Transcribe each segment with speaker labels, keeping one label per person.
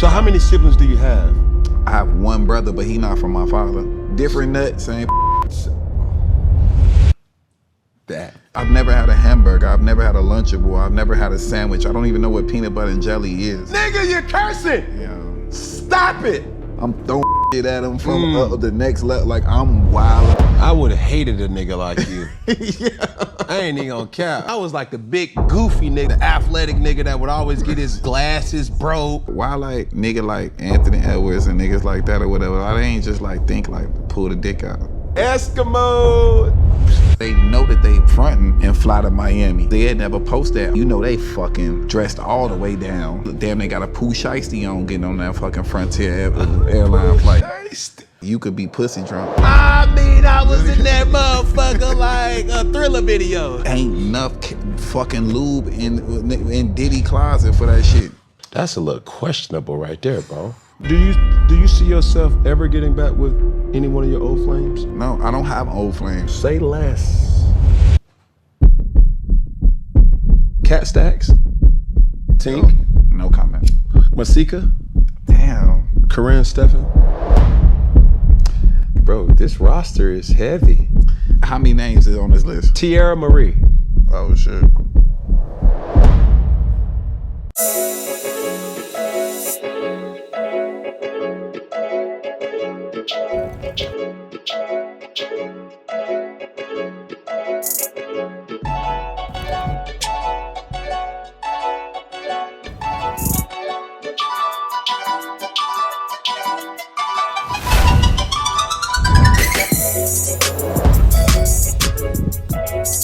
Speaker 1: So how many siblings do you have?
Speaker 2: I have one brother, but he not from my father. Different nut, same that. I've never had a hamburger. I've never had a Lunchable. I've never had a sandwich. I don't even know what peanut butter and jelly is.
Speaker 1: Nigga, you're cursing!
Speaker 2: Yeah.
Speaker 1: Stop it!
Speaker 2: I'm throwing shit at him from the next level. Like, I'm wild.
Speaker 1: I would've hated a nigga like you.
Speaker 2: Yeah.
Speaker 1: I ain't even gonna cap. I was like the big goofy nigga, the athletic nigga that would always get his glasses broke.
Speaker 2: Why like nigga like Anthony Edwards and niggas like that or whatever? Why they ain't just like think like pull the dick out?
Speaker 1: Eskimo!
Speaker 2: They know that they frontin' and fly to Miami. They had never post that. You know they fucking dressed all the way down. Damn, they got a Pooh Shiesty on getting on that fucking Frontier airline flight. You could be pussy drunk.
Speaker 1: I mean, I was in that motherfucker like a Thriller video.
Speaker 2: Ain't enough fucking lube in Diddy closet for that shit.
Speaker 1: That's a little questionable right there, bro. Do you see yourself ever getting back with any one of your old flames?
Speaker 2: No, I don't have old flames.
Speaker 1: Say less. Cat Stacks? Tink?
Speaker 2: No comment.
Speaker 1: Masika?
Speaker 2: Damn.
Speaker 1: Corinne Stephan? Bro, this roster is heavy.
Speaker 2: How many names is on this list?
Speaker 1: Tierra Marie.
Speaker 2: Oh shit.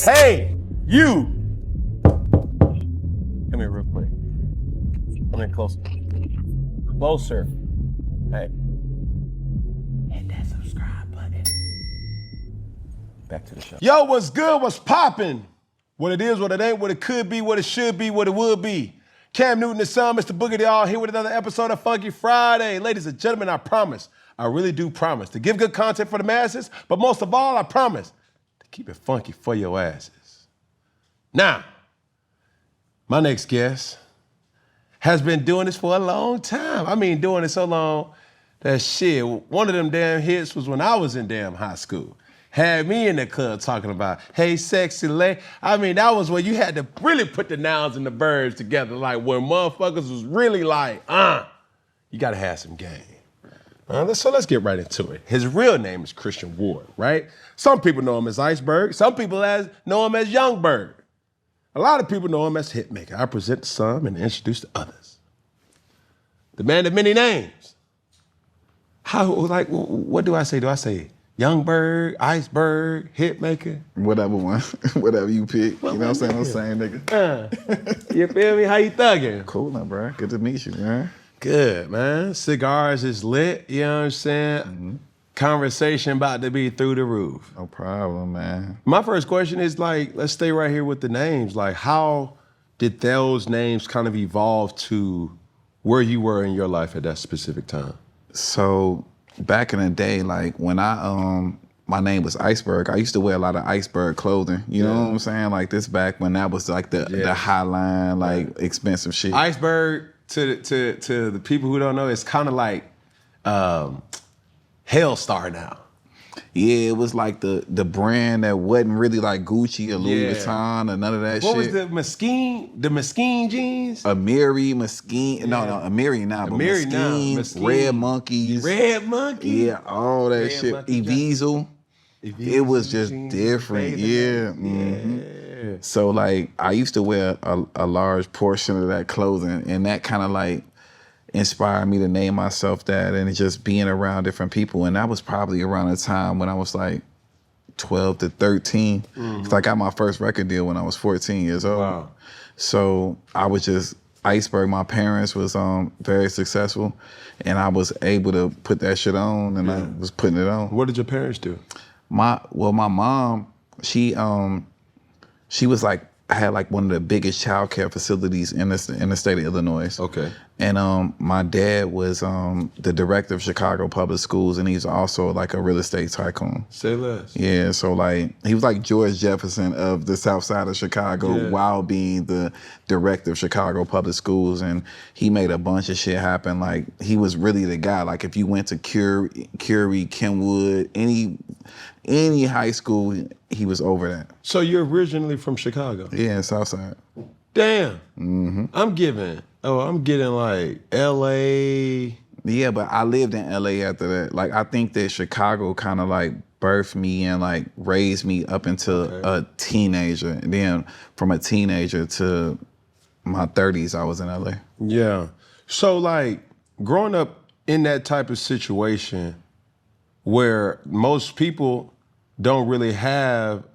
Speaker 1: Hey, you! Come here real quick. Come in closer. Closer. Hey. Hit that subscribe button. Back to the show. Yo, what's good? What's poppin'? What it is, what it ain't, what it could be, what it should be, what it would be. Cam Newton, the son, Mr. Boogie, all here with another episode of Funky Friday. Ladies and gentlemen, I promise, I really do promise to give good content for the masses, but most of all, I promise to keep it funky for your asses. Now, my next guest has been doing this for a long time. I mean, doing it so long that shit, one of them damn hits was when I was in damn high school. Had me in the club talking about, hey, sexy lady. I mean, that was when you had to really put the nouns and the verbs together, like when motherfuckers was really like, you gotta have some game. So let's get right into it. His real name is Christian Ward, right? Some people know him as Iceberg. Some people know him as Young Bird. A lot of people know him as Hitmaker. I present to some and introduce to others. The man of many names. What do I say? Do I say Young Bird, Iceberg, Hitmaker?
Speaker 2: Whatever one, whatever you pick. You know what I'm saying? I'm saying, nigga.
Speaker 1: You feel me? How you thugging?
Speaker 2: Cool, man, bro. Good to meet you, man.
Speaker 1: Good, man. Cigars is lit, you know what I'm saying? Mm-hmm. Conversation about to be through the roof.
Speaker 2: No problem, man.
Speaker 1: My first question is like, let's stay right here with the names. Like, how did those names kind of evolve to where you were in your life at that specific time?
Speaker 2: So back in the day, like when my name was Iceberg, I used to wear a lot of Iceberg clothing. You know what I'm saying? Like this back when that was like the high line, like expensive shit.
Speaker 1: Iceberg, to the people who don't know, it's kind of like Hellstar now.
Speaker 2: Yeah, it was like the brand that wasn't really like Gucci or Louis Vuitton or none of that shit.
Speaker 1: What was the Mesquite jeans?
Speaker 2: Amiri, Mesquite, no, Amiri now, but Mesquite, Red Monkeys.
Speaker 1: Red Monkey?
Speaker 2: Yeah, all that shit. Evizel. It was just different, yeah. So like, I used to wear a large portion of that clothing, and that kind of like inspired me to name myself that, and just being around different people. And that was probably around the time when I was like 12 to 13. Cause I got my first record deal when I was 14 years old. Wow. So I was just Iceberg. My parents was very successful, and I was able to put that shit on, and I was putting it on.
Speaker 1: What did your parents do?
Speaker 2: My mom, she was like I had like one of the biggest child care facilities in the state of Illinois.
Speaker 1: Okay.
Speaker 2: And my dad was the director of Chicago Public Schools, and he's also like a real estate tycoon.
Speaker 1: Say less.
Speaker 2: Yeah, so like he was like George Jefferson of the South Side of Chicago while being the director of Chicago Public Schools, and he made a bunch of shit happen. Like he was really the guy. Like if you went to Curie, Kenwood, any high school, he was over that.
Speaker 1: So you're originally from Chicago?
Speaker 2: Yeah, South Side.
Speaker 1: Damn.
Speaker 2: Mm-hmm.
Speaker 1: I'm getting like L.A.
Speaker 2: Yeah, but I lived in L.A. after that. Like I think that Chicago kind of like birthed me and like raised me up into a teenager. And then from a teenager to my 30s, I was in L.A.
Speaker 1: Yeah. So like growing up in that type of situation where most people don't really have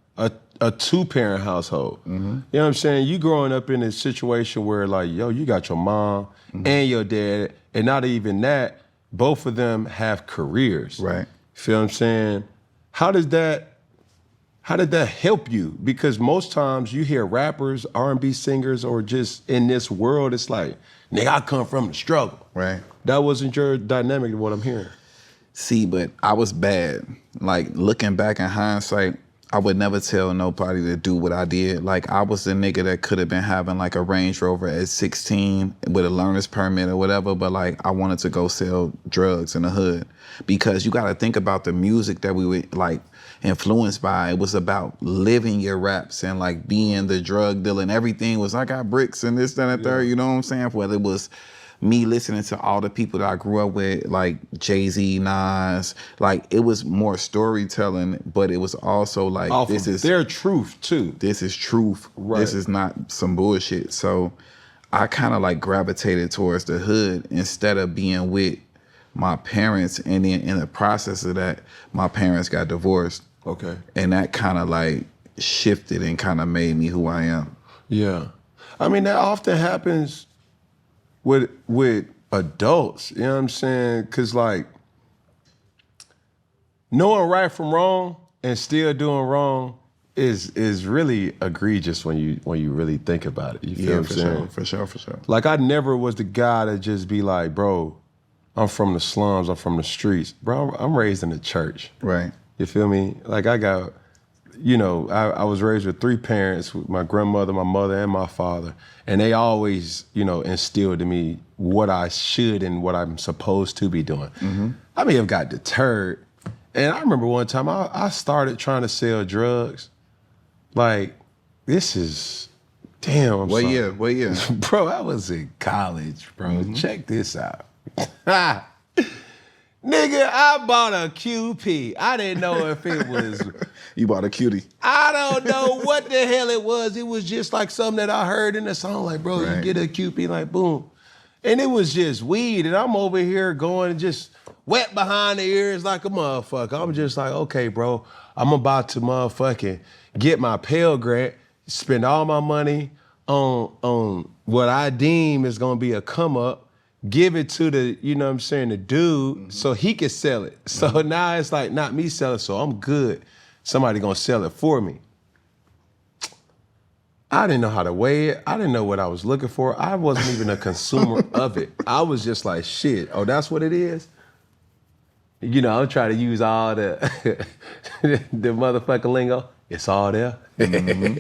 Speaker 1: a two-parent household. Mm-hmm. You know what I'm saying? You growing up in a situation where like, yo, you got your mom and your dad, and not even that, both of them have careers.
Speaker 2: Right.
Speaker 1: Feel what I'm saying? How did that help you? Because most times you hear rappers, R&B singers, or just in this world, it's like, nigga, I come from the struggle.
Speaker 2: Right.
Speaker 1: That wasn't your dynamic of what I'm hearing.
Speaker 2: See, but I was bad. Like looking back in hindsight, I would never tell nobody to do what I did. Like I was the nigga that could have been having like a Range Rover at 16 with a learner's permit or whatever, but like I wanted to go sell drugs in the hood. Because you gotta think about the music that we were like influenced by. It was about living your raps and like being the drug dealer, and everything was I got bricks and this, that, and third, you know what I'm saying? Whether it was me listening to all the people that I grew up with, like Jay-Z, Nas, like it was more storytelling, but it was also like this is
Speaker 1: their truth too.
Speaker 2: This is truth. Right. This is not some bullshit. So I kind of like gravitated towards the hood instead of being with my parents, and then in the process of that, my parents got divorced.
Speaker 1: Okay.
Speaker 2: And that kind of like shifted and kind of made me who I am.
Speaker 1: Yeah. I mean, that often happens with adults, you know what I'm saying? Because like knowing right from wrong and still doing wrong is really egregious when you really think about it. You feel what I'm saying?
Speaker 2: For sure.
Speaker 1: Like I never was the guy to just be like, bro, I'm from the slums, I'm from the streets. Bro, I'm raised in the church.
Speaker 2: Right.
Speaker 1: You feel me? Like I got, you know, I was raised with three parents, with my grandmother, my mother, and my father. And they always, you know, instilled in me what I should and what I'm supposed to be doing. Mm-hmm. I may have got deterred. And I remember one time I started trying to sell drugs. Like, this is, damn.
Speaker 2: What year?
Speaker 1: Bro, I was in college, bro. Mm-hmm. Check this out. Nigga, I bought a QP. I didn't know if it was...
Speaker 2: You bought a cutie.
Speaker 1: I don't know what the hell it was. It was just like something that I heard in the song. Like, bro, you get a QP, like, boom. And it was just weed. And I'm over here going just wet behind the ears like a motherfucker. I'm just like, okay, bro, I'm about to motherfucking get my Pell Grant, spend all my money on what I deem is going to be a come up, give it to the, you know what I'm saying, the dude, so he can sell it. So now it's like not me selling, so I'm good. Somebody gonna sell it for me. I didn't know how to weigh it. I didn't know what I was looking for. I wasn't even a consumer of it. I was just like, shit, oh, that's what it is? You know, I'm trying to use all the the motherfucking lingo. It's all there.
Speaker 2: Mm-hmm.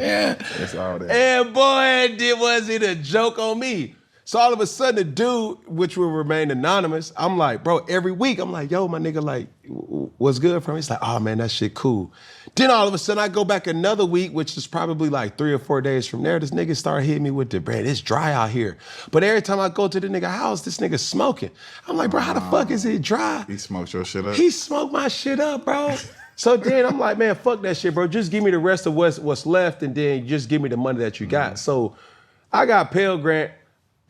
Speaker 1: Yeah.
Speaker 2: It's all there.
Speaker 1: And boy, was it a joke on me. So all of a sudden, the dude, which will remain anonymous, I'm like, bro, every week, I'm like, yo, my nigga, like, what's good for me? He's like, oh, man, that shit cool. Then all of a sudden, I go back another week, which is probably like 3 or 4 days from there, this nigga start hitting me with the bread. It's dry out here. But every time I go to the nigga house, this nigga smoking. I'm like, bro, how the fuck is it dry?
Speaker 2: He smoked your shit up?
Speaker 1: He smoked my shit up, bro. So then I'm like, man, fuck that shit, bro. Just give me the rest of what's left, and then just give me the money that you got. So I got Pell Grant.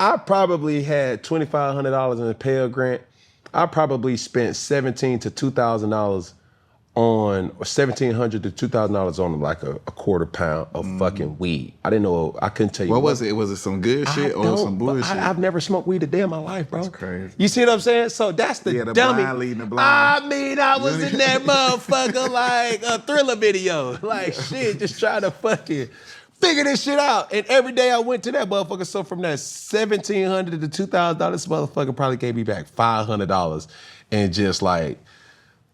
Speaker 1: I probably had $2,500 in a Pell Grant. I probably spent $1,700 to $2,000 on $1,700 to $2,000 on like a quarter pound of fucking weed. I didn't know. I couldn't tell you.
Speaker 2: What was it? Was it some good shit or some bullshit?
Speaker 1: I've never smoked weed a day in my life, bro.
Speaker 2: That's crazy.
Speaker 1: You see what I'm saying? So that's the dummy.
Speaker 2: Blind leading the blind.
Speaker 1: I mean, I was in that motherfucker like a Thriller video. Like shit, just trying to fucking figure this shit out. And every day I went to that motherfucker. So from that $1,700 to $2,000, this motherfucker probably gave me back $500 and just like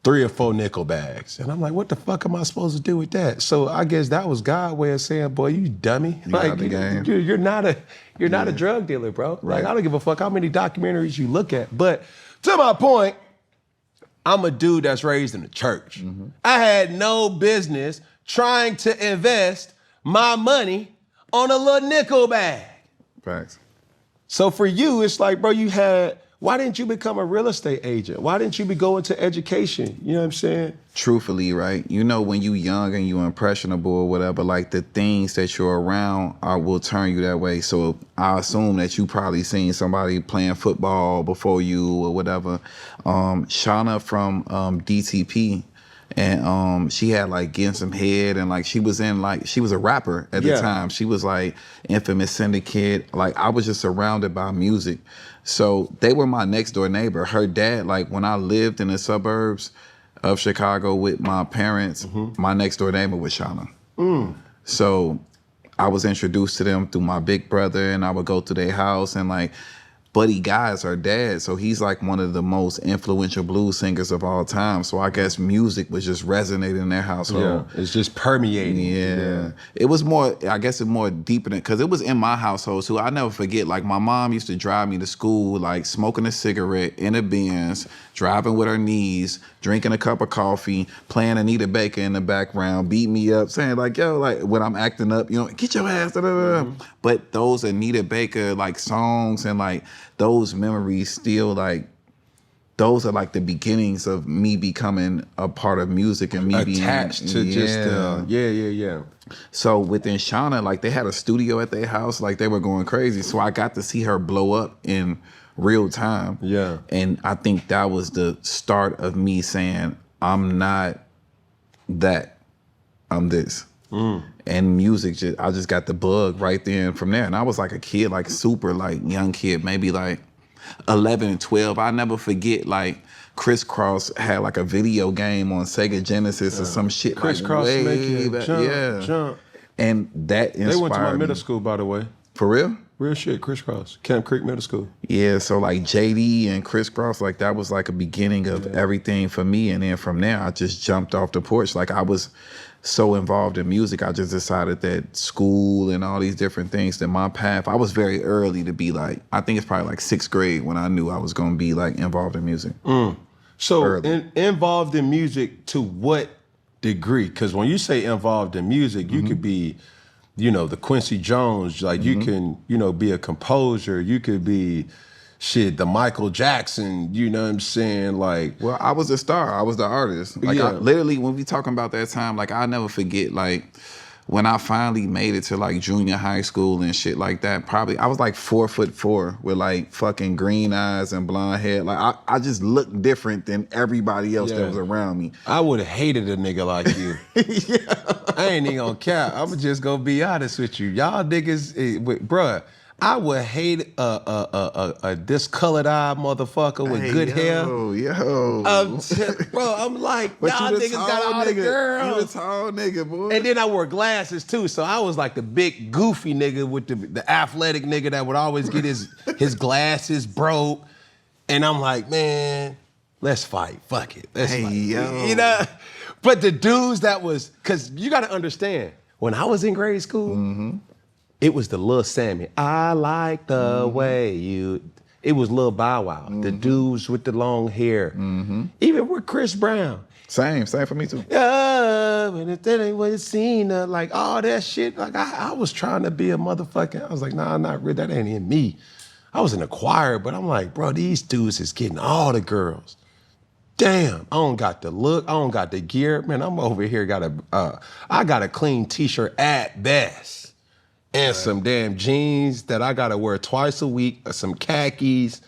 Speaker 1: 3 or 4 nickel bags. And I'm like, what the fuck am I supposed to do with that? So I guess that was God's way of saying, boy, you dummy.
Speaker 2: You got the game.
Speaker 1: You're not a drug dealer, bro.
Speaker 2: Right.
Speaker 1: Like, I don't give a fuck how many documentaries you look at. But to my point, I'm a dude that's raised in the church. I had no business trying to invest my money on a little nickel bag.
Speaker 2: Facts.
Speaker 1: So for you, it's like, bro, why didn't you become a real estate agent? Why didn't you be going to education? You know what I'm saying?
Speaker 2: Truthfully, right? You know, when you young and you impressionable or whatever, like the things that you're around will turn you that way. So I assume that you probably seen somebody playing football before you or whatever. Shauna from DTP, and she had like Getting Some Head, and like she was a rapper at the time. She was like Infamous Syndicate. Like I was just surrounded by music. So they were my next door neighbor. Her dad, like when I lived in the suburbs of Chicago with my parents, my next door neighbor was Shauna. So I was introduced to them through my big brother, and I would go to their house, and like Buddy Guy is her dad, so he's like one of the most influential blues singers of all time. So I guess music was just resonating in their household.
Speaker 1: Yeah, it's just permeating.
Speaker 2: Yeah. It was more, I guess it's more deeper than, because it was in my household too. I never forget, like my mom used to drive me to school, like smoking a cigarette in a Benz, driving with her knees, drinking a cup of coffee, playing Anita Baker in the background, beat me up, saying like, yo, like when I'm acting up, you know, get your ass, da, da, da. But those Anita Baker like songs and like those memories still like, those are like the beginnings of me becoming a part of music and me
Speaker 1: attached
Speaker 2: being,
Speaker 1: to just
Speaker 2: So within Shauna, like they had a studio at their house, like they were going crazy. So I got to see her blow up in real time.
Speaker 1: Yeah.
Speaker 2: And I think that was the start of me saying, I'm not that, I'm this. And music, I just got the bug right then from there. And I was like a kid, like super like young kid, maybe like 11 and 12. I never forget like Crisscross had like a video game on Sega Genesis or some shit.
Speaker 1: Crisscross
Speaker 2: like
Speaker 1: making jump.
Speaker 2: And that inspired
Speaker 1: They went to my
Speaker 2: me.
Speaker 1: middle school, by the way.
Speaker 2: For real?
Speaker 1: Real shit, Crisscross. Camp Creek Middle School.
Speaker 2: Yeah, so like JD and Crisscross, like that was like a beginning of everything for me. And then from there, I just jumped off the porch. Like I was so involved in music, I just decided that school and all these different things, that my path, I was very early to be like, I think it's probably like 6th grade when I knew I was gonna be like involved in music.
Speaker 1: So involved in music to what degree? Because when you say involved in music, you could be, you know, the Quincy Jones, like you can, you know, be a composer, you could be, shit, the Michael Jackson, you know what I'm saying? Like,
Speaker 2: well, I was the star, I was the artist. Like I, literally when we talking about that time, like I'll never forget, like when I finally made it to like junior high school and shit like that, probably I was like 4'4" with like fucking green eyes and blonde hair. Like I just looked different than everybody else that was around me.
Speaker 1: I would have hated a nigga like you. I ain't even gonna cap. I'm just gonna be honest with you. Y'all niggas, bruh, I would hate a discolored eye motherfucker with good hair. Bro, I'm like,
Speaker 2: but
Speaker 1: y'all niggas got all the girls.
Speaker 2: You the tall nigga, boy.
Speaker 1: And then I wore glasses too, so I was like the big goofy nigga with the athletic nigga that would always get his glasses broke. And I'm like, man, let's fight. Fuck it. Let's fight. You know? But the dudes that was, cause you gotta understand, when I was in grade school, it was the Lil Sammy. I like the way you. It was Lil Bow Wow. The dudes with the long hair. Even with Chris Brown.
Speaker 2: Same for me too.
Speaker 1: Yeah, but if that ain't what it seen, like all that shit. Like I was trying to be a motherfucker. I was like, nah, not really. That ain't in me. I was in the choir, but I'm like, bro, these dudes is getting all the girls. Damn, I don't got the look. I don't got the gear. Man, I'm over here I got a clean t-shirt at best. And some damn jeans that I gotta wear twice a week, some khakis,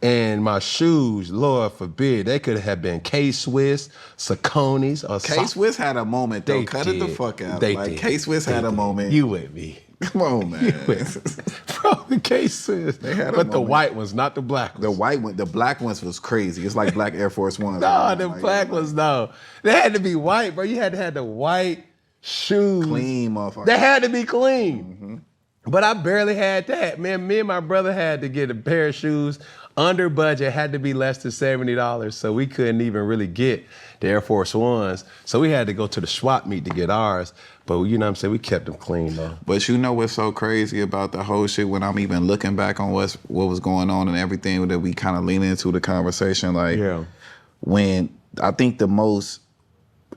Speaker 1: And my shoes, Lord forbid, they could have been K-Swiss, Saucony's, or
Speaker 2: K-Swiss had a moment, though.
Speaker 1: They
Speaker 2: Cut
Speaker 1: did.
Speaker 2: it the fuck out.
Speaker 1: They
Speaker 2: like,
Speaker 1: did.
Speaker 2: K-Swiss
Speaker 1: They
Speaker 2: had a
Speaker 1: did.
Speaker 2: moment.
Speaker 1: You with me.
Speaker 2: Come on, man.
Speaker 1: Bro, the K-Swiss.
Speaker 2: They had a
Speaker 1: but the
Speaker 2: moment.
Speaker 1: white ones, not the black ones.
Speaker 2: The white one, the black ones was crazy. It's like black Air Force Ones.
Speaker 1: No, the black ones, no. They had to be white, bro. You had to have the white shoes.
Speaker 2: Clean, motherfucker.
Speaker 1: They had to be clean. But I barely had that. Man, me and my brother had to get a pair of shoes under budget, had to be less than $70, so we couldn't even really get the Air Force Ones. So we had to go to the swap meet to get ours. But you know what I'm saying? We kept them clean, though.
Speaker 2: But you know what's so crazy about the whole shit when I'm even looking back on what was going on and everything that we kind of lean into the conversation? Like, when I think the most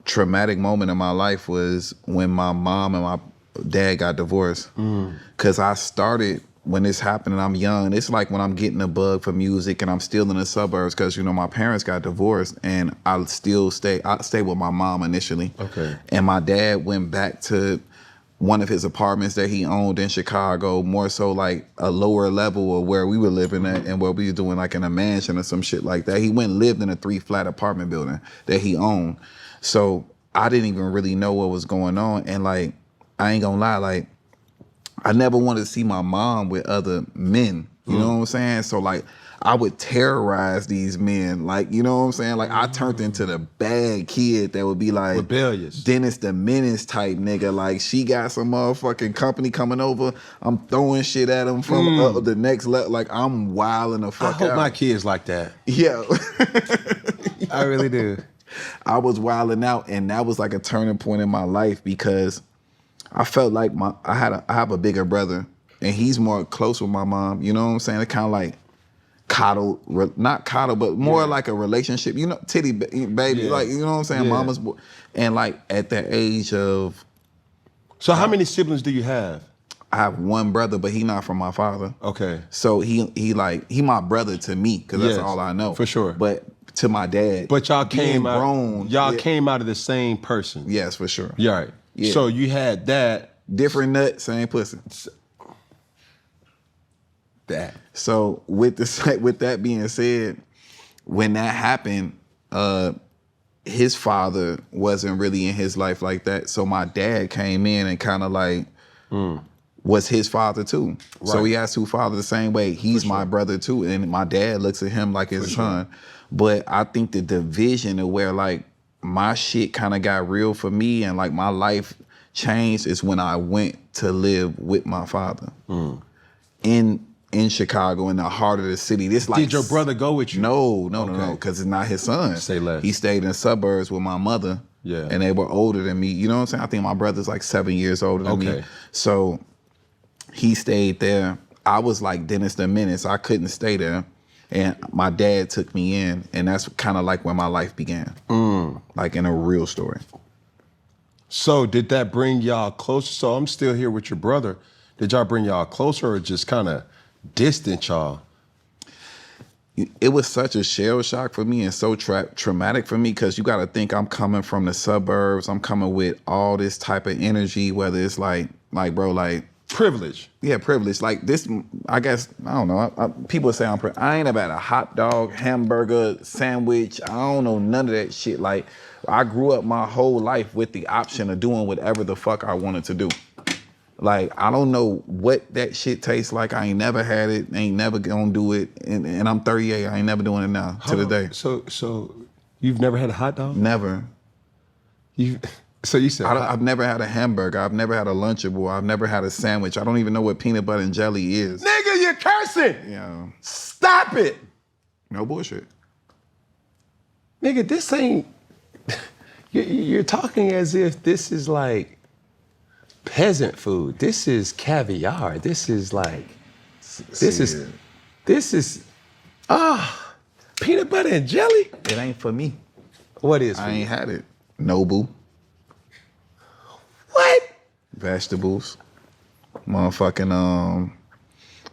Speaker 2: traumatic moment in my life was when my mom and my dad got divorced. Because I started, when this happened and I'm young, it's like when I'm getting a bug for music and I'm still in the suburbs because, you know, my parents got divorced and I stayed with my mom initially.
Speaker 1: Okay.
Speaker 2: And my dad went back to one of his apartments that he owned in Chicago, more so like a lower level of where we were living at and where we were doing like in a mansion or some shit like that. He went and lived in a 3-flat apartment building that he owned. So I didn't even really know what was going on. And like, I ain't gonna lie, like, I never wanted to see my mom with other men. You know what I'm saying? So like, I would terrorize these men. Like, you know what I'm saying? Like, I turned into the bad kid that would be like
Speaker 1: rebellious,
Speaker 2: Dennis the Menace type nigga. Like, she got some motherfucking company coming over. I'm throwing shit at them from the next level. Like, I'm wilding the fuck out.
Speaker 1: I hope my kids like that.
Speaker 2: Yeah.
Speaker 1: I really do.
Speaker 2: I was wilding out, and that was like a turning point in my life because I felt like I have a bigger brother, and he's more close with my mom. You know what I'm saying? It kind of like not coddle, but more like a relationship. You know, titty baby, like, you know what I'm saying? Mama's boy. And like at the age of.
Speaker 1: So how many siblings do you have?
Speaker 2: I have one brother, but he not from my father.
Speaker 1: Okay.
Speaker 2: So he my brother to me because that's all I know.
Speaker 1: For sure.
Speaker 2: But to my dad.
Speaker 1: But y'all came out.
Speaker 2: Grown,
Speaker 1: y'all came out of the same person.
Speaker 2: Yes, for sure.
Speaker 1: Yeah, right.
Speaker 2: Yeah.
Speaker 1: So you had that.
Speaker 2: Different nut, same pussy.
Speaker 1: That.
Speaker 2: So with that being said, when that happened, his father wasn't really in his life like that. So my dad came in and kind of like was his father too. Right. So he has two fathers the same way. He's my brother too, and my dad looks at him like his son. But I think the division of where like my shit kind of got real for me and like my life changed is when I went to live with my father in Chicago, in the heart of the city. This like.
Speaker 1: Did your brother go with you?
Speaker 2: No, because it's not his son.
Speaker 1: Say less.
Speaker 2: He stayed in the suburbs with my mother.
Speaker 1: Yeah.
Speaker 2: And they were older than me. You know what I'm saying? I think my brother's like 7 years older than me. So he stayed there. I was like Dennis the Menace. I couldn't stay there. And my dad took me in, and that's kind of like when my life began. Like in a real story.
Speaker 1: So did that bring y'all closer? So I'm still here with your brother. Did y'all bring y'all closer or just kind of distant y'all?
Speaker 2: It was such a shell shock for me and so traumatic for me because you got to think I'm coming from the suburbs. I'm coming with all this type of energy, whether it's like bro, like
Speaker 1: privilege.
Speaker 2: Yeah, privilege. Like this, I guess, I don't know. People say I ain't about a hot dog, hamburger, sandwich. I don't know none of that shit. Like, I grew up my whole life with the option of doing whatever the fuck I wanted to do. Like, I don't know what that shit tastes like. I ain't never had it. Ain't never gonna do it. And I'm 38. I ain't never doing it now to the day.
Speaker 1: So you've never had a hot dog?
Speaker 2: Never.
Speaker 1: So you said
Speaker 2: I've never had a hamburger. I've never had a Lunchable. I've never had a sandwich. I don't even know what peanut butter and jelly is.
Speaker 1: Nigga, you're cursing.
Speaker 2: Yeah.
Speaker 1: Stop it.
Speaker 2: No bullshit.
Speaker 1: Nigga, this ain't. You're talking as if this is like peasant food. This is caviar. This is like. This is. Peanut butter and jelly.
Speaker 2: It ain't for me.
Speaker 1: What is?
Speaker 2: I ain't had it. Nobu.
Speaker 1: What?
Speaker 2: Vegetables. Motherfucking,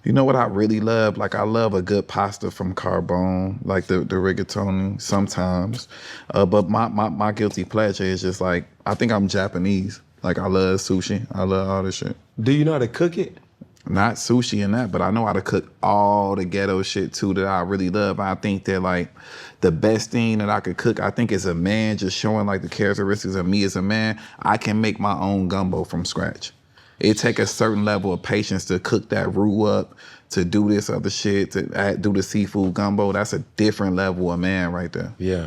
Speaker 2: you know what I really love? Like, I love a good pasta from Carbone, like the rigatoni sometimes. But my guilty pleasure is just like, I think I'm Japanese. Like, I love sushi. I love all this shit.
Speaker 1: Do you know how to cook it?
Speaker 2: Not sushi and that, but I know how to cook all the ghetto shit too that I really love. I think that like the best thing that I could cook, I think as a man, just showing like the characteristics of me as a man, I can make my own gumbo from scratch. It take a certain level of patience to cook that roux up, to do this other shit, to do the seafood gumbo. That's a different level of man right there.
Speaker 1: Yeah.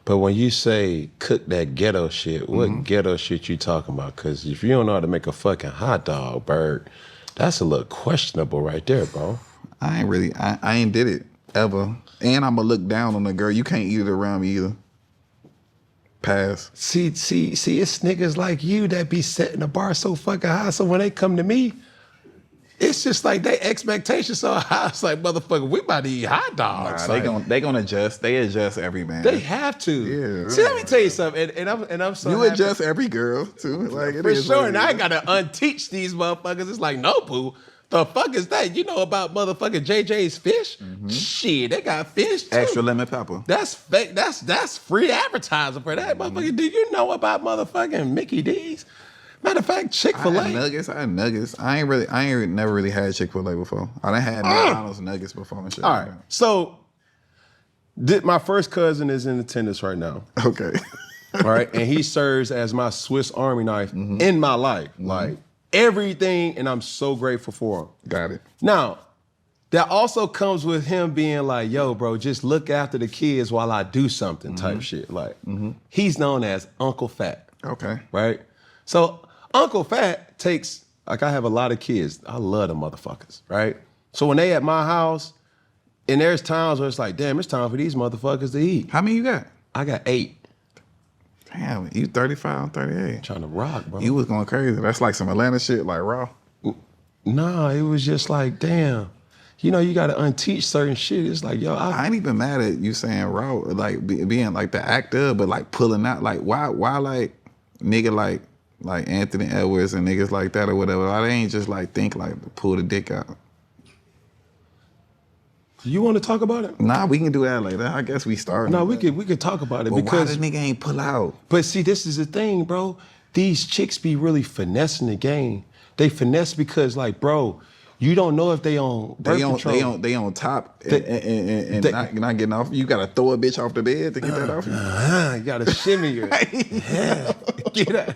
Speaker 1: But when you say cook that ghetto shit, what ghetto shit you talking about? Because if you don't know how to make a fucking hot dog, Bird, that's a little questionable right there, bro.
Speaker 2: I ain't did it ever. And I'ma look down on the girl. You can't eat it around me either. Pass.
Speaker 1: See, it's niggas like you that be setting the bar so fucking high. So when they come to me, it's just like they expectations so high. It's like, motherfucker, we about to eat hot dogs.
Speaker 2: Nah, they gonna adjust. They adjust every man.
Speaker 1: They have to.
Speaker 2: Yeah.
Speaker 1: See, let me tell you something. And I'm so
Speaker 2: you
Speaker 1: happy.
Speaker 2: adjust every girl too. Like it
Speaker 1: For
Speaker 2: is
Speaker 1: sure.
Speaker 2: what it
Speaker 1: And I
Speaker 2: is.
Speaker 1: gotta unteach these motherfuckers. It's like, no, boo. The fuck is that? You know about motherfucking JJ's fish? Shit, they got fish too.
Speaker 2: Extra lemon pepper.
Speaker 1: That's fake. That's free advertising for that motherfucker. Do you know about motherfucking Mickey D's? Matter of fact, Chick-fil-A.
Speaker 2: I had nuggets. I ain't never really had Chick-fil-A before. I done had McDonald's nuggets before and shit.
Speaker 1: All right. So my first cousin is in attendance right now.
Speaker 2: Okay.
Speaker 1: All right. And he serves as my Swiss Army knife in my life. Like everything, and I'm so grateful for him.
Speaker 2: Got it.
Speaker 1: Now, that also comes with him being like, yo, bro, just look after the kids while I do something type shit. Like, he's known as Uncle Fat.
Speaker 2: Okay.
Speaker 1: Right? So Uncle Fat takes, like I have a lot of kids. I love them motherfuckers, right? So when they at my house, and there's times where it's like, damn, it's time for these motherfuckers to eat.
Speaker 2: How many you got?
Speaker 1: I got 8.
Speaker 2: Damn, you 35, I'm 38.
Speaker 1: Trying to rock, bro.
Speaker 2: You was going crazy. That's like some Atlanta shit, like raw.
Speaker 1: Nah, it was just like, damn. You know, you got to unteach certain shit. It's like, yo,
Speaker 2: I ain't even mad at you saying raw, like being like the actor, but like pulling out, like why like nigga like Anthony Edwards and niggas like that or whatever. Why they ain't just like think like pull the dick out.
Speaker 1: You want to talk about it?
Speaker 2: Nah, we can do that later. I guess we started.
Speaker 1: No, we could talk about it
Speaker 2: but
Speaker 1: because
Speaker 2: why the nigga ain't pull out?
Speaker 1: But see, this is the thing, bro. These chicks be really finessing the game. They finesse because, like, bro, you don't know if they on birth control.
Speaker 2: They on top and not getting off. You gotta throw a bitch off the bed to get that off you.
Speaker 1: You gotta shimmy her. Yeah.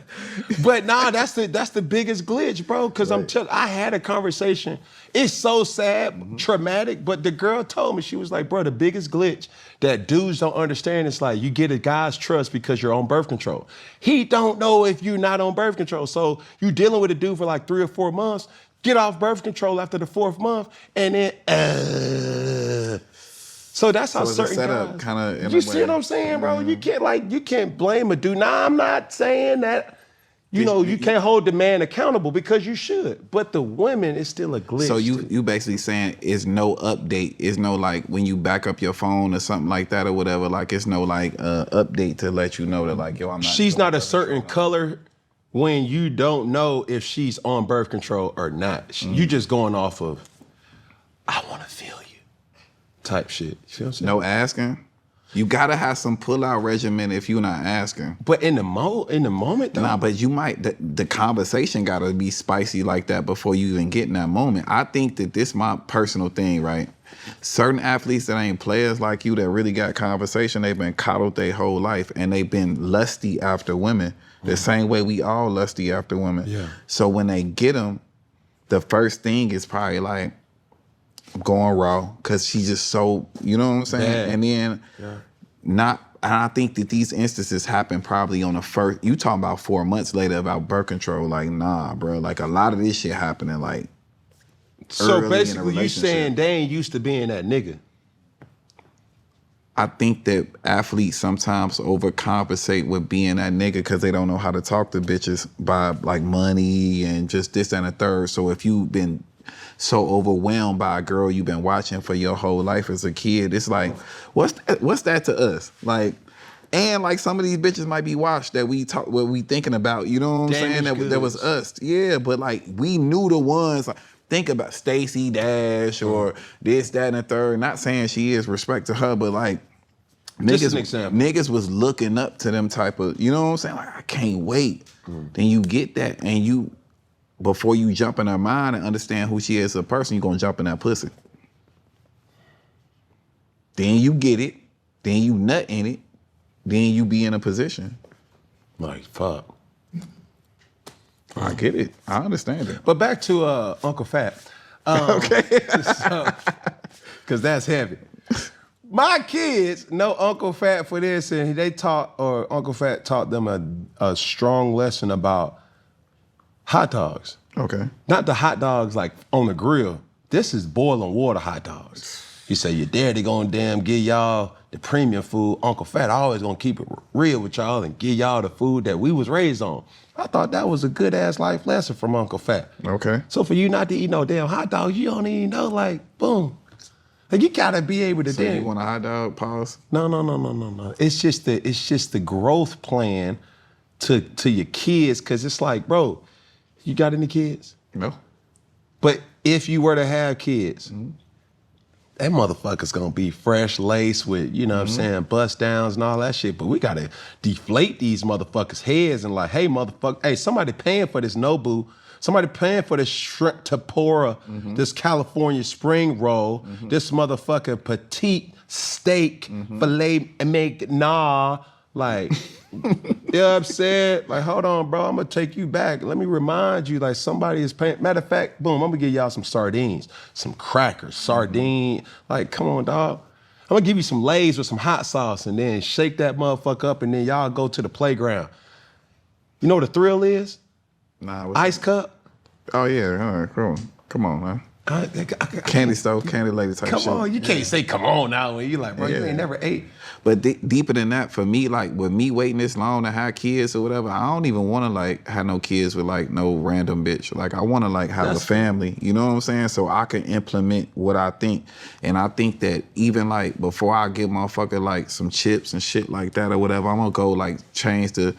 Speaker 1: But nah, that's the biggest glitch, bro. Because I had a conversation. It's so sad, traumatic. But the girl told me, she was like, bro, the biggest glitch that dudes don't understand is like you get a guy's trust because you're on birth control. He don't know if you're not on birth control. So you dealing with a dude for like 3 or 4 months. Get off birth control after the 4th month, and then so that's how certain guys.
Speaker 2: Kinda
Speaker 1: you see what I'm saying, bro? You can't blame a dude. Nah, I'm not saying that. You can't hold the man accountable because you should, but the women is still a glitch.
Speaker 2: So you basically saying is no update, is no like when you back up your phone or something like that or whatever. Like it's no like update to let you know that like yo, I'm not.
Speaker 1: She's not a certain color. When you don't know if she's on birth control or not. You just going off of, I want to feel you type shit. You feel what I'm saying?
Speaker 2: No asking. You gotta have some pull-out regimen if you're not asking.
Speaker 1: But in the moment, though.
Speaker 2: Nah, but you might, the conversation gotta be spicy like that before you even get in that moment. I think that this my personal thing, right? Certain athletes that ain't players like you that really got conversation, they've been coddled their whole life and they've been lusty after women. The same way we all lusty after women.
Speaker 1: Yeah.
Speaker 2: So when they get them, the first thing is probably like, I'm going raw, because she's just so, you know what I'm saying?
Speaker 1: Bad.
Speaker 2: And then and I think that these instances happen probably on the first, you talking about 4 months later about birth control, like nah, bro. Like a lot of this shit happening like
Speaker 1: so
Speaker 2: early
Speaker 1: basically you saying they ain't used to being that nigga.
Speaker 2: I think that athletes sometimes overcompensate with being that nigga because they don't know how to talk to bitches by like money and just this and a third. So if you've been so overwhelmed by a girl you've been watching for your whole life as a kid, it's like, what's that to us? Like, and like some of these bitches might be washed that we talk, what we thinking about, you know what I'm saying? That was us. Yeah, but like we knew the ones. Like, think about Stacey Dash or this, that, and the third. Not saying she is, respect to her, but like niggas was looking up to them type of, you know what I'm saying? Like, I can't wait. Then you get that and you before you jump in her mind and understand who she is as a person, you're gonna jump in that pussy. Then you get it, then you nut in it, then you be in a position.
Speaker 1: Like, fuck.
Speaker 2: I get it. I understand it.
Speaker 1: But back to Uncle Fat.
Speaker 2: Okay.
Speaker 1: Because that's heavy. My kids know Uncle Fat for this, and Uncle Fat taught them a strong lesson about hot dogs.
Speaker 2: Okay.
Speaker 1: Not the hot dogs like on the grill. This is boiling water hot dogs. He said, your daddy gonna damn give y'all the premium food. Uncle Fat always gonna keep it real with y'all and give y'all the food that we was raised on. I thought that was a good ass life lesson from Uncle Fat.
Speaker 2: Okay.
Speaker 1: So for you not to eat no damn hot dogs, you don't even know, like, boom. Like, you gotta be able to
Speaker 2: So you want a hot dog? Pause.
Speaker 1: No. It's just the growth plan to your kids, cause it's like, bro, you got any kids?
Speaker 2: No.
Speaker 1: But if you were to have kids, that motherfucker's gonna be fresh laced with, you know what I'm saying, bust downs and all that shit. But we gotta deflate these motherfuckers' heads and like, hey, motherfucker, hey, somebody paying for this Nobu. Somebody paying for this shrimp tempura, this California spring roll, this motherfucking petite steak filet mignon. Like, you know what I'm saying? Like, hold on, bro, I'm gonna take you back. Let me remind you, like, somebody is paying. Matter of fact, boom, I'm gonna give y'all some sardines, some crackers, sardine. Like, come on, dog. I'm gonna give you some Lay's with some hot sauce and then shake that motherfucker up and then y'all go to the playground. You know what the thrill is?
Speaker 2: Nah.
Speaker 1: Ice cup.
Speaker 2: Oh yeah, come on, man. Candy stove, candy lady type shit.
Speaker 1: Come on, you can't say come on now when you like, bro, you ain't never ate.
Speaker 2: But deeper than that, for me, like with me waiting this long to have kids or whatever, I don't even want to like have no kids with like no random bitch. Like I want to like have a family, you know what I'm saying? So I can implement what I think. And I think that even like before I give motherfucker like some chips and shit like that or whatever, I'm gonna go like change the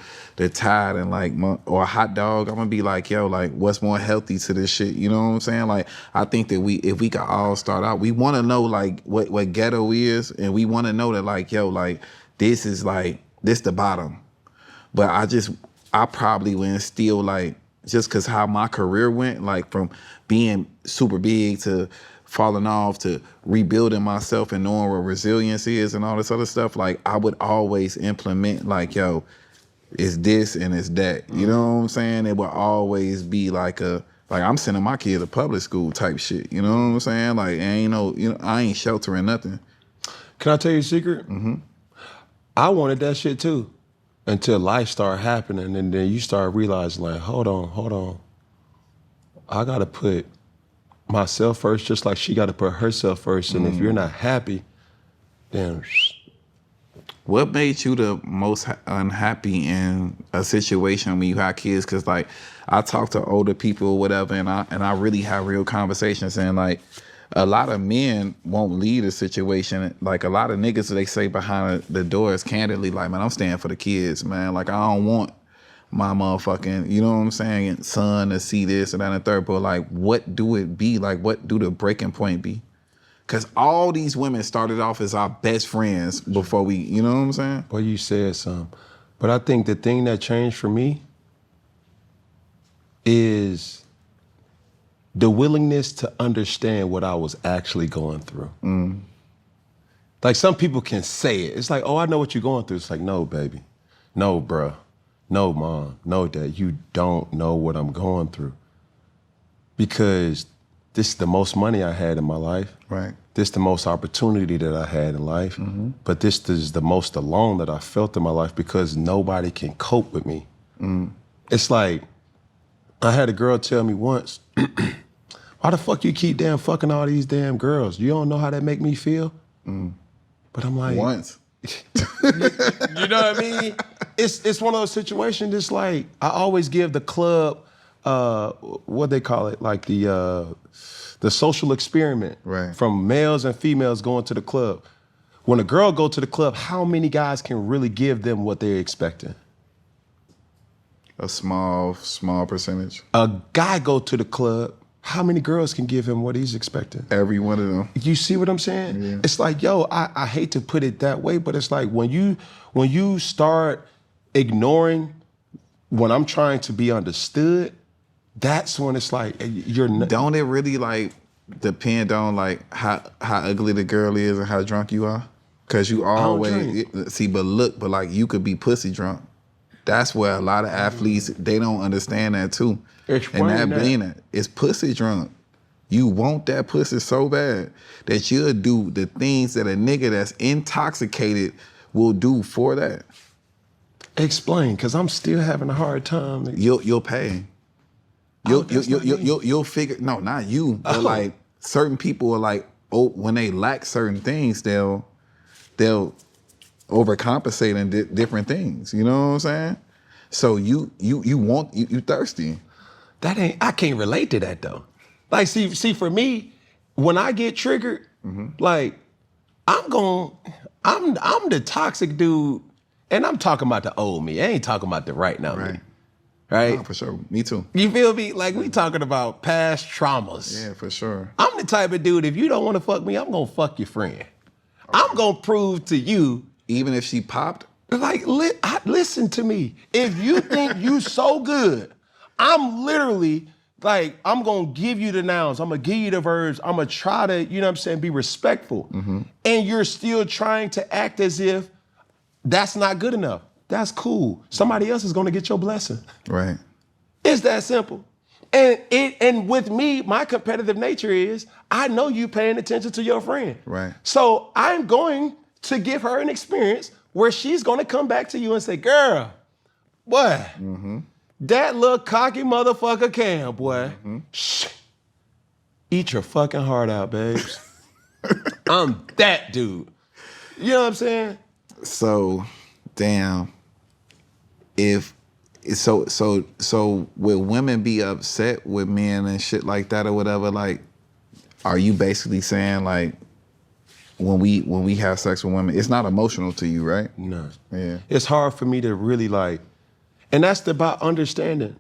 Speaker 2: tide and like, or a hot dog. I'm gonna be like, yo, like what's more healthy to this shit? You know what I'm saying? Like I think that if we could all start out, we want to know like what ghetto is, and we want to know that like, yo, like this is like this the bottom. But I probably would instill like, just cause how my career went, like from being super big to falling off to rebuilding myself and knowing what resilience is and all this other stuff, like I would always implement like, yo, it's this and it's that. You know what I'm saying? It would always be like I'm sending my kid to public school type shit. You know what I'm saying? Like I ain't sheltering nothing.
Speaker 1: Can I tell you a secret? I wanted that shit too, until life started happening, and then you start realizing like, hold on. I gotta put myself first, just like she gotta put herself first. And if you're not happy, then.
Speaker 2: What made you the most unhappy in a situation when you have kids? Cause like I talk to older people or whatever, and I really have real conversations, and like a lot of men won't lead a situation. Like a lot of niggas, they say behind the doors candidly, like, man, I'm staying for the kids, man. Like I don't want my motherfucking, you know what I'm saying, son to see this and that and the third. But like, what do it be? Like, what do the breaking point be? Cause all these women started off as our best friends before we, you know what I'm saying?
Speaker 1: Well, you said something. But I think the thing that changed for me is the willingness to understand what I was actually going through. Like some people can say it. It's like, oh, I know what you're going through. It's like, no, baby. No, bruh. No, mom. No, dad. You don't know what I'm going through. Because this is the most money I had in my life.
Speaker 2: Right.
Speaker 1: This is the most opportunity that I had in life. But this is the most alone that I felt in my life because nobody can cope with me. It's like, I had a girl tell me once, why the fuck you keep damn fucking all these damn girls? You don't know how that make me feel? But I'm like...
Speaker 2: Once.
Speaker 1: you know what I mean? It's one of those situations, it's like, I always give the club, what they call it, like the social experiment.
Speaker 2: Right.
Speaker 1: From males and females going to the club. When a girl go to the club, how many guys can really give them what they're expecting?
Speaker 2: A small percentage.
Speaker 1: A guy go to the club, how many girls can give him what he's expecting?
Speaker 2: Every one of them.
Speaker 1: You see what I'm saying?
Speaker 2: Yeah.
Speaker 1: It's like, yo, I hate to put it that way, but it's like when you start ignoring when I'm trying to be understood, that's when it's like you're not.
Speaker 2: Don't it really like depend on like how ugly the girl is and how drunk you are? Cause you always see, but like you could be pussy drunk. That's where a lot of athletes, they don't understand that too.
Speaker 1: Explain
Speaker 2: and
Speaker 1: that.
Speaker 2: being it, it's pussy drunk. You want that pussy so bad that you'll do the things that a nigga that's intoxicated will do for that.
Speaker 1: Explain, cause I'm still having a hard time.
Speaker 2: You'll pay. You'll figure. No, not you. But like certain people are like, oh, when they lack certain things, they'll overcompensate in different things. You know what I'm saying? So you thirsty.
Speaker 1: I can't relate to that though. Like, see, for me, when I get triggered, like I'm the toxic dude, and I'm talking about the old me. I ain't talking about the right now me. Right?
Speaker 2: No, for sure. Me too.
Speaker 1: You feel me? Like we talking about past traumas.
Speaker 2: Yeah, for sure.
Speaker 1: I'm the type of dude, if you don't want to fuck me, I'm gonna fuck your friend. Okay. I'm gonna prove to you.
Speaker 2: Even if she popped?
Speaker 1: Like, listen to me. If you think you so good, I'm literally like, I'm gonna give you the nouns, I'm gonna give you the verbs, I'm gonna try to, you know what I'm saying, be respectful. And you're still trying to act as if that's not good enough. That's cool. Somebody else is gonna get your blessing.
Speaker 2: Right.
Speaker 1: It's that simple. And with me, my competitive nature is, I know you paying attention to your friend.
Speaker 2: Right.
Speaker 1: So I'm going to give her an experience where she's gonna come back to you and say, girl, boy, that little cocky motherfucker Cam, boy, shh, eat your fucking heart out, babes. I'm that dude. You know what I'm saying?
Speaker 2: So, damn. So will women be upset with men and shit like that or whatever? Like, are you basically saying like, when we have sex with women, it's not emotional to you, right?
Speaker 1: No.
Speaker 2: Yeah.
Speaker 1: It's hard for me to really like, and that's about understanding.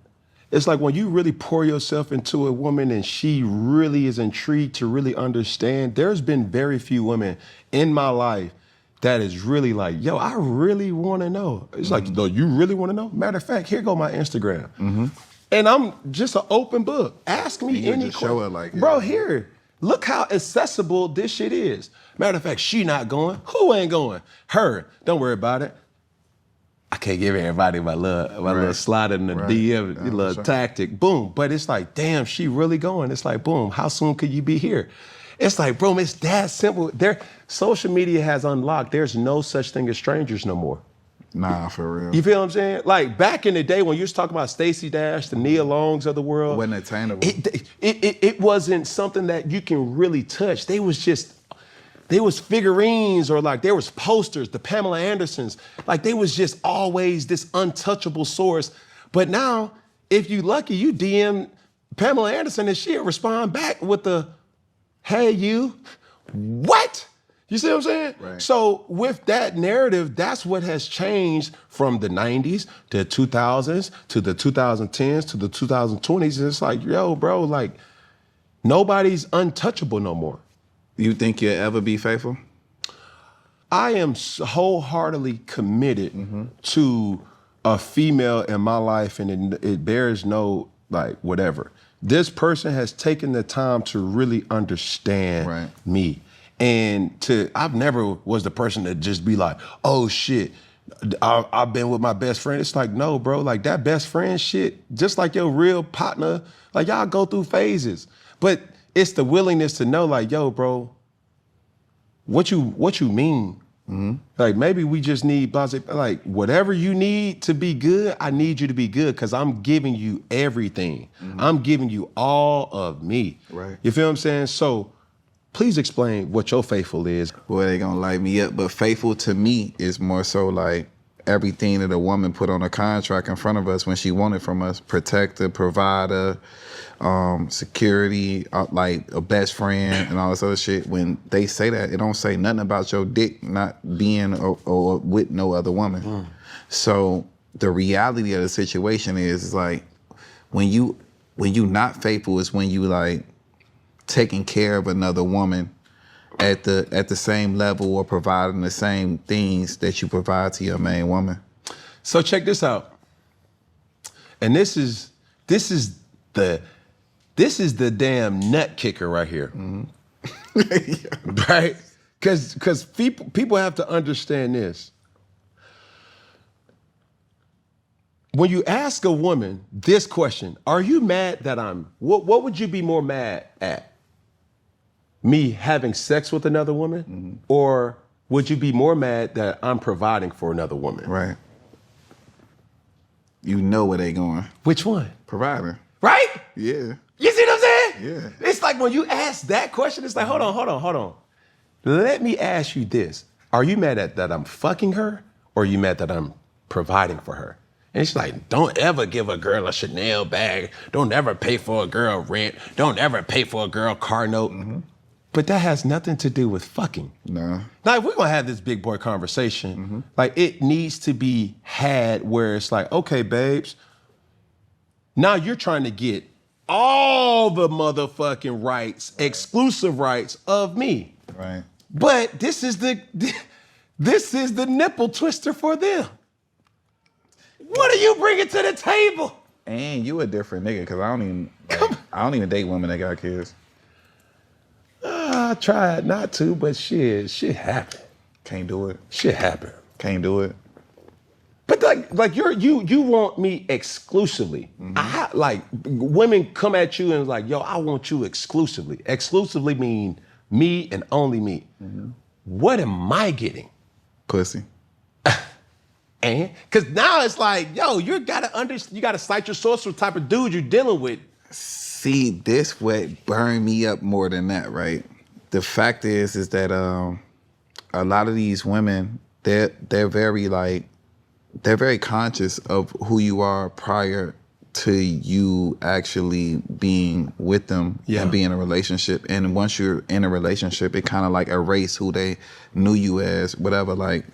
Speaker 1: It's like when you really pour yourself into a woman and she really is intrigued to really understand, there's been very few women in my life that is really like, yo, I really want to know. It's like, no, you really want to know? Matter of fact, here go my Instagram. And I'm just an open book. Ask me any question.
Speaker 2: Show it like,
Speaker 1: bro, here, look how accessible this shit is. Matter of fact, she not going. Who ain't going? Her. Don't worry about it. I can't give everybody my little slide in the DM, little tactic. Boom. But it's like, damn, she really going. It's like, boom, how soon could you be here? It's like, bro, it's that simple. Social media has unlocked. There's no such thing as strangers no more.
Speaker 2: Nah, for real.
Speaker 1: You feel what I'm saying? Like back in the day when you was talking about Stacey Dash, the Nia Longs of the world.
Speaker 2: It wasn't attainable.
Speaker 1: It wasn't something that you can really touch. They was figurines, or like there was posters, the Pamela Andersons. Like they was just always this untouchable source. But now, if you lucky, you DM Pamela Anderson and she'll respond back with the, hey, you, what? You see what I'm saying?
Speaker 2: Right.
Speaker 1: So with that narrative, that's what has changed from the 90s to the 2000s to the 2010s to the 2020s. And it's like, yo, bro, like nobody's untouchable no more.
Speaker 2: You think you'll ever be faithful?
Speaker 1: I am wholeheartedly committed to a female in my life, and it bears no, like, whatever. This person has taken the time to really understand me. And I've never was the person to just be like, oh shit, I've been with my best friend. It's like, no, bro, like that best friend shit, just like your real partner, like y'all go through phases. But it's the willingness to know, like, yo, bro, what you mean? Like maybe we just need, like whatever you need to be good, I need you to be good because I'm giving you everything. I'm giving you all of me.
Speaker 2: Right.
Speaker 1: You feel what I'm saying? So please explain what your faithful is.
Speaker 2: Boy, they gonna light me up. But faithful to me is more so like everything that a woman put on a contract in front of us when she wanted from us: protector, provider, security, like a best friend, and all this other shit. When they say that, it don't say nothing about your dick not being or with no other woman. So the reality of the situation is like when you not faithful is when you like taking care of another woman at the same level or providing the same things that you provide to your main woman.
Speaker 1: So check this out. And this is this is the damn nut kicker right here. Right? Because people have to understand this. When you ask a woman this question, are you mad that what would you be more mad at? Me having sex with another woman? Or would you be more mad that I'm providing for another woman?
Speaker 2: Right. You know where they going.
Speaker 1: Which one?
Speaker 2: Providing.
Speaker 1: Right?
Speaker 2: Yeah.
Speaker 1: You see what I'm saying?
Speaker 2: Yeah.
Speaker 1: It's like when you ask that question, it's like, hold on. Let me ask you this. Are you mad at that I'm fucking her? Or are you mad that I'm providing for her? And she's like, don't ever give a girl a Chanel bag. Don't ever pay for a girl rent. Don't ever pay for a girl car note. But that has nothing to do with fucking.
Speaker 2: No.
Speaker 1: Now, if we're gonna have this big boy conversation, like it needs to be had where it's like, okay, babes, now you're trying to get all the motherfucking rights, exclusive rights of me.
Speaker 2: Right.
Speaker 1: But this is the nipple twister for them. What are you bringing to the table?
Speaker 2: And you a different nigga, because I don't even date women that got kids.
Speaker 1: I tried not to, but shit happened.
Speaker 2: Can't do it.
Speaker 1: Shit happened.
Speaker 2: Can't do it.
Speaker 1: But like you want me exclusively. Like women come at you and like, yo, I want you exclusively. Exclusively mean me and only me. What am I getting?
Speaker 2: Pussy.
Speaker 1: And because now it's like, yo, you gotta cite your source what type of dude you're dealing with.
Speaker 2: See, this what burned me up more than that, right? The fact is that a lot of these women, they're very conscious of who you are prior to you actually being with them and being in a relationship. And once you're in a relationship, it kind of like erase who they knew you as, whatever. Like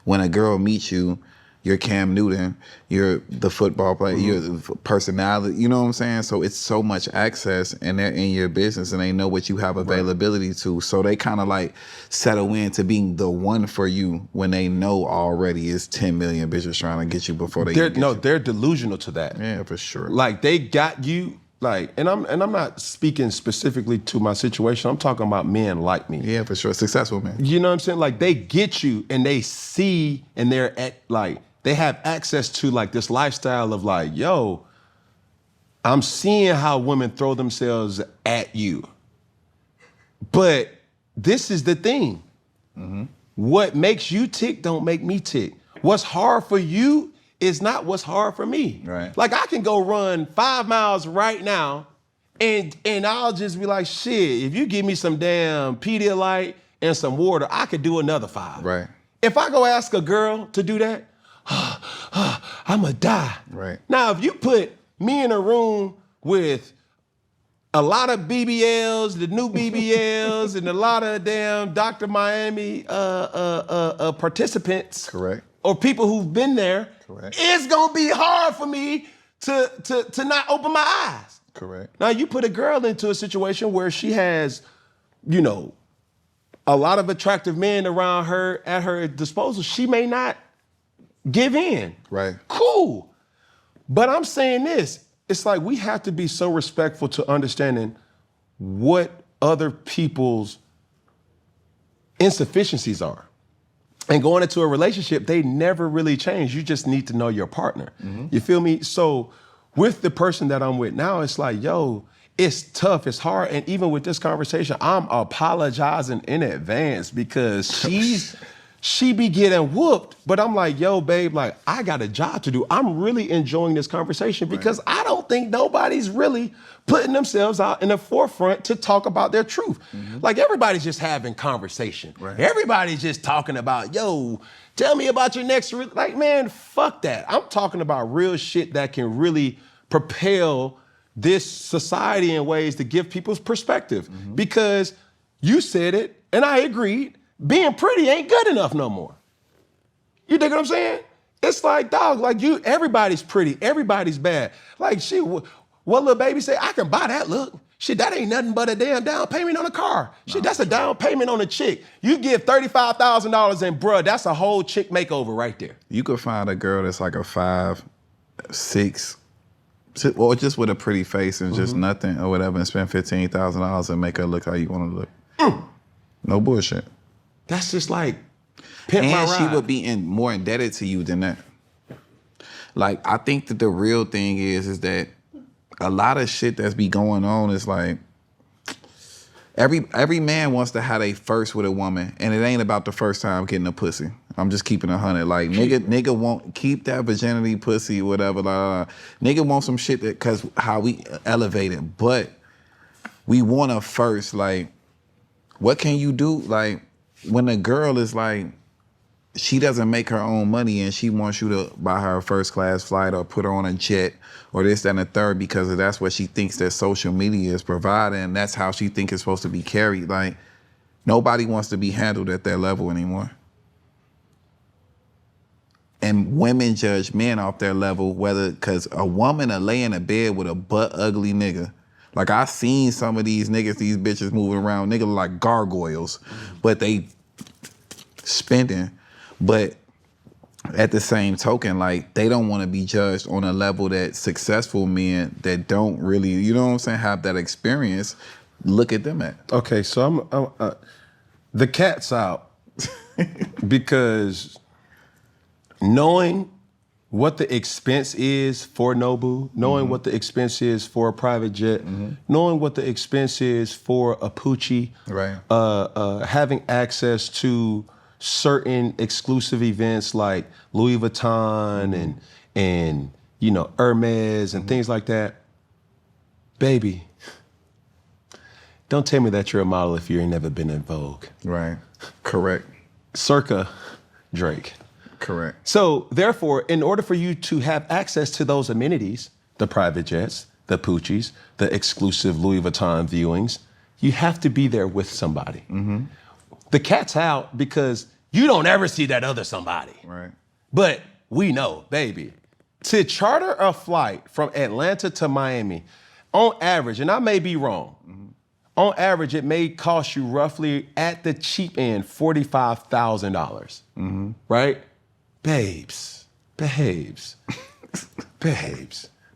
Speaker 2: when a girl meets you, you're Cam Newton, you're the football player, you're the personality, you know what I'm saying? So it's so much access and they're in your business and they know what you have availability to. So they kind of like settle into being the one for you when they know already it's 10 million bitches trying to get you before they get you.
Speaker 1: They're delusional to that.
Speaker 2: Yeah, for sure.
Speaker 1: Like they got you, like, and I'm not speaking specifically to my situation. I'm talking about men like me.
Speaker 2: Yeah, for sure. Successful men.
Speaker 1: You know what I'm saying? Like they get you and they see and they're at like, they have access to like this lifestyle of like, yo, I'm seeing how women throw themselves at you. But this is the thing. What makes you tick don't make me tick. What's hard for you is not what's hard for me.
Speaker 2: Right.
Speaker 1: Like I can go run 5 miles right now and I'll just be like, shit, if you give me some damn Pedialyte and some water, I could do another 5.
Speaker 2: Right.
Speaker 1: If I go ask a girl to do that, I'ma die.
Speaker 2: Right.
Speaker 1: Now, if you put me in a room with a lot of BBLs, the new BBLs, and a lot of damn Dr. Miami participants,
Speaker 2: Correct.
Speaker 1: or people who've been there,
Speaker 2: Correct.
Speaker 1: It's gonna be hard for me to not open my eyes.
Speaker 2: Correct.
Speaker 1: Now, you put a girl into a situation where she has, you know, a lot of attractive men around her at her disposal, she may not give in.
Speaker 2: Right.
Speaker 1: Cool. But I'm saying this, it's like we have to be so respectful to understanding what other people's insufficiencies are. And going into a relationship, they never really change. You just need to know your partner. You feel me? So with the person that I'm with now, it's like, yo, it's tough, it's hard. And even with this conversation, I'm apologizing in advance because she be getting whooped, but I'm like, yo, babe, like, I got a job to do. I'm really enjoying this conversation because I don't think nobody's really putting themselves out in the forefront to talk about their truth. Like, everybody's just having conversation.
Speaker 2: Right.
Speaker 1: Everybody's just talking about, yo, tell me about your next, like, man, fuck that. I'm talking about real shit that can really propel this society in ways to give people's perspective. Because you said it, and I agreed, being pretty ain't good enough no more. You dig what I'm saying? It's like, dog, like everybody's pretty, everybody's bad. Like, shit, what little baby say? I can buy that look. Shit, that ain't nothing but a damn down payment on a car. Shit, that's a down payment on a chick. You give $35,000 and bruh, that's a whole chick makeover right there.
Speaker 2: You could find a girl that's like a 5'6", Or just with a pretty face and just nothing or whatever, and spend $15,000 and make her look how you want to look. No bullshit.
Speaker 1: That's just like pimp my ride.
Speaker 2: And she would be more indebted to you than that. Like, I think that the real thing is that a lot of shit that's be going on is like, every man wants to have a first with a woman, and it ain't about the first time getting a pussy. I'm just keeping 100. Like, nigga won't keep that virginity, pussy, whatever. Nigga want some shit that, cause how we elevate it, but we want a first. Like, what can you do? Like, when a girl is like, she doesn't make her own money and she wants you to buy her a first class flight or put her on a jet or this, that, and the third because that's what she thinks that social media is providing, and that's how she thinks it's supposed to be carried. Like, nobody wants to be handled at that level anymore. And women judge men off their level, because a woman will lay in a bed with a butt ugly nigga. Like, I seen some of these niggas, these bitches moving around, niggas like gargoyles, but they spending. But at the same token, like, they don't want to be judged on a level that successful men that don't really, you know what I'm saying, have that experience, look at them at.
Speaker 1: Okay, so I'm the cat's out because knowing what the expense is for Nobu, knowing what the expense is for a private jet, knowing what the expense is for a Poochie,
Speaker 2: right?
Speaker 1: Having access to certain exclusive events like Louis Vuitton and you know, Hermes and things like that. Baby, don't tell me that you're a model if you ain't never been in Vogue.
Speaker 2: Right. Correct.
Speaker 1: Circa Drake.
Speaker 2: Correct.
Speaker 1: So therefore, in order for you to have access to those amenities, the private jets, the Poochies, the exclusive Louis Vuitton viewings, you have to be there with somebody. The cat's out because you don't ever see that other somebody.
Speaker 2: Right.
Speaker 1: But we know, baby, to charter a flight from Atlanta to Miami, on average, and I may be wrong, on average, it may cost you roughly, at the cheap end, $45,000, right? Babes,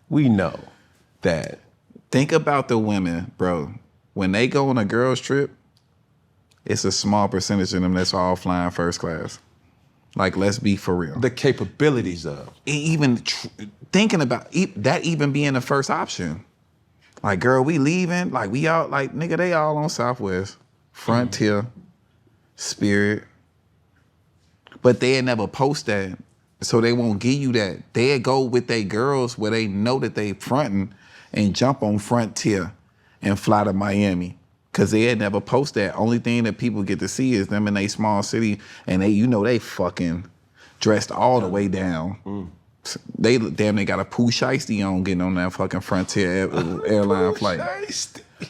Speaker 1: we know that.
Speaker 2: Think about the women, bro. When they go on a girls trip, it's a small percentage of them that's all flying first class. Like, let's be for real.
Speaker 1: The capabilities of.
Speaker 2: Even thinking about that even being the first option. Like, girl, we leaving. Like, we all, like, nigga, they all on Southwest, Frontier, Spirit. But they'll never post that, so they won't give you that. They'll go with their girls where they know that they fronting and jump on Frontier and fly to Miami. Cause they'll never post that. Only thing that people get to see is them in a small city and they, you know, they fucking dressed all the way down. They got a Pooh Shiesty on getting on that fucking Frontier airline flight.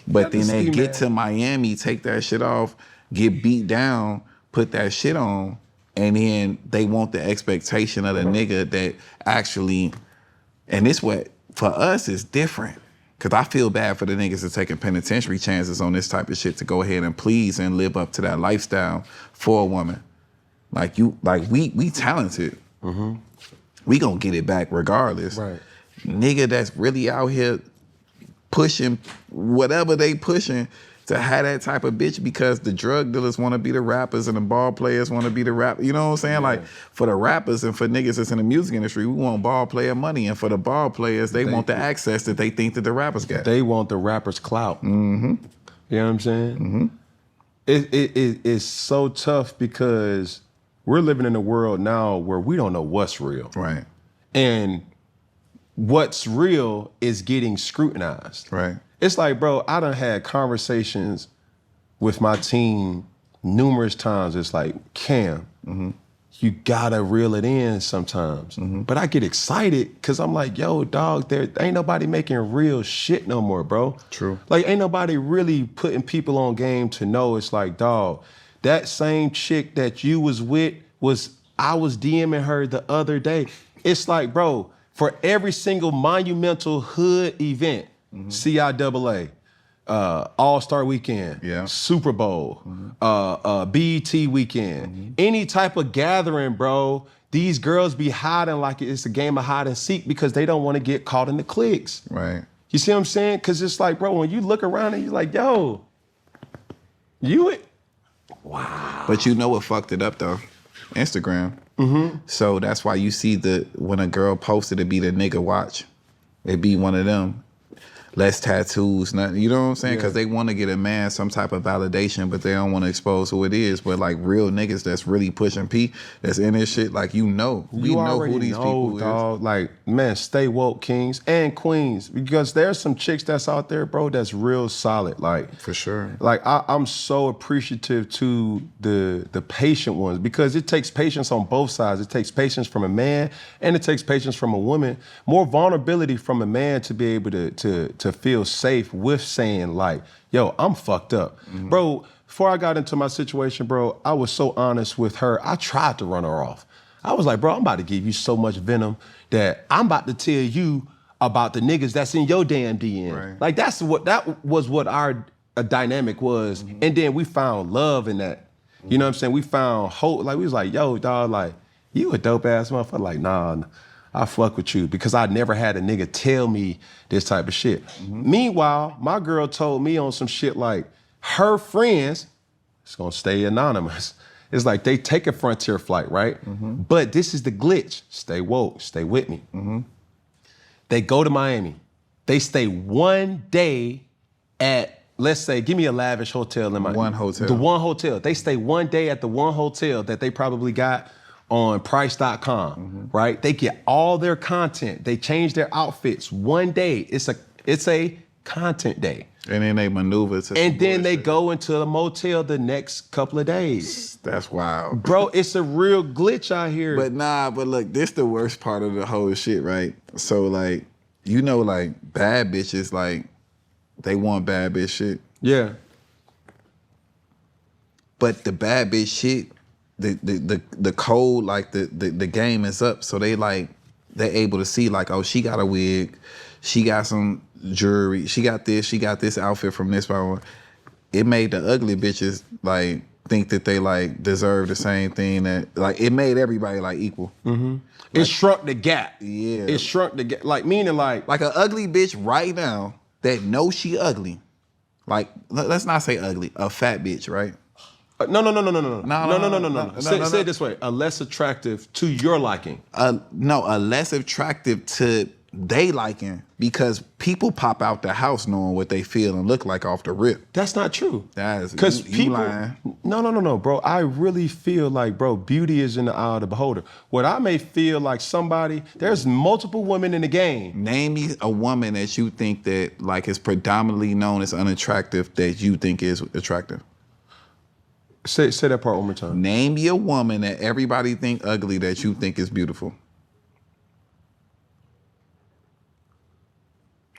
Speaker 2: But then they get to Miami, take that shit off, get beat down, put that shit on, and then they want the expectation of the nigga that actually, and this what, for us, is different. Cause I feel bad for the niggas that's taking penitentiary chances on this type of shit to go ahead and please and live up to that lifestyle for a woman. Like we talented. We gonna get it back regardless.
Speaker 1: Right.
Speaker 2: Nigga that's really out here pushing whatever they pushing to have that type of bitch because the drug dealers want to be the rappers and the ball players want to be the rap. You know what I'm saying? Yeah. Like, for the rappers and for niggas that's in the music industry, we want ball player money. And for the ball players, they want the access that they think that the rappers got.
Speaker 1: They want the rappers' clout. You know what I'm saying? It's so tough because we're living in a world now where we don't know what's real.
Speaker 2: Right.
Speaker 1: And what's real is getting scrutinized.
Speaker 2: Right.
Speaker 1: It's like, bro, I done had conversations with my team numerous times. It's like, Cam, you gotta reel it in sometimes. But I get excited because I'm like, yo, dog, there ain't nobody making real shit no more, bro.
Speaker 2: True.
Speaker 1: Like, ain't nobody really putting people on game to know. It's like, dog, that same chick that you was with I was DMing her the other day. It's like, bro, for every single monumental hood event, CIAA, All-Star Weekend, Super Bowl, BET Weekend, any type of gathering, bro, these girls be hiding like it's a game of hide and seek because they don't want to get caught in the cliques.
Speaker 2: Right.
Speaker 1: You see what I'm saying? Because it's like, bro, when you look around and you're like, yo, wow.
Speaker 2: But you know what fucked it up, though? Instagram. So that's why you see when a girl posted, it be the nigga watch. It be one of them. Less tattoos, nothing. You know what I'm saying? Because they want to get a man some type of validation, but they don't want to expose who it is. But like real niggas that's really pushing P, that's in this shit, like we know who these people
Speaker 1: dog.
Speaker 2: is.
Speaker 1: Like, man, stay woke, kings and queens, because there's some chicks that's out there, bro, that's real solid. Like,
Speaker 2: for sure.
Speaker 1: Like I'm so appreciative to the patient ones, because it takes patience on both sides. It takes patience from a man and it takes patience from a woman. More vulnerability from a man to be able to feel safe with saying like, yo, I'm fucked up. Bro, before I got into my situation, bro, I was so honest with her. I tried to run her off. I was like, bro, I'm about to give you so much venom that I'm about to tell you about the niggas that's in your damn DM.
Speaker 2: Right.
Speaker 1: Like that was what our dynamic was. And then we found love in that. You know what I'm saying? We found hope. Like we was like, yo, dog, like, you a dope ass motherfucker. Like, nah, I fuck with you, because I never had a nigga tell me this type of shit. Meanwhile, my girl told me on some shit like her friends, it's gonna stay anonymous. It's like they take a Frontier flight, right? But this is the glitch. Stay woke, stay with me. They go to Miami. They stay one day at, let's say, give me a lavish hotel in Miami.
Speaker 2: One hotel.
Speaker 1: The one hotel. They stay one day at the one hotel that they probably got on price.com, right? They get all their content. They change their outfits one day. It's a content day.
Speaker 2: And then they maneuver to
Speaker 1: And then they go into a motel the next couple of days.
Speaker 2: That's wild.
Speaker 1: Bro, it's a real glitch out here.
Speaker 2: But look, this the worst part of the whole shit, right? So like, you know, like bad bitches, like they want bad bitch shit.
Speaker 1: Yeah.
Speaker 2: But the bad bitch shit, the code, like the game is up. So they're able to see like, oh, she got a wig, she got some jewelry, she got this outfit from this one. It made the ugly bitches like think that they like deserve the same thing, that like it made everybody like equal.
Speaker 1: It shrunk the gap.
Speaker 2: Yeah.
Speaker 1: It shrunk the gap. Like meaning like
Speaker 2: an ugly bitch right now that knows she ugly. Like, let's not say ugly, a fat bitch, right?
Speaker 1: No.
Speaker 2: No.
Speaker 1: Say it this way: a less attractive to your liking.
Speaker 2: A less attractive to they liking, because people pop out the house knowing what they feel and look like off the rip.
Speaker 1: That's not true.
Speaker 2: Because people lying.
Speaker 1: No, bro. I really feel like, bro, beauty is in the eye of the beholder. What I may feel like there's multiple women in the game.
Speaker 2: Name me a woman that you think that like is predominantly known as unattractive that you think is attractive.
Speaker 1: Say that part one more time.
Speaker 2: Name me a woman that everybody think ugly that you think is beautiful.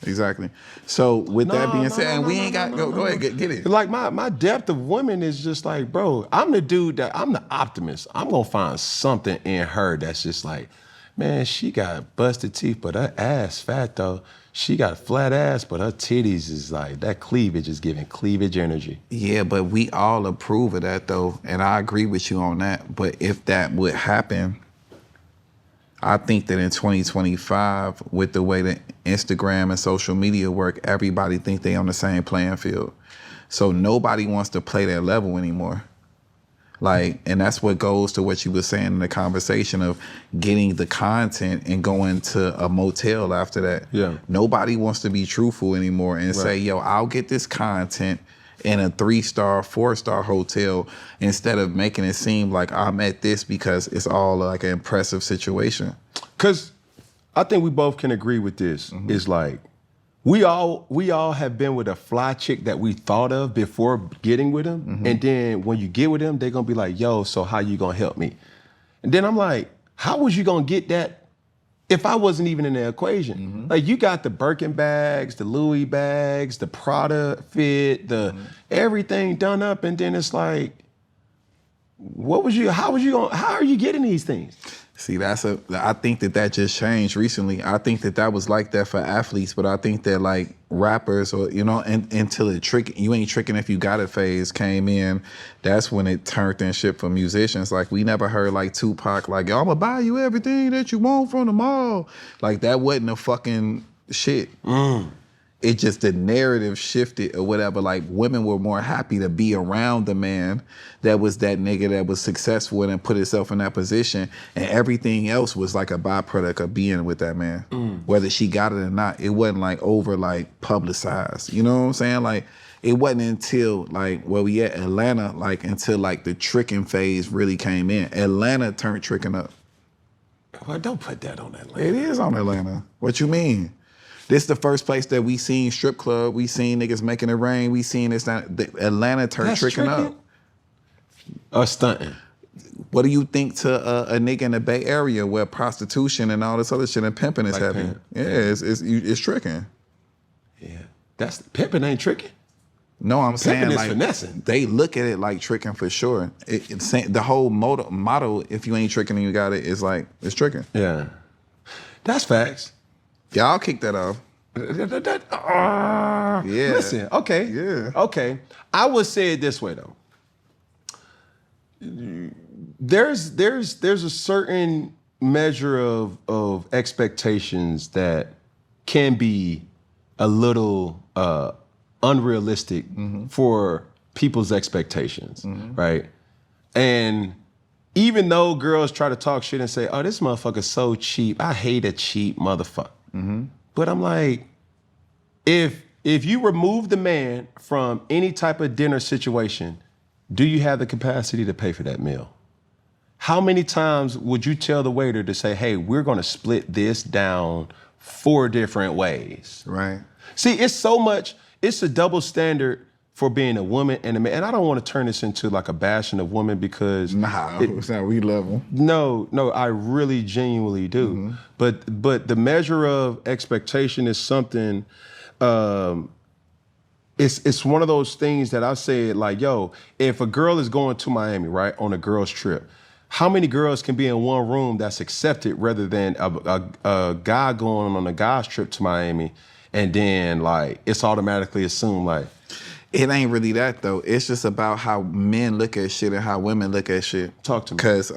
Speaker 2: Exactly. So with that being said, and we ain't got go ahead, get it.
Speaker 1: Like my depth of women is just like, bro, I'm the dude I'm the optimist. I'm gonna find something in her that's just like, man, she got busted teeth, but her ass fat though. She got a flat ass, but her titties is like, that cleavage is giving cleavage energy.
Speaker 2: Yeah, but we all approve of that though, and I agree with you on that. But if that would happen, I think that in 2025, with the way that Instagram and social media work, everybody think they on the same playing field. So nobody wants to play that level anymore. Like, and that's what goes to what you were saying in the conversation of getting the content and going to a motel after that.
Speaker 1: Yeah.
Speaker 2: Nobody wants to be truthful anymore and say, yo, I'll get this content in a 3-star, 4-star hotel instead of making it seem like I'm at this because it's all like an impressive situation.
Speaker 1: Because I think we both can agree with this. It's like, we all have been with a fly chick that we thought of before getting with them. And then when you get with them, they're going to be like, yo, so how you going to help me? And then I'm like, how was you going to get that if I wasn't even in the equation? Like, you got the Birkin bags, the Louis bags, the Prada fit, the everything done up. And then it's like, how are you getting these things?
Speaker 2: See, I think that just changed recently. I think that was like that for athletes, but I think that like rappers or, until you ain't tricking if you got it phase came in, that's when it turned in shit for musicians. Like we never heard like Tupac, like, yo, I'm gonna buy you everything that you want from the mall. Like that wasn't a fucking shit. It just, the narrative shifted or whatever. Like women were more happy to be around the man that was that nigga that was successful and put himself in that position, and everything else was like a byproduct of being with that man. Whether she got it or not, it wasn't like over like publicized. You know what I'm saying? Like it wasn't until like where we at Atlanta, like until like the tricking phase really came in. Atlanta turned tricking up.
Speaker 1: Well, don't put that on Atlanta.
Speaker 2: It is on Atlanta. What you mean? This the first place that we seen strip club. We seen niggas making it rain. We seen this. Atlanta turned tricking up.
Speaker 1: Or stunting.
Speaker 2: What do you think to a nigga in the Bay Area where prostitution and all this other shit and pimping is
Speaker 1: like
Speaker 2: happening? Yeah, it's tricking.
Speaker 1: Yeah, that's pimping ain't tricking.
Speaker 2: No, I'm saying
Speaker 1: is
Speaker 2: like
Speaker 1: finessing.
Speaker 2: They look at it like tricking for sure. The whole motto, if you ain't tricking and you got it, is like it's tricking.
Speaker 1: Yeah, that's facts.
Speaker 2: Yeah, I'll kick that off.
Speaker 1: Yeah. Listen, okay.
Speaker 2: Yeah.
Speaker 1: Okay. I would say it this way though. There's a certain measure of expectations that can be a little unrealistic for people's expectations, right? And even though girls try to talk shit and say, "Oh, this motherfucker's so cheap. I hate a cheap motherfucker." But I'm like, if you remove the man from any type of dinner situation, do you have the capacity to pay for that meal? How many times would you tell the waiter to say, "Hey, we're gonna split this down 4 different ways"?
Speaker 2: Right.
Speaker 1: See, it's a double standard for being a woman and a man. And I don't want to turn this into like a bashing of women because
Speaker 2: it's not, we love them.
Speaker 1: No, I really genuinely do. But the measure of expectation is something, it's one of those things that I say like, yo, if a girl is going to Miami, right, on a girl's trip, how many girls can be in one room that's accepted rather than a guy going on a guy's trip to Miami and then like it's automatically assumed like,
Speaker 2: it ain't really that though. It's just about how men look at shit and how women look at shit.
Speaker 1: Talk to me.
Speaker 2: Cause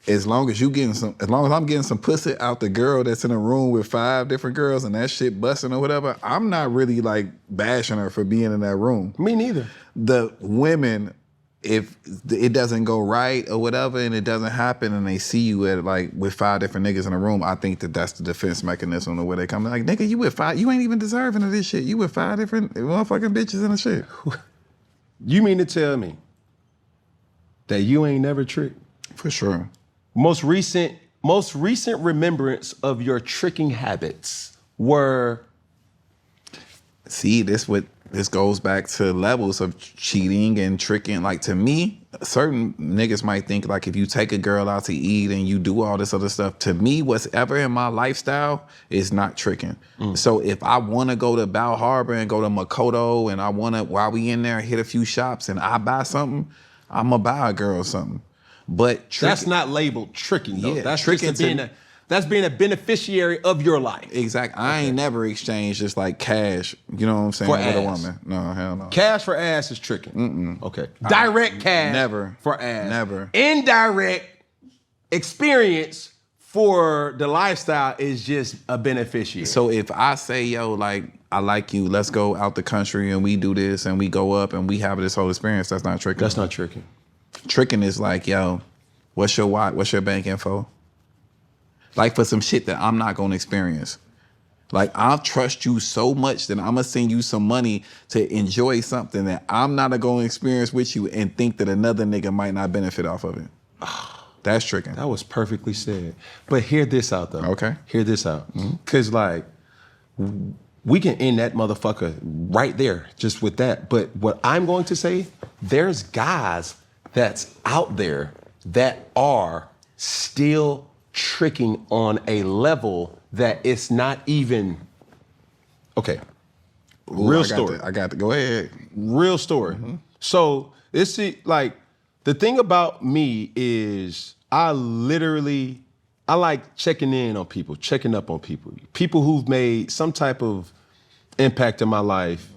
Speaker 2: as long as I'm getting some pussy out the girl that's in a room with 5 different girls and that shit busting or whatever, I'm not really like bashing her for being in that room.
Speaker 1: Me neither.
Speaker 2: The women, if it doesn't go right or whatever and it doesn't happen and they see you at like with 5 different niggas in a room, I think that's the defense mechanism the way they come. Like, nigga, you with 5, you ain't even deserving of this shit. You with 5 different motherfucking bitches in the shit.
Speaker 1: You mean to tell me that you ain't never tricked?
Speaker 2: For sure.
Speaker 1: Most recent remembrance of your tricking habits were.
Speaker 2: See, this goes back to levels of cheating and tricking. Like to me, certain niggas might think like if you take a girl out to eat and you do all this other stuff, to me, what's ever in my lifestyle is not tricking. So if I want to go to Bal Harbor and go to Makoto and I want to, while we in there, hit a few shops and I buy something, I'm going to buy a girl something. But
Speaker 1: that's not labeled tricking though.
Speaker 2: Yeah,
Speaker 1: that's
Speaker 2: tricking
Speaker 1: that's being a beneficiary of your life.
Speaker 2: Exactly. I ain't never exchanged just like cash, you know what I'm saying,
Speaker 1: for
Speaker 2: with
Speaker 1: ass.
Speaker 2: a woman. No, hell no.
Speaker 1: Cash for ass is tricking. Okay. Direct cash
Speaker 2: never
Speaker 1: for ass.
Speaker 2: Never.
Speaker 1: Indirect experience for the lifestyle is just a beneficiary.
Speaker 2: So if I say, yo, like, I like you, let's go out the country and we do this and we go up and we have this whole experience, that's not tricking.
Speaker 1: That's not tricking.
Speaker 2: Tricking is like, yo, what's your watch? What's your bank info? Like for some shit that I'm not gonna experience. Like I'll trust you so much that I'm gonna send you some money to enjoy something that I'm not gonna experience with you and think that another nigga might not benefit off of it. That's tricking.
Speaker 1: That was perfectly said. But hear this out though.
Speaker 2: Okay.
Speaker 1: Hear this out. Cause like, we can end that motherfucker right there just with that. But what I'm going to say, there's guys that's out there that are still tricking on a level that it's not even, okay,
Speaker 2: real story. I got to go ahead.
Speaker 1: Real story. So it's like The thing about me is I like checking in on people, checking up on people who've made some type of impact in my life,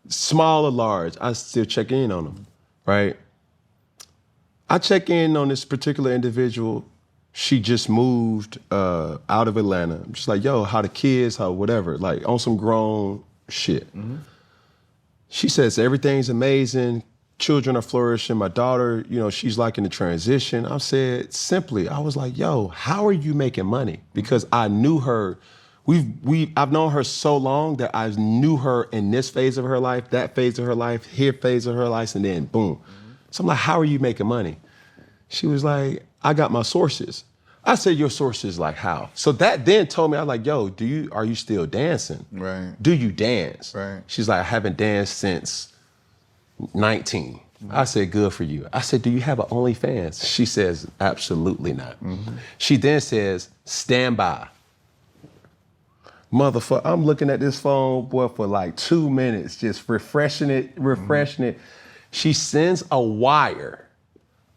Speaker 1: small or large. I still check in on them, right? I check in on this particular individual. She just moved out of Atlanta. I'm just like, yo, how the kids, how whatever, like on some grown shit. Mm-hmm. She says everything's amazing. Children are flourishing. My daughter, she's like in the transition. I said simply, I was like, yo, how are you making money? Because I knew her. I've known her so long that I knew her in this phase of her life, that phase of her life, here phase of her life, and then boom. Mm-hmm. So I'm like, how are you making money? She was like, I got my sources. I said, your sources, like how? So that then told me, I was like, yo, are you still dancing?
Speaker 2: Right.
Speaker 1: Do you dance?
Speaker 2: Right.
Speaker 1: She's like, I haven't danced since 19. Mm-hmm. I said, good for you. I said, do you have an OnlyFans? She says, absolutely not. Mm-hmm. She then says, stand by. Motherfucker, I'm looking at this phone, boy, for like 2 minutes, just refreshing it. She sends a wire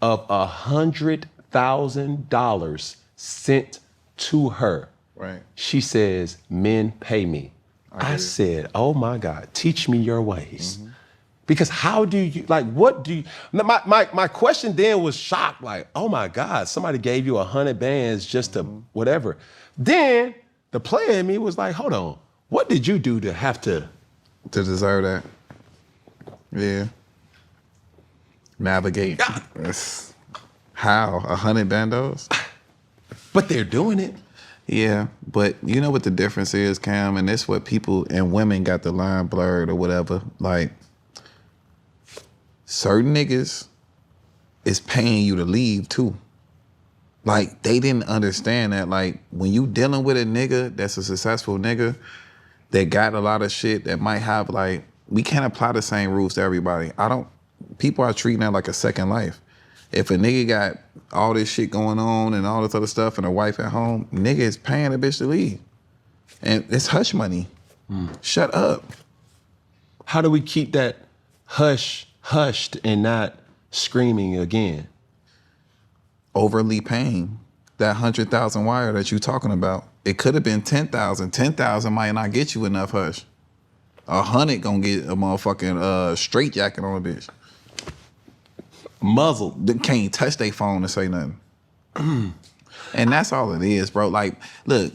Speaker 1: of $100,000 sent to her.
Speaker 2: Right.
Speaker 1: She says, men pay me. I said, oh my God, teach me your ways. Mm-hmm. Because how do you, what do you, my question then was shocked, like, oh my God, somebody gave you 100 bands just to whatever. Then the player in me was like, hold on, what did you do to have to
Speaker 2: deserve that? Yeah. Navigate. How? 100 bandos?
Speaker 1: But they're doing it.
Speaker 2: Yeah, but you know what the difference is, Cam, and that's what people and women got the line blurred or whatever. Like, certain niggas is paying you to leave too. Like, they didn't understand that. Like, when you dealing with a nigga that's a successful nigga that got a lot of shit that might have, like, we can't apply the same rules to everybody. People are treating that like a second life. If a nigga got all this shit going on and all this other stuff and a wife at home, nigga is paying a bitch to leave. And it's hush money. Shut up.
Speaker 1: How do we keep that hushed and not screaming again?
Speaker 2: Overly paying that 100,000 wire that you talking about. It could have been 10,000. 10,000 might not get you enough hush. 100 gonna get a motherfucking straight jacket on a bitch.
Speaker 1: Muzzled.
Speaker 2: They can't touch their phone and say nothing. And that's all it is, bro. Like, look,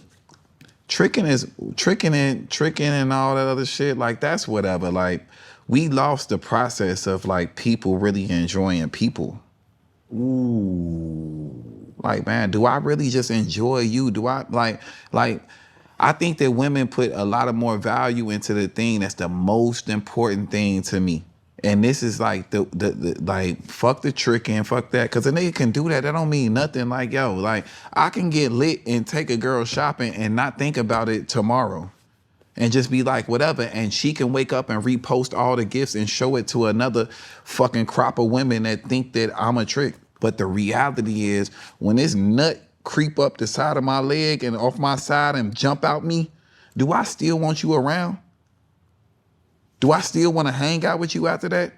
Speaker 2: tricking and all that other shit, like, that's whatever. Like, we lost the process of, like, people really enjoying people. Ooh. Like, man, do I really just enjoy you? Do I, like, I think that women put a lot of more value into the thing that's the most important thing to me. And this is like the like, fuck the tricking, fuck that. Cause a nigga can do that. That don't mean nothing. Like, yo, like, I can get lit and take a girl shopping and not think about it tomorrow. And just be like, whatever. And she can wake up and repost all the gifts and show it to another fucking crop of women that think that I'm a trick. But the reality is, when this nut creep up the side of my leg and off my side and jump out me, do I still want you around? Do I still want to hang out with you after that?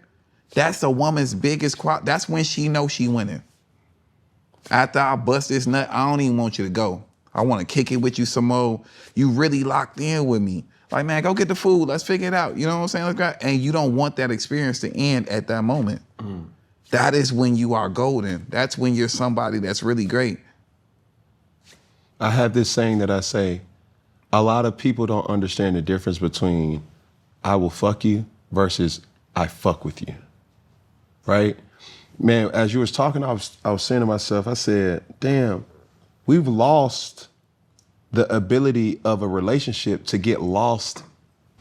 Speaker 2: That's a woman's biggest quality. That's when she knows she winning. After I bust this nut, I don't even want you to go. I want to kick it with you some more. You really locked in with me. Like, man, go get the food. Let's figure it out. You know what I'm saying? Like, and you don't want that experience to end at that moment. That is when you are golden. That's when you're somebody that's really great.
Speaker 1: I have this saying that I say, a lot of people don't understand the difference between I will fuck you versus I fuck with you, right? Man, as you was talking, I was saying to myself, I said, damn, we've lost the ability of a relationship to get lost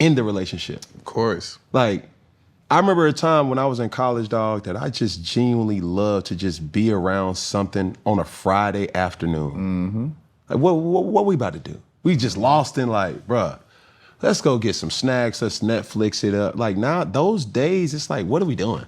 Speaker 1: in the relationship.
Speaker 2: Of course.
Speaker 1: Like, I remember a time when I was in college, dog, that I just genuinely loved to just be around something on a Friday afternoon. Mm-hmm. Like, what we about to do? We just lost in, like, bruh, let's go get some snacks, let's Netflix it up. Like, now, those days, it's like, what are we doing?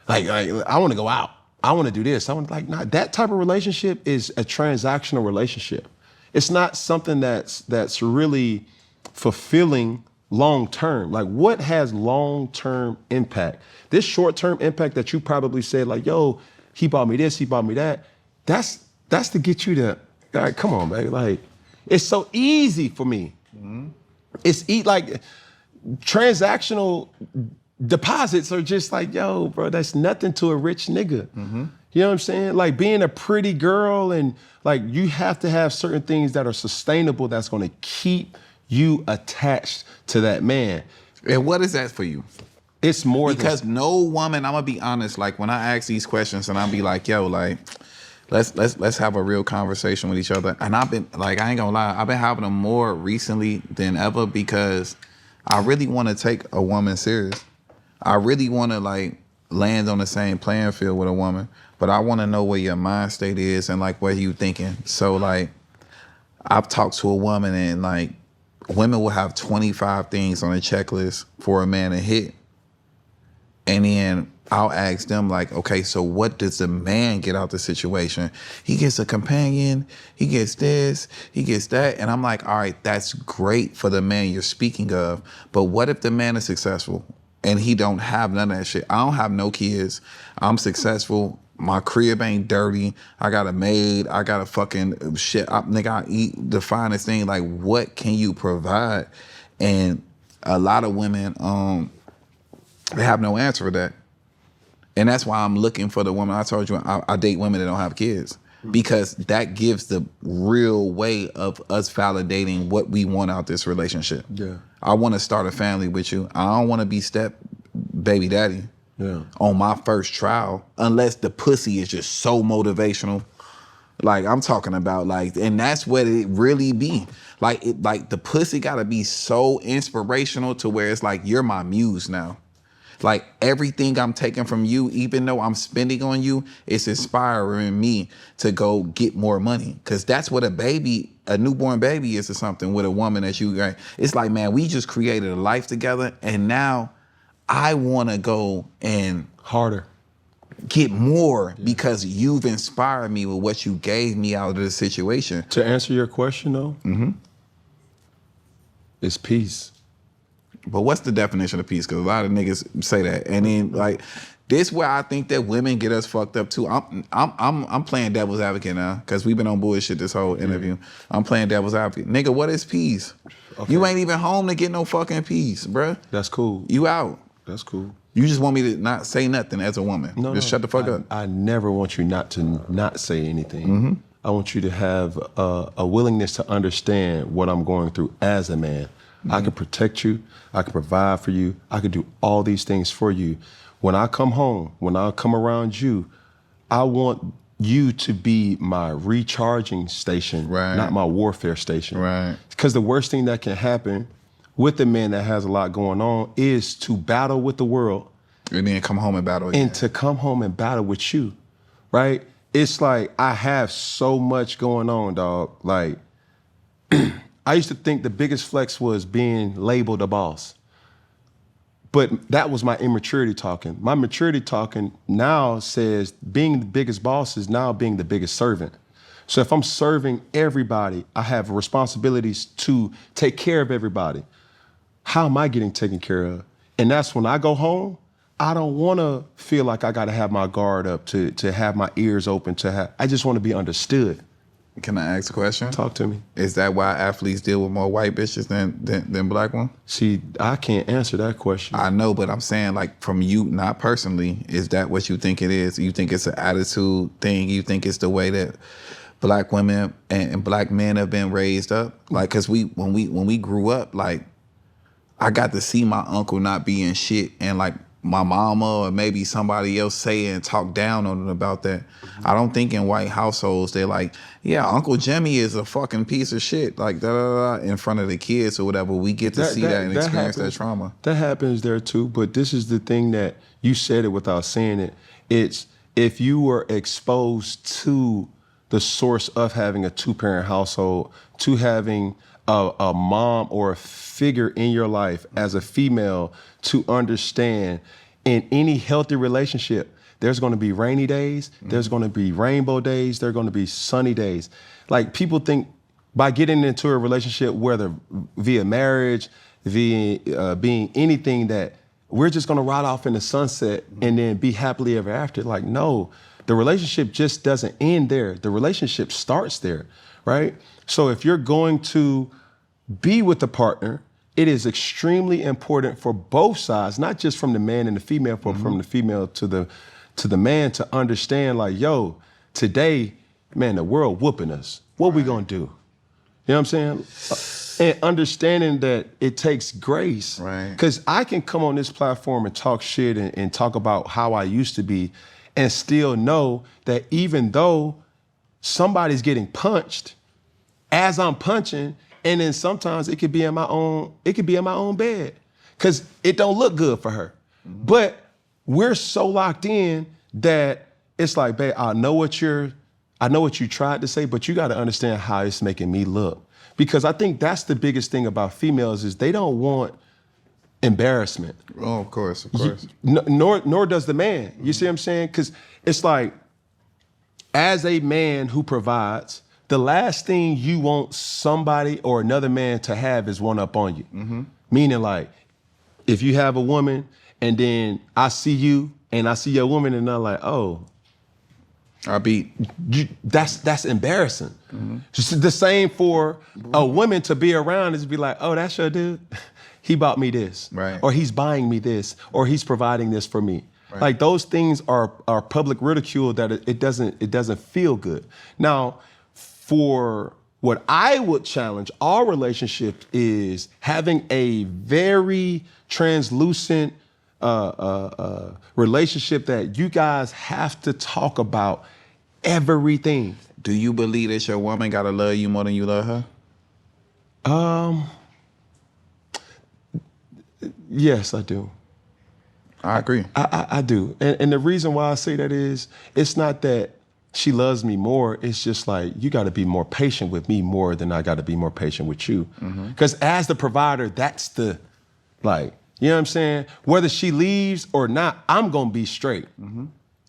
Speaker 1: Like I want to go out. I want to do this. I want, like, not that type of relationship is a transactional relationship. It's not something that's really fulfilling long-term. Like, what has long-term impact? This short-term impact that you probably said, like, yo, he bought me this, he bought me that. That's to get you to, like, come on, baby. Like, it's so easy for me. It's like transactional deposits are just like, yo, bro, that's nothing to a rich nigga. You know what I'm saying? Like being a pretty girl and like you have to have certain things that are sustainable that's gonna keep you attached to that man.
Speaker 2: And what is that for you?
Speaker 1: It's more
Speaker 2: because no woman, I'm gonna be honest, like when I ask these questions and I'll be like, yo, like, let's have a real conversation with each other. And I've been, like, I ain't gonna lie, I've been having them more recently than ever because I really wanna take a woman serious. I really wanna like land on the same playing field with a woman, but I wanna know where your mind state is and like what you thinking. So like, I've talked to a woman and like, women will have 25 things on a checklist for a man to hit. And then I'll ask them like, okay, so what does the man get out the situation? He gets a companion, he gets this, he gets that. And I'm like, all right, that's great for the man you're speaking of. But what if the man is successful and he don't have none of that shit? I don't have no kids. I'm successful. My crib ain't dirty. I got a maid. I got a fucking shit. Nigga, I eat the finest thing. Like, what can you provide? And a lot of women, they have no answer for that. And that's why I'm looking for the woman. I told you, I date women that don't have kids because that gives the real way of us validating what we want out this relationship.
Speaker 1: Yeah.
Speaker 2: I want to start a family with you. I don't want to be step baby daddy on my first trial unless the pussy is just so motivational. Like I'm talking about like, and that's what it really be. Like like the pussy gotta be so inspirational to where it's like, you're my muse now. Like everything I'm taking from you, even though I'm spending on you, it's inspiring me to go get more money. Cause that's what a newborn baby is or something with a woman that you got. It's like, man, we just created a life together and now I wanna go and
Speaker 1: harder.
Speaker 2: Get more because you've inspired me with what you gave me out of the situation.
Speaker 1: To answer your question though, it's peace.
Speaker 2: But what's the definition of peace? Because a lot of niggas say that, and then like this, where I think that women get us fucked up too. I'm playing devil's advocate now because we've been on bullshit this whole interview. I'm playing devil's advocate, nigga. What is peace? Okay. You ain't even home to get no fucking peace, bruh.
Speaker 1: That's cool.
Speaker 2: You out.
Speaker 1: That's cool.
Speaker 2: You just want me to not say nothing as a woman. Just shut the fuck up.
Speaker 1: I never want you not to not say anything. I want you to have a willingness to understand what I'm going through as a man. I can protect you. I can provide for you. I can do all these things for you. When I come home, when I come around you, I want you to be my recharging station, not my warfare station.
Speaker 2: Right.
Speaker 1: Because the worst thing that can happen with a man that has a lot going on is to battle with the world.
Speaker 2: And then come home and battle again.
Speaker 1: And to come home and battle with you, right? It's like, I have so much going on, dog. Like, I used to think the biggest flex was being labeled a boss. But that was my immaturity talking. My maturity talking now says being the biggest boss is now being the biggest servant. So if I'm serving everybody, I have responsibilities to take care of everybody. How am I getting taken care of? And that's when I go home, I don't want to feel like I got to have my guard up, to have my ears open, I just want to be understood.
Speaker 2: Can I ask a question?
Speaker 1: Talk to me.
Speaker 2: Is that why athletes deal with more white bitches than black ones?
Speaker 1: See, I can't answer that question.
Speaker 2: I know, but I'm saying, like, from you, not personally, is that what you think it is? You think it's an attitude thing? You think it's the way that black women and black men have been raised up? Like, cause when we grew up, like, I got to see my uncle not being shit, and like my mama or maybe somebody else say and talk down on it about that. I don't think in white households they're like, yeah, Uncle Jimmy is a fucking piece of shit, like da da da, in front of the kids or whatever. We get to see that and experience that trauma.
Speaker 1: That happens there too, but this is the thing that you said it without saying it. It's if you were exposed to the source of having a two-parent household, to having a mom or a figure in your life as a female to understand in any healthy relationship, there's going to be rainy days, there's going to be rainbow days, there's going to be sunny days. Like people think by getting into a relationship, whether via marriage, via being anything, that we're just going to ride off in the sunset and then be happily ever after. Like, no, the relationship just doesn't end there. The relationship starts there, right? So if you're going to be with a partner, it is extremely important for both sides, not just from the man and the female, but from the female to the man to understand like, yo, today, man, the world whooping us. What we gonna do? You know what I'm saying? And understanding that it takes grace.
Speaker 2: Right.
Speaker 1: Because I can come on this platform and talk shit and talk about how I used to be and still know that even though somebody's getting punched, as I'm punching, and then sometimes it could be in my own bed. Cause it don't look good for her. But we're so locked in that it's like, babe, I know what you tried to say, but you gotta understand how it's making me look. Because I think that's the biggest thing about females is they don't want embarrassment.
Speaker 2: Oh, of course.
Speaker 1: Nor does the man. You see what I'm saying? Because it's like, as a man who provides, the last thing you want somebody or another man to have is one up on you. Meaning like, if you have a woman and then I see you and I see your woman and I'm like, oh,
Speaker 2: I beat.
Speaker 1: That's embarrassing. Just the same for a woman to be around is be like, oh, that's your dude. He bought me this,
Speaker 2: right?
Speaker 1: Or he's buying me this, or he's providing this for me.
Speaker 2: Right.
Speaker 1: Like those things are public ridicule that it doesn't feel good. Now, for what I would challenge our relationship is having a very translucent relationship that you guys have to talk about everything.
Speaker 2: Do you believe that your woman gotta love you more than you love her?
Speaker 1: Yes, I do.
Speaker 2: I agree.
Speaker 1: I do. And the reason why I say that is, it's not that she loves me more. It's just like, you got to be more patient with me more than I got to be more patient with you. Because as the provider, that's the, like, you know what I'm saying? Whether she leaves or not, I'm going to be straight.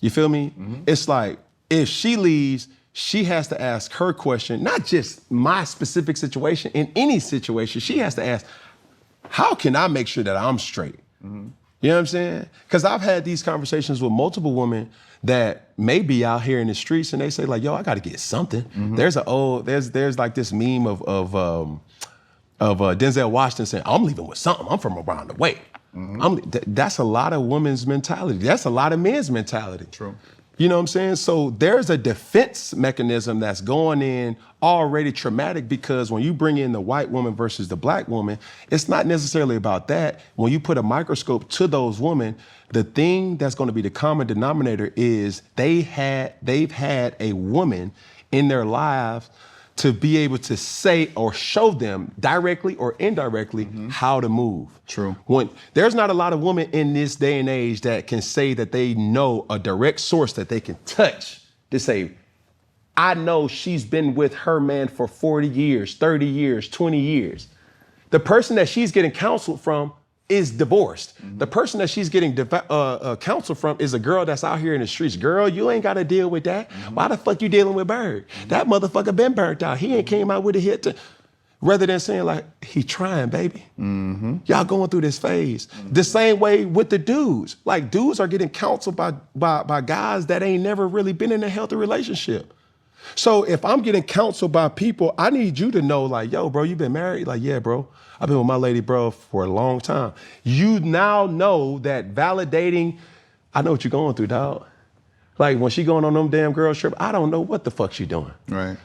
Speaker 1: You feel me? It's like, if she leaves, she has to ask her question, not just my specific situation, in any situation, she has to ask, how can I make sure that I'm straight? You know what I'm saying? Because I've had these conversations with multiple women that may be out here in the streets and they say like, yo, I got to get something. There's like this meme of Denzel Washington saying, I'm leaving with something. I'm from around the way. That's a lot of women's mentality. That's a lot of men's mentality.
Speaker 2: True.
Speaker 1: You know what I'm saying? So there's a defense mechanism that's going in already traumatic, because when you bring in the white woman versus the black woman, it's not necessarily about that. When you put a microscope to those women, the thing that's going to be the common denominator is they've had a woman in their lives to be able to say or show them directly or indirectly how to move.
Speaker 2: True.
Speaker 1: When there's not a lot of women in this day and age that can say that they know a direct source that they can touch to say, I know she's been with her man for 40 years, 30 years, 20 years. The person that she's getting counseled from is divorced. The person that she's getting counsel from is a girl that's out here in the streets. Girl, you ain't got to deal with that. Why the fuck you dealing with Bird? That motherfucker been burnt out. He ain't came out with a hit. Rather than saying like, he trying, baby. Y'all going through this phase. The same way with the dudes. Like dudes are getting counseled by guys that ain't never really been in a healthy relationship. So if I'm getting counseled by people, I need you to know like, yo, bro, you been married? Like, yeah, bro. I've been with my lady, bro, for a long time. You now know that validating, I know what you're going through, dog. Like when she going on them damn girl trip, I don't know what the fuck she doing.
Speaker 2: Right.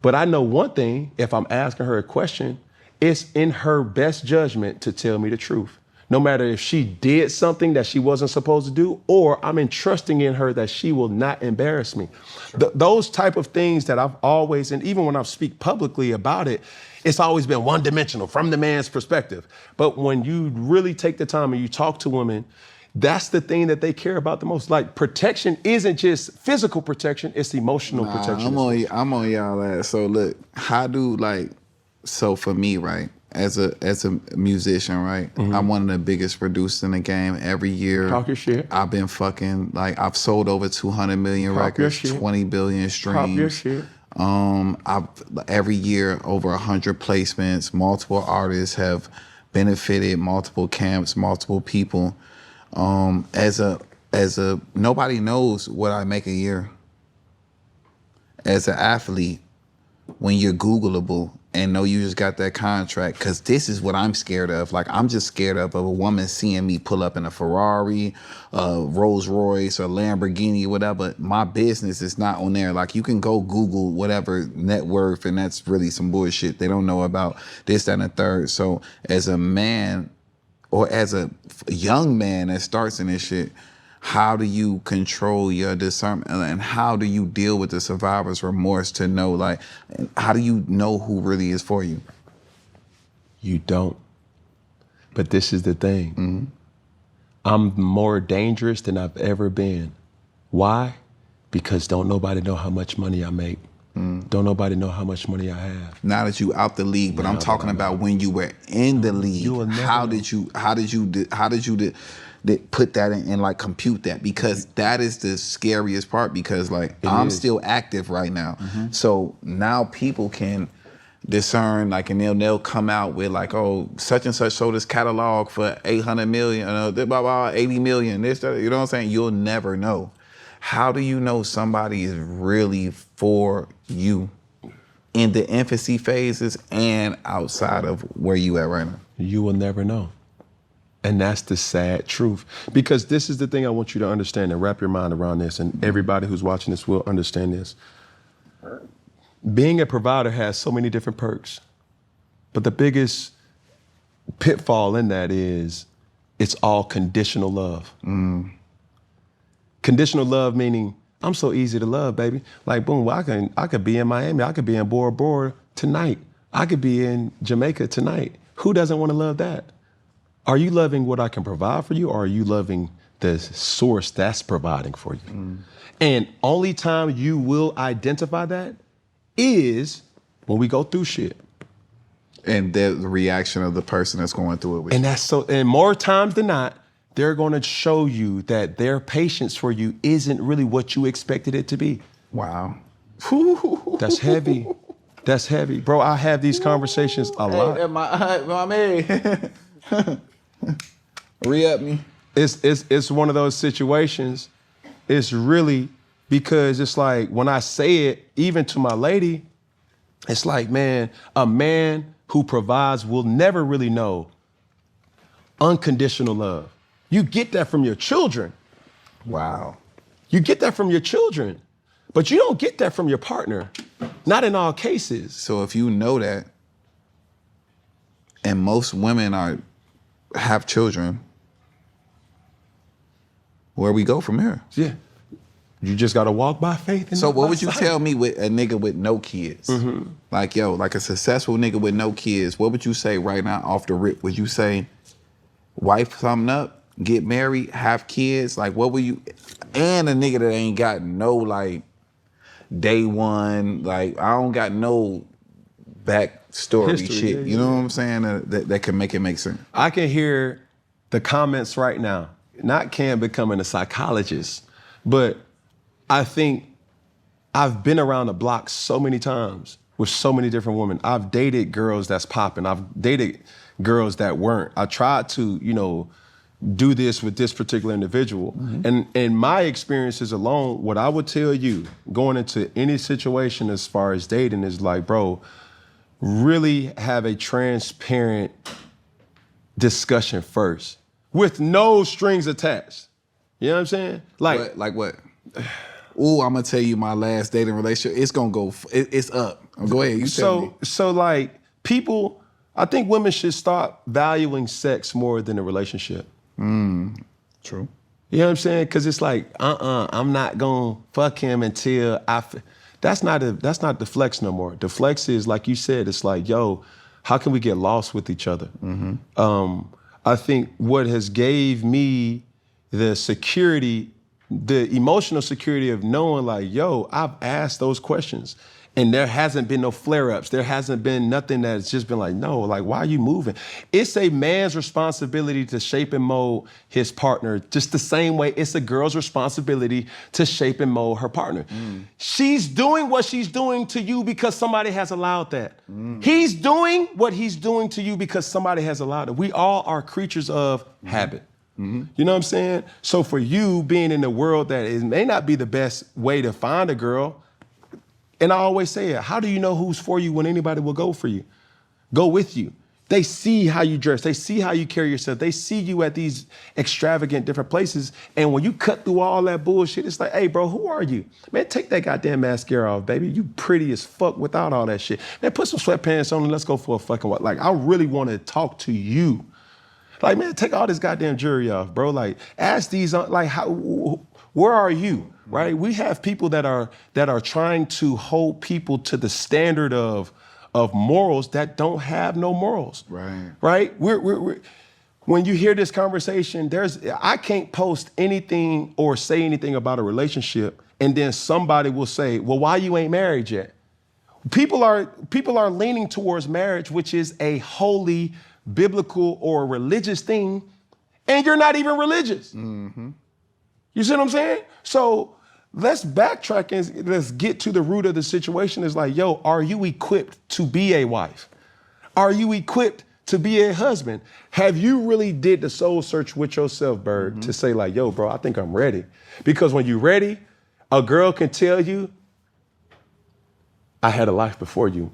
Speaker 1: But I know one thing, if I'm asking her a question, it's in her best judgment to tell me the truth. No matter if she did something that she wasn't supposed to do, or I'm entrusting in her that she will not embarrass me. Sure. Those type of things that I've always, and even when I speak publicly about it, it's always been one-dimensional from the man's perspective. But when you really take the time and you talk to women, that's the thing that they care about the most. Like protection isn't just physical protection, it's emotional protection.
Speaker 2: I'm on y'all ass. So look, so for me, right, as a musician, right, I'm one of the biggest producers in the game every year.
Speaker 1: Talk your shit.
Speaker 2: I've been fucking, like, I've sold over 200 million records, 20 billion streams.
Speaker 1: Talk your shit.
Speaker 2: I've every year over 100 placements. Multiple artists have benefited, multiple camps, multiple people. As a nobody knows what I make a year. as an athlete, when you're Googleable and know you just got that contract, because this is what I'm scared of. Like, I'm just scared of a woman seeing me pull up in a Ferrari, Rolls Royce, or Lamborghini, or whatever. My business is not on there. Like, you can go Google whatever net worth, and that's really some bullshit. They don't know about this, that, and the third. So as a man, or as a young man that starts in this shit, how do you control your discernment, and how do you deal with the survivor's remorse to know, like, how do you know who really is for you?
Speaker 1: You don't. But this is the thing. Mm-hmm. I'm more dangerous than I've ever been. Why? Because don't nobody know how much money I make. Don't nobody know how much money I have.
Speaker 2: Now that you out the league, but I'm talking about when you were in the league. How did you put that in and like compute that? Because that is the scariest part, because like I'm still active right now. Mm-hmm. So now people can discern, like, and they'll come out with like, oh, such and such sold this catalog for 800 million, 80 million, this, that, you know what I'm saying? You'll never know. How do you know somebody is really for you in the infancy phases and outside of where you at right now?
Speaker 1: You will never know. And that's the sad truth. Because this is the thing I want you to understand and wrap your mind around this, and everybody who's watching this will understand this. Being a provider has so many different perks, but the biggest pitfall in that is it's all conditional love. Conditional love meaning, I'm so easy to love, baby. Like, boom, I could be in Miami, I could be in Bora Bora tonight, I could be in Jamaica tonight. Who doesn't want to love that? Are you loving what I can provide for you, or are you loving the source that's providing for you? And only time you will identify that is when we go through shit.
Speaker 2: And the reaction of the person that's going through it with
Speaker 1: and
Speaker 2: you.
Speaker 1: That's so, and more times than not, they're going to show you that their patience for you isn't really what you expected it to be.
Speaker 2: Wow.
Speaker 1: That's heavy. That's heavy. Bro, I have these conversations a lot.
Speaker 2: Hey, my man. Re-up me.
Speaker 1: It's one of those situations. It's really, because it's like when I say it, even to my lady, it's like, man, a man who provides will never really know unconditional love. You get that from your children.
Speaker 2: Wow.
Speaker 1: You get that from your children, but you don't get that from your partner. Not in all cases.
Speaker 2: So if you know that, and most women have children, where we go from here?
Speaker 1: Yeah. You just got to walk by faith. And
Speaker 2: so what would you tell me with a nigga with no kids? Mm-hmm. Like, yo, like a successful nigga with no kids, what would you say right now off the rip? Would you say wife something up, get married, have kids? Like, what would you, and a nigga that ain't got no, like, day one, like, I don't got no backstory shit. Yeah, you know what I'm saying? That can make it make sense.
Speaker 1: I can hear the comments right now. Not Cam becoming a psychologist, but I think I've been around the block so many times with so many different women. I've dated girls that's popping. I've dated girls that weren't. I tried to, do this with this particular individual. Mm-hmm. And in my experiences alone, what I would tell you going into any situation as far as dating is like, bro, really have a transparent discussion first with no strings attached. You know what I'm saying?
Speaker 2: Like what? Ooh, I'm gonna tell you my last dating relationship. It's gonna go. It's up. Go ahead. You tell me.
Speaker 1: So like people, I think women should start valuing sex more than a relationship.
Speaker 2: True.
Speaker 1: You know what I'm saying? Because it's like, I'm not gonna fuck him until that's not the flex no more. The flex is, like you said, it's like, yo, how can we get lost with each other? Mm-hmm. I think what has gave me the security, the emotional security of knowing like, yo, I've asked those questions and there hasn't been no flare-ups. There hasn't been nothing that's just been like, no, like, why are you moving? It's a man's responsibility to shape and mold his partner just the same way it's a girl's responsibility to shape and mold her partner. She's doing what she's doing to you because somebody has allowed that. He's doing what he's doing to you because somebody has allowed it. We all are creatures of habit. You know what I'm saying? So for you being in a world that may not be the best way to find a girl, And I always say it, how do you know who's for you when anybody will go for you? Go with you. They see how you dress. They see how you carry yourself. They see you at these extravagant different places. And when you cut through all that bullshit, it's like, hey, bro, who are you? Man, take that goddamn mascara off, baby. You pretty as fuck without all that shit. Man, put some sweatpants on and let's go for a fucking walk. Like, I really want to talk to you. Like, man, take all this goddamn jewelry off, bro. Like, ask these, like, where are you, right? We have people that are trying to hold people to the standard of morals that don't have no morals. Right? We're when you hear this conversation, I can't post anything or say anything about a relationship and then somebody will say, well, why you ain't married yet? People are leaning towards marriage, which is a holy, biblical, or religious thing, and you're not even religious. You see what I'm saying? So let's backtrack and let's get to the root of the situation. Is like, yo, are you equipped to be a wife? Are you equipped to be a husband? Have you really did the soul search with yourself, Bird, to say like, yo, bro, I think I'm ready? Because when you're ready, a girl can tell you, I had a life before you.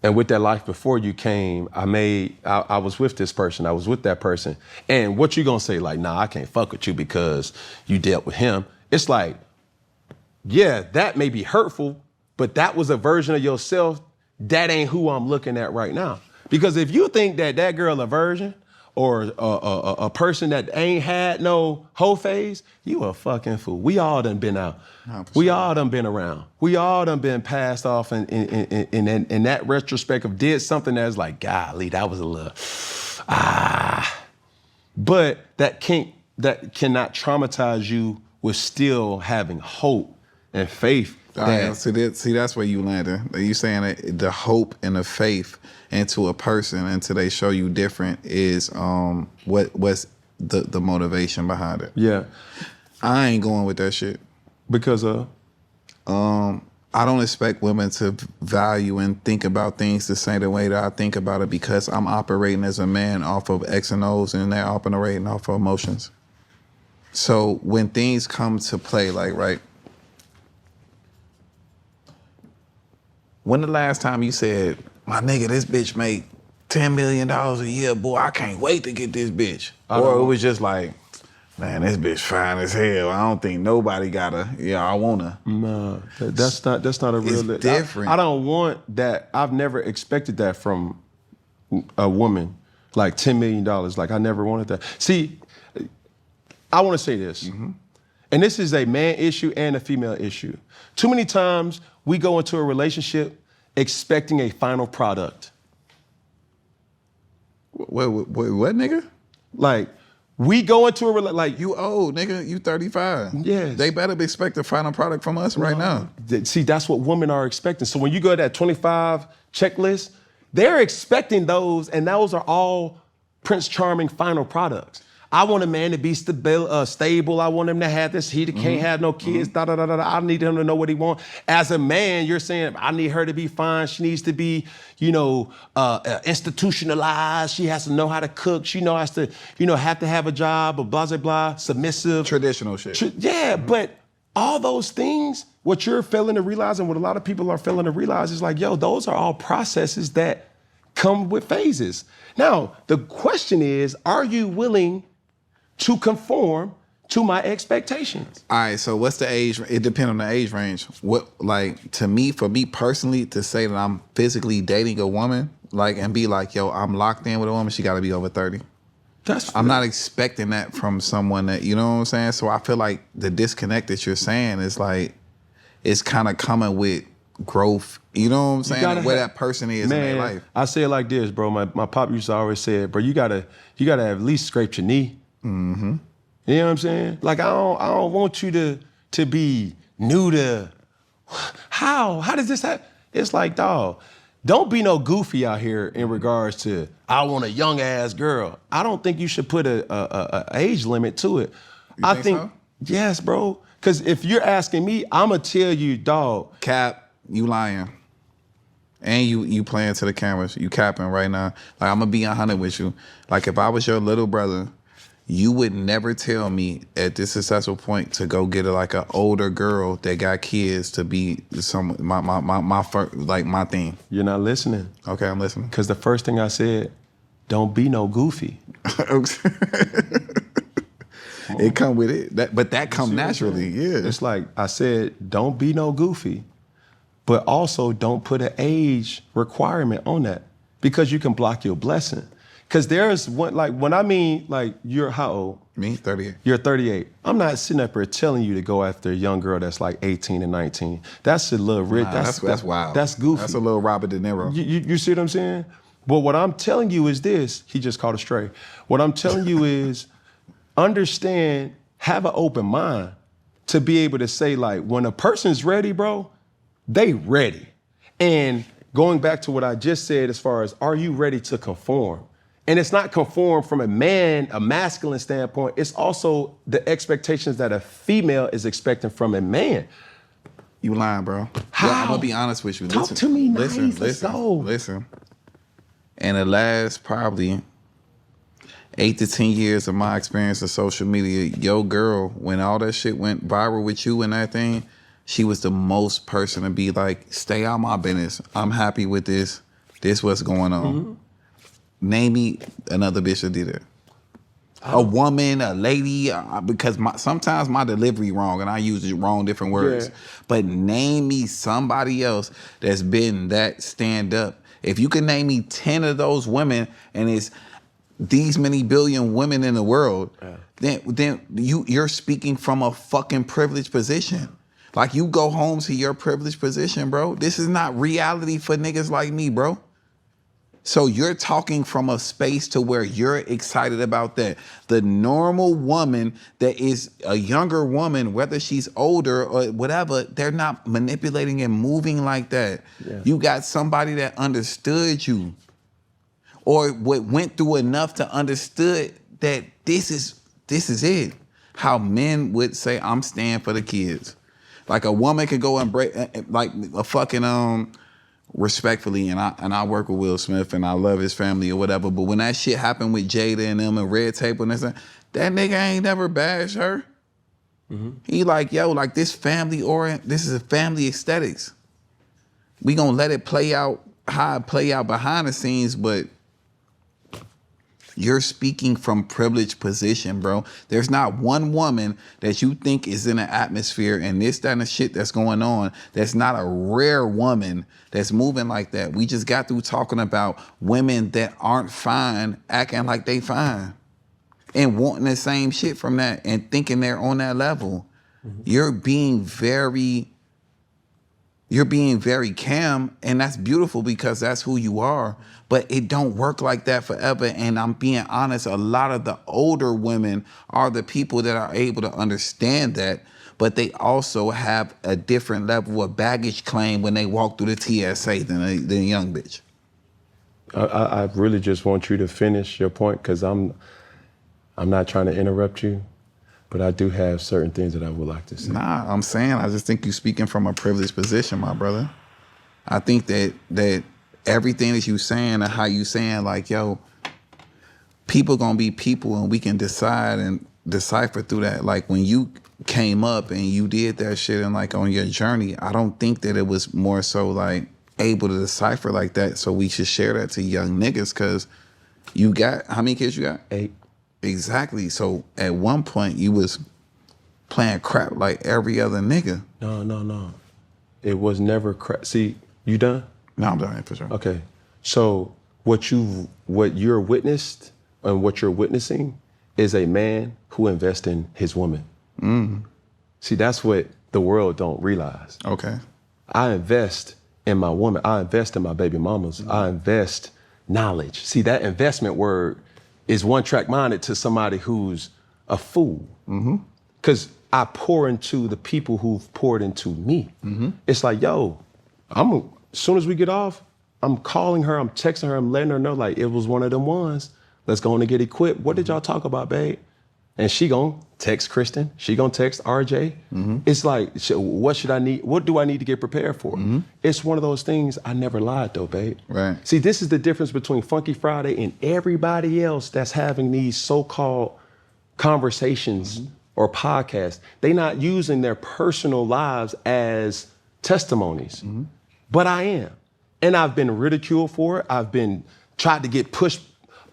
Speaker 1: And with that life before you came, I was with this person, I was with that person. And what you gonna say? Like, nah, I can't fuck with you because you dealt with him. It's like, yeah, that may be hurtful, but that was a version of yourself. That ain't who I'm looking at right now. Because if you think that girl a virgin or a person that ain't had no whole phase, you a fucking fool. We all done been out. 100%. We all done been around. We all done been passed off in that retrospective, did something that's like, golly, that was a little, But that cannot traumatize you with still having hope and faith.
Speaker 2: See, that's where you landed. You saying that the hope and the faith into a person until they show you different is what's the motivation behind it.
Speaker 1: Yeah.
Speaker 2: I ain't going with that shit.
Speaker 1: Because
Speaker 2: I don't expect women to value and think about things the same way that I think about it because I'm operating as a man off of X and O's and they're operating off of emotions. So when things come to play, like, right, when the last time you said, my nigga, this bitch make $10 million a year, boy, I can't wait to get this bitch. Or it was just like, man, this bitch fine as hell. I don't think nobody got her. Yeah, I want her.
Speaker 1: No, that's not a real.
Speaker 2: It's different.
Speaker 1: I don't want that. I've never expected that from a woman, like $10 million. Like, I never wanted that. See, I want to say this, and this is a man issue and a female issue. Too many times we go into a relationship expecting a final product.
Speaker 2: What nigga?
Speaker 1: Like, we go into a relationship, like,
Speaker 2: you old, nigga, you 35.
Speaker 1: Yes.
Speaker 2: They better expect a final product from us right now.
Speaker 1: See, that's what women are expecting. So when you go to that 25 checklist, they're expecting those, and those are all Prince Charming final products. I want a man to be stable. I want him to have this. He can't have no kids. I need him to know what he wants. As a man, you're saying, I need her to be fine. She needs to be, institutionalized. She has to know how to cook. She has to, have to have a job, blah, blah, blah, submissive.
Speaker 2: Traditional shit.
Speaker 1: But all those things, what you're failing to realize and what a lot of people are failing to realize is like, yo, those are all processes that come with phases. Now, the question is, are you willing to conform to my expectations?
Speaker 2: All right, so what's the age? It depends on the age range. What, like, for me personally, to say that I'm physically dating a woman, like, and be like, yo, I'm locked in with a woman, she gotta be over 30. I'm not expecting that from someone that, you know what I'm saying? So I feel like the disconnect that you're saying is like, it's kind of coming with growth, you know what I'm saying? Where that person is in their life.
Speaker 1: I say it like this, bro. My pop used to always say it, bro, you gotta at least scrape your knee. You know what I'm saying? Like, I don't want you to be new to, how does this happen? It's like, dog, don't be no goofy out here in regards to, I want a young ass girl. I don't think you should put a age limit to it.
Speaker 2: I think so?
Speaker 1: Yes, bro. Because if you're asking me, I'm gonna tell you, dog.
Speaker 2: Cap, you lying. And you playing to the cameras. You capping right now. Like, I'm gonna be 100 with you. Like, if I was your little brother, You would never tell me at this successful point to go get like an older girl that got kids to be my thing.
Speaker 1: You're not listening.
Speaker 2: Okay, I'm listening.
Speaker 1: Because the first thing I said, don't be no goofy.
Speaker 2: It come with it, but that come naturally. Yeah,
Speaker 1: it's like I said, don't be no goofy, but also don't put an age requirement on that because you can block your blessing. Because there's one, like, when I mean, like, you're how old?
Speaker 2: Me, 38.
Speaker 1: You're 38. I'm not sitting up here telling you to go after a young girl that's like 18 and 19. That's a little rich.
Speaker 2: Nah, that's wild.
Speaker 1: That's goofy.
Speaker 2: That's a little Robert De Niro.
Speaker 1: You see what I'm saying? But what I'm telling you is this. He just caught a stray. What I'm telling you is understand, have an open mind to be able to say, like, when a person's ready, bro, they ready. And going back to what I just said as far as, are you ready to conform? And it's not conform from a masculine standpoint. It's also the expectations that a female is expecting from a man.
Speaker 2: You lying, bro.
Speaker 1: How?
Speaker 2: Yeah, I'm gonna be honest with you.
Speaker 1: Talk to me nice. Let's go.
Speaker 2: Listen. In the last probably 8 to 10 years of my experience of social media, yo girl, when all that shit went viral with you and that thing, she was the most person to be like, stay out my business. I'm happy with this. This what's going on. Mm-hmm. Name me another bitch that did it. A woman, a lady, because sometimes my delivery wrong and I use the wrong different words. Yeah. But name me somebody else that's been that stand up. If you can name me 10 of those women and it's these many billion women in the world, then you're speaking from a fucking privileged position. Like, you go home to your privileged position, bro. This is not reality for niggas like me, bro. So you're talking from a space to where you're excited about that. The normal woman that is a younger woman, whether she's older or whatever, they're not manipulating and moving like that. Yeah. You got somebody that understood you or went through enough to understood that this is it. How men would say, I'm staying for the kids. Like, a woman could go and break, like a fucking, respectfully, and I work with Will Smith and I love his family or whatever, but when that shit happened with Jada and them and Red Tape and that nigga ain't never bashed her. Mm-hmm. He like, yo, like, this is a family aesthetics. We gonna let it play out how it play out behind the scenes, but you're speaking from privileged position, bro. There's not one woman that you think is in an atmosphere and this, that, and the shit that's going on that's not a rare woman that's moving like that. We just got through talking about women that aren't fine, acting like they fine and wanting the same shit from that and thinking they're on that level. Mm-hmm. You're being very calm, and that's beautiful because that's who you are. But it don't work like that forever. And I'm being honest, a lot of the older women are the people that are able to understand that, but they also have a different level of baggage claim when they walk through the TSA than a young bitch.
Speaker 1: I really just want you to finish your point because I'm not trying to interrupt you, but I do have certain things that I would like to say.
Speaker 2: Nah, I'm saying, I just think you're speaking from a privileged position, my brother. I think that everything that you saying and how you saying, like, yo, people gonna be people and we can decide and decipher through that. Like, when you came up and you did that shit and like on your journey, I don't think that it was more so like able to decipher like that. So we should share that to young niggas because you got, how many kids you got?
Speaker 1: 8.
Speaker 2: Exactly. So at one point you was playing crap like every other nigga.
Speaker 1: No. It was never crap. See, you done?
Speaker 2: No, I'm done for sure.
Speaker 1: Okay. So what you're witnessed and what you're witnessing is a man who invests in his woman. Mm. See, that's what the world don't realize.
Speaker 2: Okay.
Speaker 1: I invest in my woman. I invest in my baby mamas. Mm. I invest knowledge. See, that investment word is one-track minded to somebody who's a fool. Because I pour into the people who've poured into me. Mm-hmm. It's like, yo, as soon as we get off, I'm calling her, I'm texting her, I'm letting her know, like, it was one of them ones. Let's go on and get equipped. What did y'all talk about, babe? And she gonna text Kristen. She gonna text RJ. Mm-hmm. It's like, what should I need? What do I need to get prepared for? Mm-hmm. It's one of those things. I never lied though, babe.
Speaker 2: Right.
Speaker 1: See, this is the difference between Funky Friday and everybody else that's having these so-called conversations or podcasts. They're not using their personal lives as testimonies, but I am. And I've been ridiculed for it. I've been tried to get pushed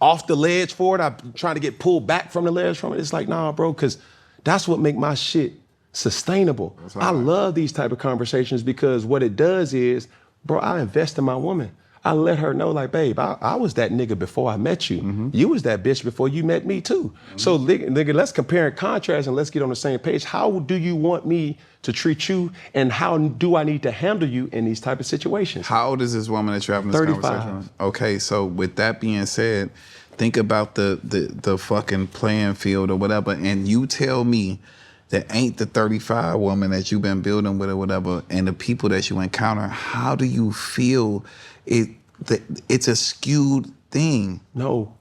Speaker 1: off the ledge for it. I've been trying to get pulled back from the ledge from it. It's like, nah, bro, because that's what make my shit sustainable. I love these type of conversations because what it does is, bro, I invest in my woman. I let her know, like, babe, I was that nigga before I met you. You was that bitch before you met me too. So nigga, let's compare and contrast and let's get on the same page. How do you want me to treat you and how do I need to handle you in these type of situations?
Speaker 2: How old is this woman that you're having this
Speaker 1: 35.
Speaker 2: conversation with? Okay, so with that being said, think about the fucking playing field or whatever, and you tell me that ain't the 35 woman that you've been building with or whatever, and the people that you encounter, how do you feel it's a skewed thing?
Speaker 1: No,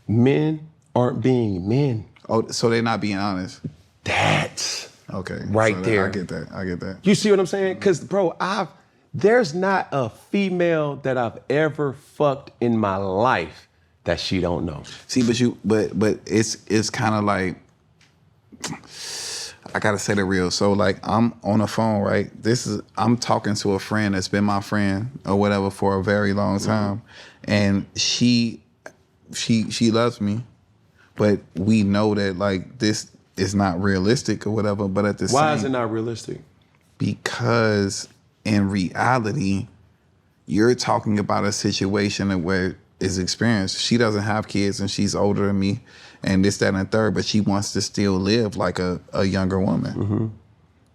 Speaker 1: men aren't being men.
Speaker 2: Oh, so they're not being honest?
Speaker 1: That's
Speaker 2: okay.
Speaker 1: Right
Speaker 2: so
Speaker 1: there.
Speaker 2: I get that.
Speaker 1: You see what I'm saying? Because, bro, there's not a female that I've ever fucked in my life that she don't know.
Speaker 2: See, but it's kind of like, I gotta say the real. So like, I'm on the phone, right? I'm talking to a friend that's been my friend or whatever for a very long time, and she loves me, but we know that like this is not realistic or whatever. But at the same,
Speaker 1: why is it not realistic?
Speaker 2: Because in reality, you're talking about a situation where it's experienced. She doesn't have kids and she's older than me and this, that, and the third, but she wants to still live like a younger woman.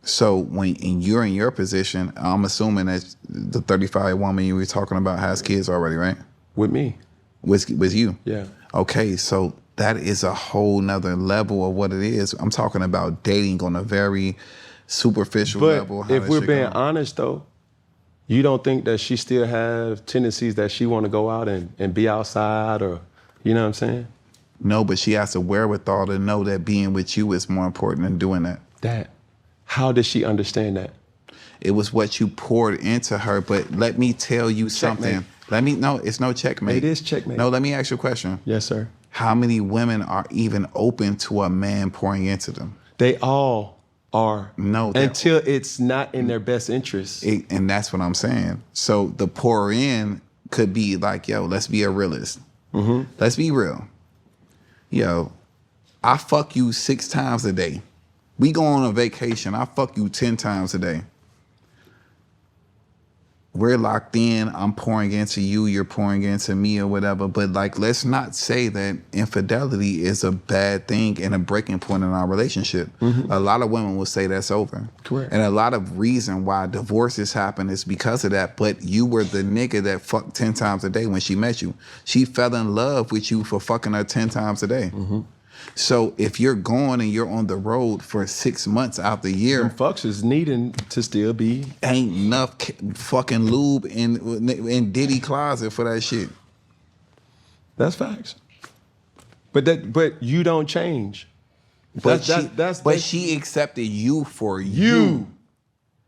Speaker 2: So when you're in your position, I'm assuming that the 35 woman you were talking about has kids already, right?
Speaker 1: With me.
Speaker 2: With you?
Speaker 1: Yeah.
Speaker 2: Okay, so that is a whole nother level of what it is. I'm talking about dating on a very superficial level.
Speaker 1: But if we're being honest though, you don't think that she still have tendencies that she want to go out and be outside or, you know what I'm saying?
Speaker 2: No, but she has the wherewithal to know that being with you is more important than doing that.
Speaker 1: How does she understand that?
Speaker 2: It was what you poured into her, but let me tell you something. No, it's no checkmate.
Speaker 1: It is checkmate.
Speaker 2: No, let me ask you a question.
Speaker 1: Yes, sir.
Speaker 2: How many women are even open to a man pouring into them?
Speaker 1: They all are.
Speaker 2: No.
Speaker 1: Until it's not in their best interest.
Speaker 2: And that's what I'm saying. So the pour in could be like, yo, let's be a realist. Let's be real. Yo, I fuck you 6 times a day. We go on a vacation, I fuck you 10 times a day. We're locked in, I'm pouring into you, you're pouring into me or whatever. But like, let's not say that infidelity is a bad thing and a breaking point in our relationship. A lot of women will say that's over.
Speaker 1: Correct.
Speaker 2: And a lot of reason why divorces happen is because of that. But you were the nigga that fucked 10 times a day when she met you. She fell in love with you for fucking her 10 times a day. So if you're going and you're on the road for 6 months out the year,
Speaker 1: them fucks is needing to still be.
Speaker 2: Ain't enough fucking lube in Diddy closet for that shit.
Speaker 1: That's facts. But you don't change.
Speaker 2: But she accepted you for you.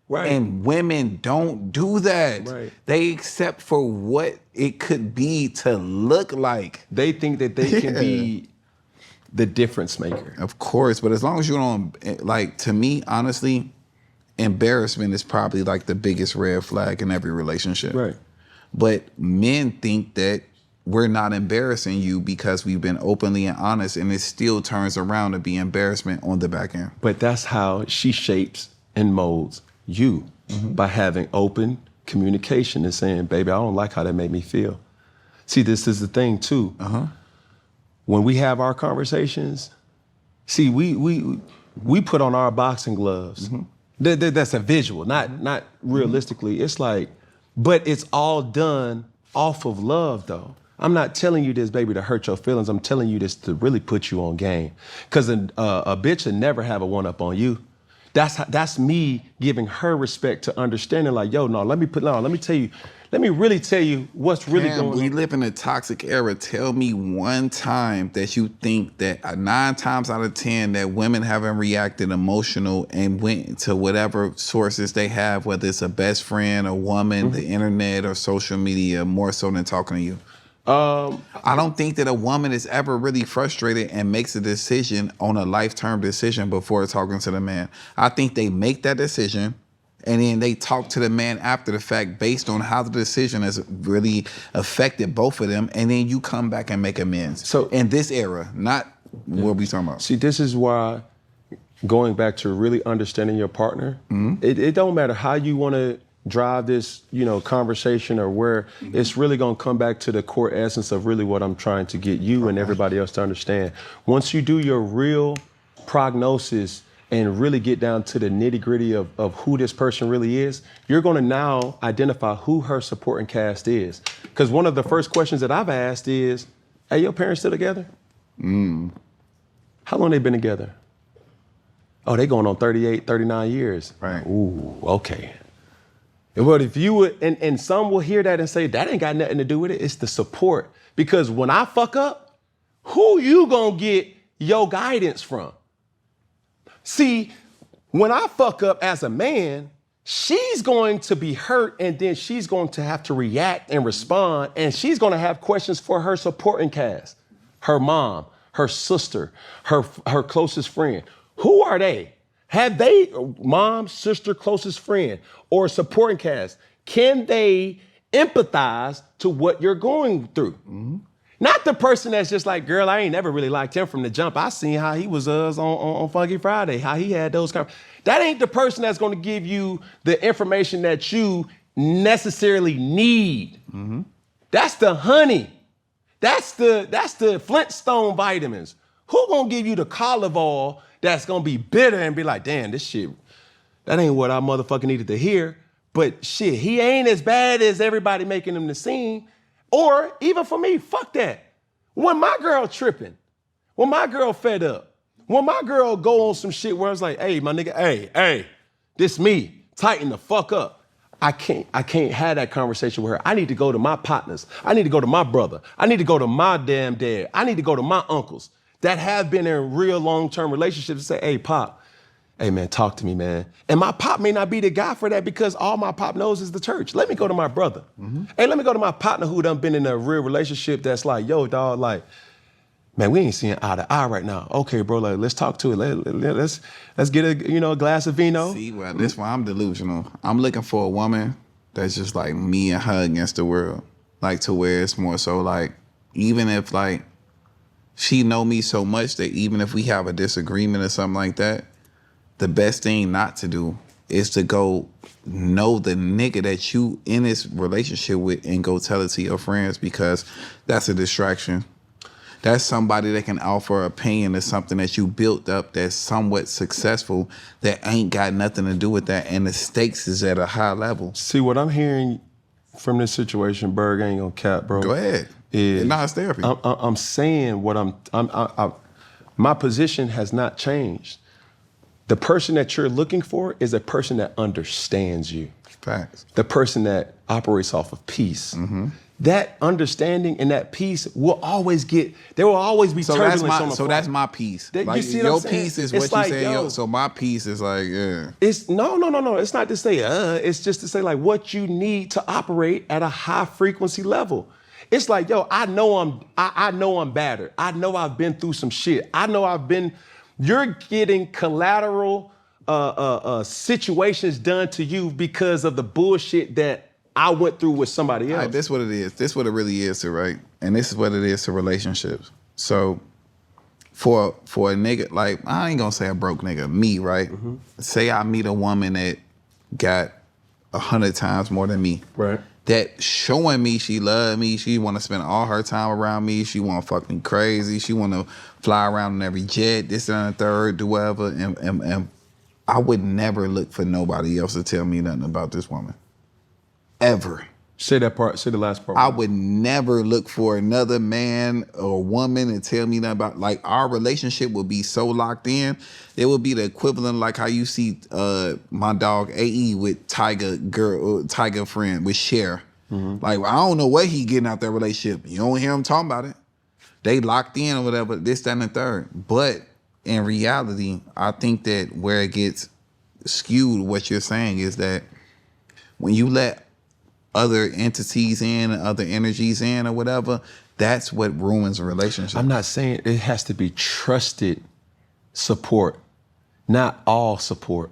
Speaker 1: Right.
Speaker 2: And women don't do that.
Speaker 1: Right.
Speaker 2: They accept for what it could be to look like.
Speaker 1: They think that they can be the difference maker.
Speaker 2: Of course, but as long as you don't, like, to me, honestly, embarrassment is probably like the biggest red flag in every relationship.
Speaker 1: Right.
Speaker 2: But men think that we're not embarrassing you because we've been openly and honest, and it still turns around to be embarrassment on the back end.
Speaker 1: But that's how she shapes and molds you, by having open communication and saying, baby, I don't like how that made me feel. See, this is the thing too. When we have our conversations, see, we put on our boxing gloves. That's a visual, not realistically. It's like, but it's all done off of love though. I'm not telling you this, baby, to hurt your feelings. I'm telling you this to really put you on game. Because a bitch would never have a one-up on you. That's me giving her respect to understanding, like, yo, let me really tell you what's really going on.
Speaker 2: We live in a toxic era. Tell me one time that you think that 9 times out of 10 that women haven't reacted emotional and went to whatever sources they have, whether it's a best friend, a woman, the internet, or social media, more so than talking to you. I don't think that a woman is ever really frustrated and makes a decision on a lifetime decision before talking to the man. I think they make that decision and then they talk to the man after the fact based on how the decision has really affected both of them, and then you come back and make amends. So in this era, not what we talking about.
Speaker 3: See, this is why going back to really understanding your partner, it don't matter how you want to drive this, conversation or where, it's really going to come back to the core essence of really what I'm trying to get you and everybody else to understand. Once you do your real prognosis and really get down to the nitty gritty of who this person really is, you're going to now identify who her supporting cast is. Because one of the first questions that I've asked is, hey, your parents still together? How long they been together? Oh, they going on 38, 39 years.
Speaker 2: Right.
Speaker 3: Ooh, okay. But if you would, and some will hear that and say, that ain't got nothing to do with it. It's the support. Because when I fuck up, who you gonna get your guidance from? See, when I fuck up as a man, she's going to be hurt and then she's going to have to react and respond, and she's going to have questions for her supporting cast, her mom, her sister, her closest friend. Who are they? Have they, mom, sister, closest friend, or supporting cast, can they empathize to what you're going through? Not the person that's just like, girl, I ain't never really liked him from the jump. I seen how he was on Funky Friday, how he had those kind. That ain't the person that's going to give you the information that you necessarily need. That's the honey. That's the Flintstone vitamins. Who gonna give you the olive oil that's gonna be bitter and be like, damn, this shit, that ain't what I motherfucking needed to hear. But shit, he ain't as bad as everybody making him to seem. Or even for me, fuck that. When my girl tripping, when my girl fed up, when my girl go on some shit where it's like, hey, my nigga, hey, this me, tighten the fuck up. I can't have that conversation with her. I need to go to my partners. I need to go to my brother. I need to go to my damn dad. I need to go to my uncles that have been in real long-term relationships and say, hey, Pop, hey, man, talk to me, man. And my pop may not be the guy for that because all my pop knows is the church. Let me go to my brother. Hey, let me go to my partner who done been in a real relationship that's like, yo, dog, like, man, we ain't seeing eye to eye right now. Okay, bro, like, let's talk to it. Let's get a glass of vino.
Speaker 2: See, well, this why I'm delusional. I'm looking for a woman that's just like me and her against the world. Like, to where it's more so like, even if like, she know me so much that even if we have a disagreement or something like that, the best thing not to do is to go know the nigga that you in this relationship with and go tell it to your friends, because that's a distraction. That's somebody that can offer opinion to something that you built up that's somewhat successful that ain't got nothing to do with that, and the stakes is at a high level.
Speaker 3: See, what I'm hearing from this situation, Berg, ain't gonna cap, bro.
Speaker 2: Go ahead. It's therapy.
Speaker 3: I'm saying what my position has not changed. The person that you're looking for is a person that understands you.
Speaker 2: Facts.
Speaker 3: The person that operates off of peace. That understanding and that peace will always be turbulence on the
Speaker 2: So that's my peace.
Speaker 3: Like, you see what
Speaker 2: your
Speaker 3: I'm saying?
Speaker 2: peace is
Speaker 3: it's
Speaker 2: what
Speaker 3: like,
Speaker 2: you say. So my peace is like, yeah.
Speaker 3: It's no. It's not to say, it's just to say like what you need to operate at a high frequency level. It's like, yo, I know I'm battered. I know I've been through some shit. You're getting collateral situations done to you because of the bullshit that I went through with somebody else.
Speaker 2: Right, this what it is. This what it really is to, right? And this is what it is to relationships. So for a nigga, like, I ain't gonna say a broke nigga, me, right? Say I meet a woman that got 100 times more than me.
Speaker 3: Right.
Speaker 2: That showing me she love me, she want to spend all her time around me, she want to fuck me crazy, she want to fly around in every jet, this and the third, do whatever, and I would never look for nobody else to tell me nothing about this woman. Ever.
Speaker 3: Say that part, say the last part.
Speaker 2: I would never look for another man or woman to tell me nothing about, like, our relationship would be so locked in, it would be the equivalent like how you see my dog AE with Tiger friend, with Cher. Like, I don't know what he getting out that relationship. You don't hear him talking about it. They locked in or whatever, this, that, and the third. But in reality, I think that where it gets skewed, what you're saying is that when you let other entities in, other energies in, or whatever, that's what ruins a relationship.
Speaker 3: I'm not saying it has to be trusted support, not all support,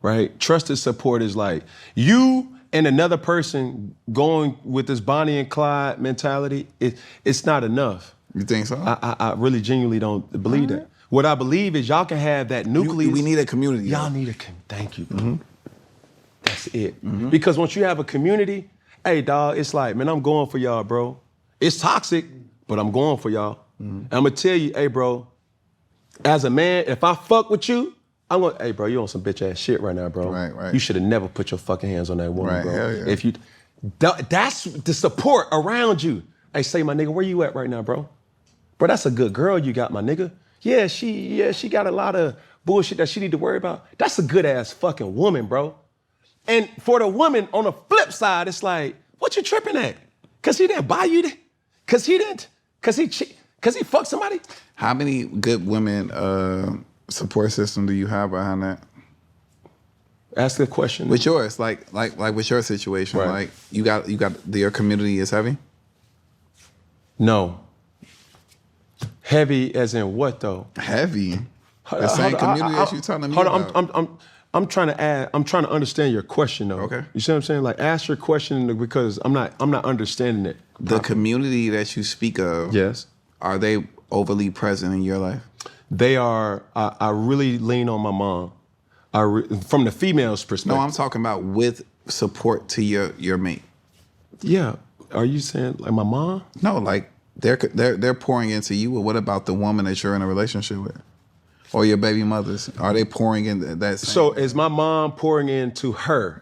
Speaker 3: right? Trusted support is like you and another person going with this Bonnie and Clyde mentality. It's not enough.
Speaker 2: You think so?
Speaker 3: I really genuinely don't believe that. What I believe is y'all can have that nucleus.
Speaker 2: We need a community.
Speaker 3: Y'all need thank you, bro. That's it. Because once you have a community, hey, dog, it's like, man, I'm going for y'all, bro. It's toxic, but I'm going for y'all. And I'm gonna tell you, hey, bro, as a man, if I fuck with you, I'm going, hey, bro, you on some bitch ass shit right now, bro.
Speaker 2: Right.
Speaker 3: You should have never put your fucking hands on that woman, bro.
Speaker 2: Hell yeah.
Speaker 3: If you, that's the support around you. Hey, say, my nigga, where you at right now, bro? Bro, that's a good girl you got, my nigga. Yeah, she got a lot of bullshit that she need to worry about. That's a good ass fucking woman, bro. And for the woman on the flip side, it's like, what you tripping at? Cause he didn't buy you, cause he fucked somebody.
Speaker 2: How many good women support system do you have behind that?
Speaker 3: Ask the question.
Speaker 2: With yours, like with your situation,
Speaker 3: Right.
Speaker 2: like you got your community is heavy?
Speaker 3: No. Heavy as in what though?
Speaker 2: Heavy. The same community as you telling me about.
Speaker 3: I'm trying to understand your question though.
Speaker 2: Okay.
Speaker 3: You see what I'm saying? Like ask your question because I'm not understanding it.
Speaker 2: The community that you speak of,
Speaker 3: Yes.
Speaker 2: are they overly present in your life?
Speaker 3: They are, I really lean on my mom. From the female's perspective.
Speaker 2: No, I'm talking about with support to your mate.
Speaker 3: Yeah. Are you saying like my mom?
Speaker 2: No, like they're pouring into you. Or what about the woman that you're in a relationship with? Or your baby mothers? Are they pouring in that same?
Speaker 3: So is my mom pouring into her?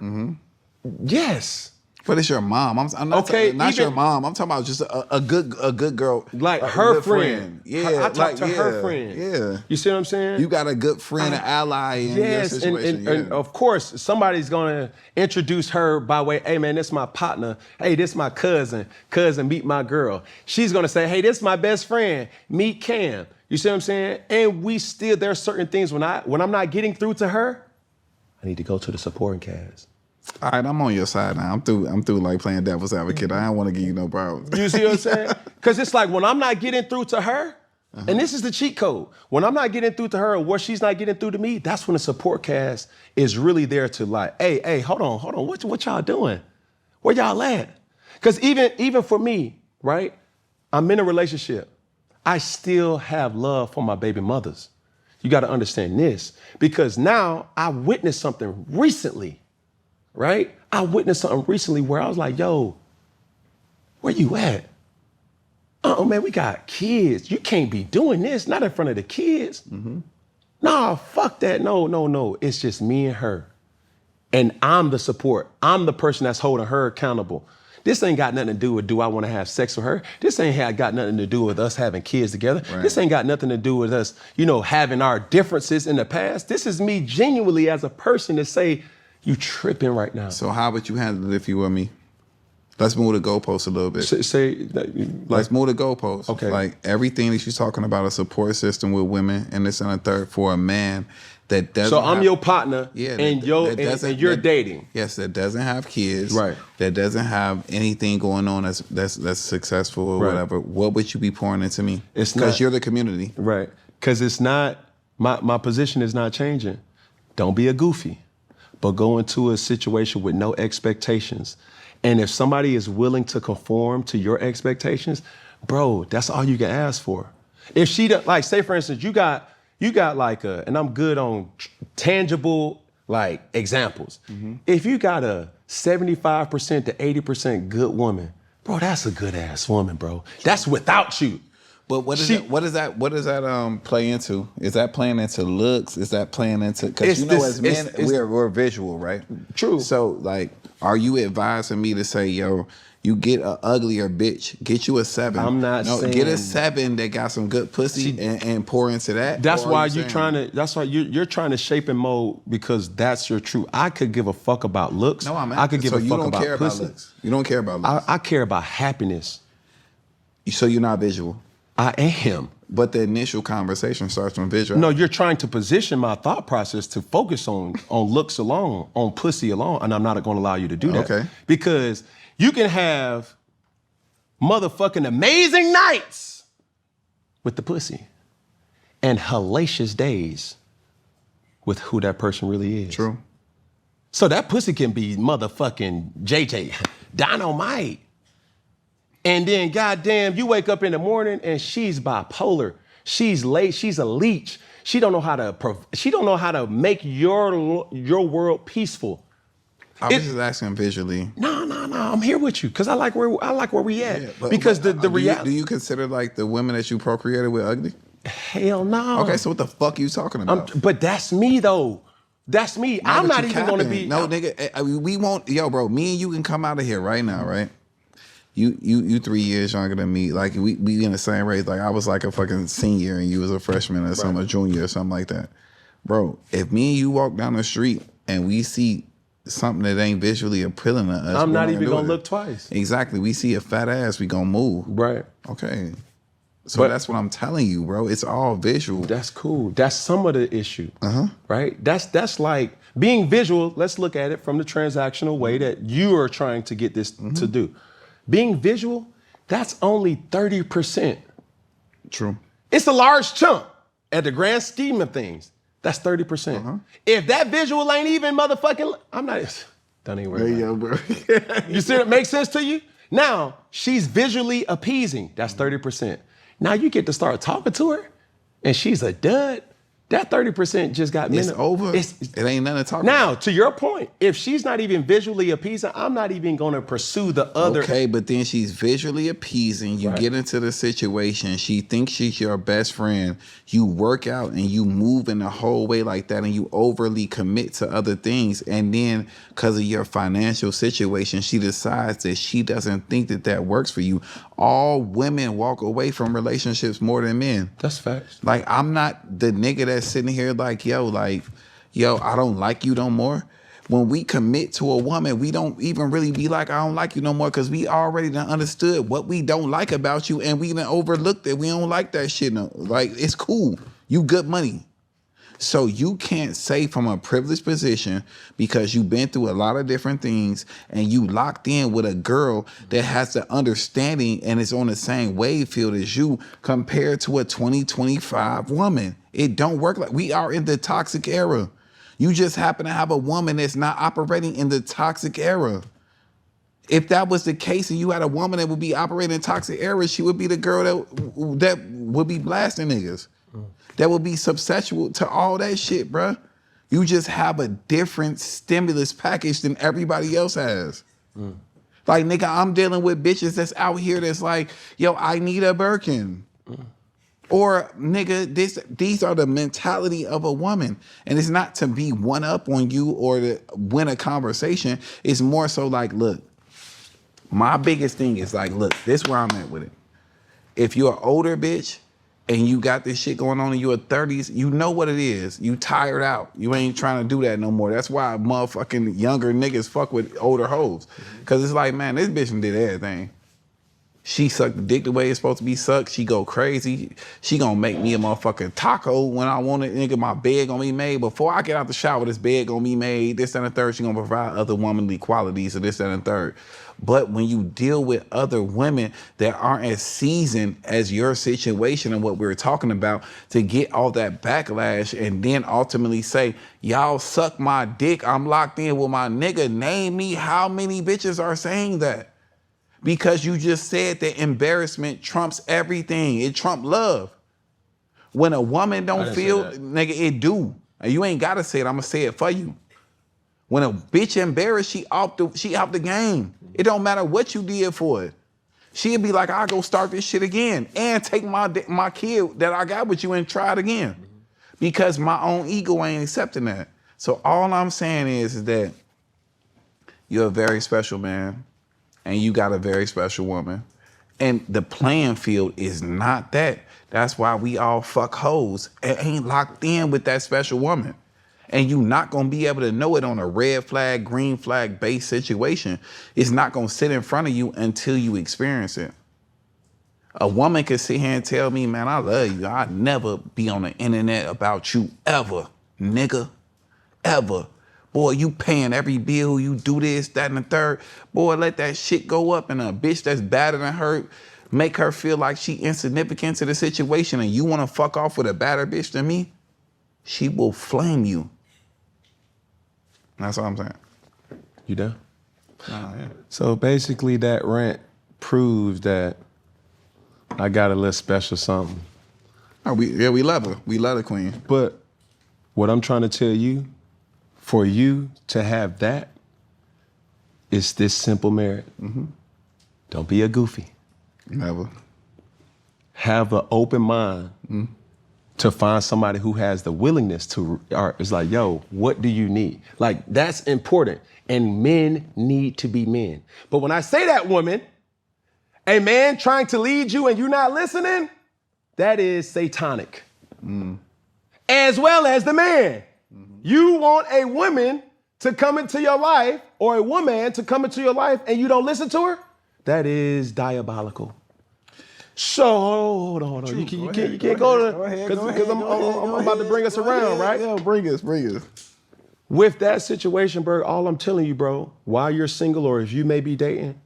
Speaker 3: Yes.
Speaker 2: But it's your mom. I'm not
Speaker 3: Okay,
Speaker 2: not your mom. I'm talking about just a good girl.
Speaker 3: Like
Speaker 2: a
Speaker 3: her
Speaker 2: good
Speaker 3: friend.
Speaker 2: Yeah.
Speaker 3: I talk to her friend.
Speaker 2: Yeah.
Speaker 3: You see what I'm saying?
Speaker 2: You got a good friend, an ally in your situation.
Speaker 3: And of course, somebody's gonna introduce her by way, hey man, this is my partner. Hey, this is my cousin. Cousin, meet my girl. She's gonna say, hey, this is my best friend. Meet Cam. You see what I'm saying? And there are certain things when I'm not getting through to her, I need to go to the supporting cast.
Speaker 2: All right, I'm on your side now. I'm through like playing devil's advocate. I don't want to give you no problems.
Speaker 3: You see what I'm saying? Because it's like when I'm not getting through to her, and this is the cheat code. When I'm not getting through to her or she's not getting through to me, that's when the support cast is really there to like, hey, hold on. What y'all doing? Where y'all at? Because even for me, right? I'm in a relationship. I still have love for my baby mothers. You got to understand this because now I witnessed something recently. Right? I witnessed something recently where I was like, yo, where you at? Oh man, we got kids. You can't be doing this, not in front of the kids. Nah, fuck that. No. It's just me and her. And I'm the support. I'm the person that's holding her accountable. This ain't got nothing to do with do I want to have sex with her. This ain't got nothing to do with us having kids together.
Speaker 2: Right.
Speaker 3: This ain't got nothing to do with us, having our differences in the past. This is me genuinely as a person to say, you tripping right now.
Speaker 2: So how would you handle it if you were me? Let's move the goalpost a little bit.
Speaker 3: Let's
Speaker 2: move the goalpost.
Speaker 3: Okay.
Speaker 2: Like everything that you're talking about, a support system with women, and this and a third for a man that doesn't.
Speaker 3: So I'm your partner, and you're dating.
Speaker 2: Yes, that doesn't have kids.
Speaker 3: Right.
Speaker 2: That doesn't have anything going on that's successful or whatever. What would you be pouring into me?
Speaker 3: It's
Speaker 2: because you're the community.
Speaker 3: Right. Because it's not my position is not changing. Don't be a goofy. But go into a situation with no expectations. And if somebody is willing to conform to your expectations, bro, that's all you can ask for. If she, like, say for instance, you got like and I'm good on tangible, like, examples. If you got a 75% to 80% good woman, bro, that's a good ass woman, bro. That's without you.
Speaker 2: But what does that play into? Is that playing into looks? Is that playing into, because as men, we're visual, right?
Speaker 3: True.
Speaker 2: So like, are you advising me to say, yo, you get an uglier bitch, get you a 7.
Speaker 3: I'm not saying.
Speaker 2: Get a 7 that got some good pussy and pour into that.
Speaker 3: That's why you're trying to shape and mold because that's your truth. I could give a fuck about looks.
Speaker 2: No, I'm
Speaker 3: I could give a fuck about
Speaker 2: care
Speaker 3: pussy.
Speaker 2: About looks. You don't care about looks.
Speaker 3: I care about happiness.
Speaker 2: So you're not visual.
Speaker 3: I am.
Speaker 2: But the initial conversation starts from visual.
Speaker 3: No, you're trying to position my thought process to focus on looks alone, on pussy alone, and I'm not going to allow you to do that.
Speaker 2: Okay.
Speaker 3: Because You can have motherfucking amazing nights with the pussy and hellacious days with who that person really is.
Speaker 2: True.
Speaker 3: So that pussy can be motherfucking JJ Dynamite. And then goddamn, you wake up in the morning and she's bipolar. She's late, she's a leech. She don't know how to make your world peaceful.
Speaker 2: I was just asking visually.
Speaker 3: No, I'm here with you because I like where we at. Yeah, because the reality.
Speaker 2: Do you consider like the women that you procreated with ugly?
Speaker 3: Hell no.
Speaker 2: Okay, so what the fuck are you talking about?
Speaker 3: But that's me though. That's me.
Speaker 2: No,
Speaker 3: I'm not even gonna be.
Speaker 2: No, nigga. We won't. Yo, bro. Me and you can come out of here right now, right? You 3 years younger than me. Like we in the same race. Like I was like a fucking senior and you was a freshman or something, a junior or something like that. Bro, if me and you walk down the street and we see something that ain't visually appealing to us,
Speaker 3: I'm not even gonna look twice.
Speaker 2: Exactly. We see a fat ass, we gonna move.
Speaker 3: Right.
Speaker 2: Okay. So that's what I'm telling you, bro. It's all visual.
Speaker 3: That's cool. That's some of the issue. Right? That's like being visual. Let's look at it from the transactional way that you are trying to get this to do. Being visual, that's only 30%.
Speaker 2: True.
Speaker 3: It's a large chunk at the grand scheme of things. That's 30%. If that visual ain't even motherfucking, I'm not, don't even worry about it. You see it makes sense to you? Now, she's visually appeasing. That's 30%. Now you get to start talking to her and she's a dud. That 30% just got
Speaker 2: It's over. It ain't nothing to talk about.
Speaker 3: Now, to your point, if she's not even visually appeasing, I'm not even gonna pursue the other.
Speaker 2: Okay, but then she's visually appeasing. You get into the situation. She thinks she's your best friend. You work out and you move in the whole way like that and you overly commit to other things. And then because of your financial situation, she decides that she doesn't think that works for you. All women walk away from relationships more than men.
Speaker 3: That's facts.
Speaker 2: Like, I'm not the nigga that's sitting here like, yo, I don't like you no more. When we commit to a woman, we don't even really be like, I don't like you no more, because we already done understood what we don't like about you and we done overlooked it. We don't like that shit. No. Like, it's cool. You good money. So you can't say from a privileged position, because you've been through a lot of different things and you locked in with a girl that has the understanding and is on the same wave field as you, compared to a 2025 woman. It don't work. Like, we are in the toxic era. You just happen to have a woman that's not operating in the toxic era. If that was the case and you had a woman that would be operating in toxic era, she would be the girl that would be blasting niggas. That would be subsexual to all that shit, bruh. You just have a different stimulus package than everybody else has. Like, nigga, I'm dealing with bitches that's out here that's like, yo, I need a Birkin. Or, nigga, these are the mentality of a woman. And it's not to be one up on you or to win a conversation. It's more so like, look, my biggest thing is like, look, this is where I'm at with it. If you're an older bitch, and you got this shit going on in your 30s, you know what it is. You tired out. You ain't trying to do that no more. That's why motherfucking younger niggas fuck with older hoes. Cause it's like, man, this bitch did everything. She sucked the dick the way it's supposed to be sucked. She go crazy. She gonna make me a motherfucking taco when I want it. Nigga, my bed gonna be made. Before I get out the shower, this bed gonna be made. This, and the third. She gonna provide other womanly qualities of this, and the third. But when you deal with other women that aren't as seasoned as your situation and what we were talking about, to get all that backlash and then ultimately say, y'all suck my dick, I'm locked in with my nigga. Name me how many bitches are saying that. Because you just said that embarrassment trumps everything. It trumps love. When a woman don't feel, nigga, it do. And you ain't gotta say it, I'm gonna say it for you. When a bitch embarrassed, she out the game. It don't matter what you did for it. She'd be like, I'll go start this shit again and take my kid that I got with you and try it again. Because my own ego ain't accepting that. So all I'm saying is that you're a very special man and you got a very special woman. And the playing field is not that. That's why we all fuck hoes and ain't locked in with that special woman. And you not gonna be able to know it on a red flag, green flag based situation. It's not gonna sit in front of you until you experience it. A woman could sit here and tell me, man, I love you. I'd never be on the internet about you ever, nigga, ever. Boy, you paying every bill, you do this, that, and the third. Boy, let that shit go up, and a bitch that's better than her, make her feel like she insignificant to the situation, and you want to fuck off with a better bitch than me, she will flame you. That's all I'm saying.
Speaker 3: You done?
Speaker 2: Oh, yeah.
Speaker 3: So basically that rant proves that I got a little special something.
Speaker 2: Oh, we love her. We love the queen.
Speaker 3: But what I'm trying to tell you, for you to have that, is this simple merit. Mm-hmm. Don't be a goofy.
Speaker 2: Never.
Speaker 3: Have an open mind to find somebody who has the willingness to, or it's like, yo, what do you need? Like, that's important. And men need to be men. But when I say that, woman, a man trying to lead you and you not listening, that is satanic. As well as the man. You want a woman to come into your life, or a woman to come into your life, and you don't listen to her? That is diabolical. So, hold on. You can't go to, because I'm about to bring us around, right?
Speaker 2: Yeah, bring us.
Speaker 3: With that situation, bro, all I'm telling you, bro, while you're single or if you may be dating,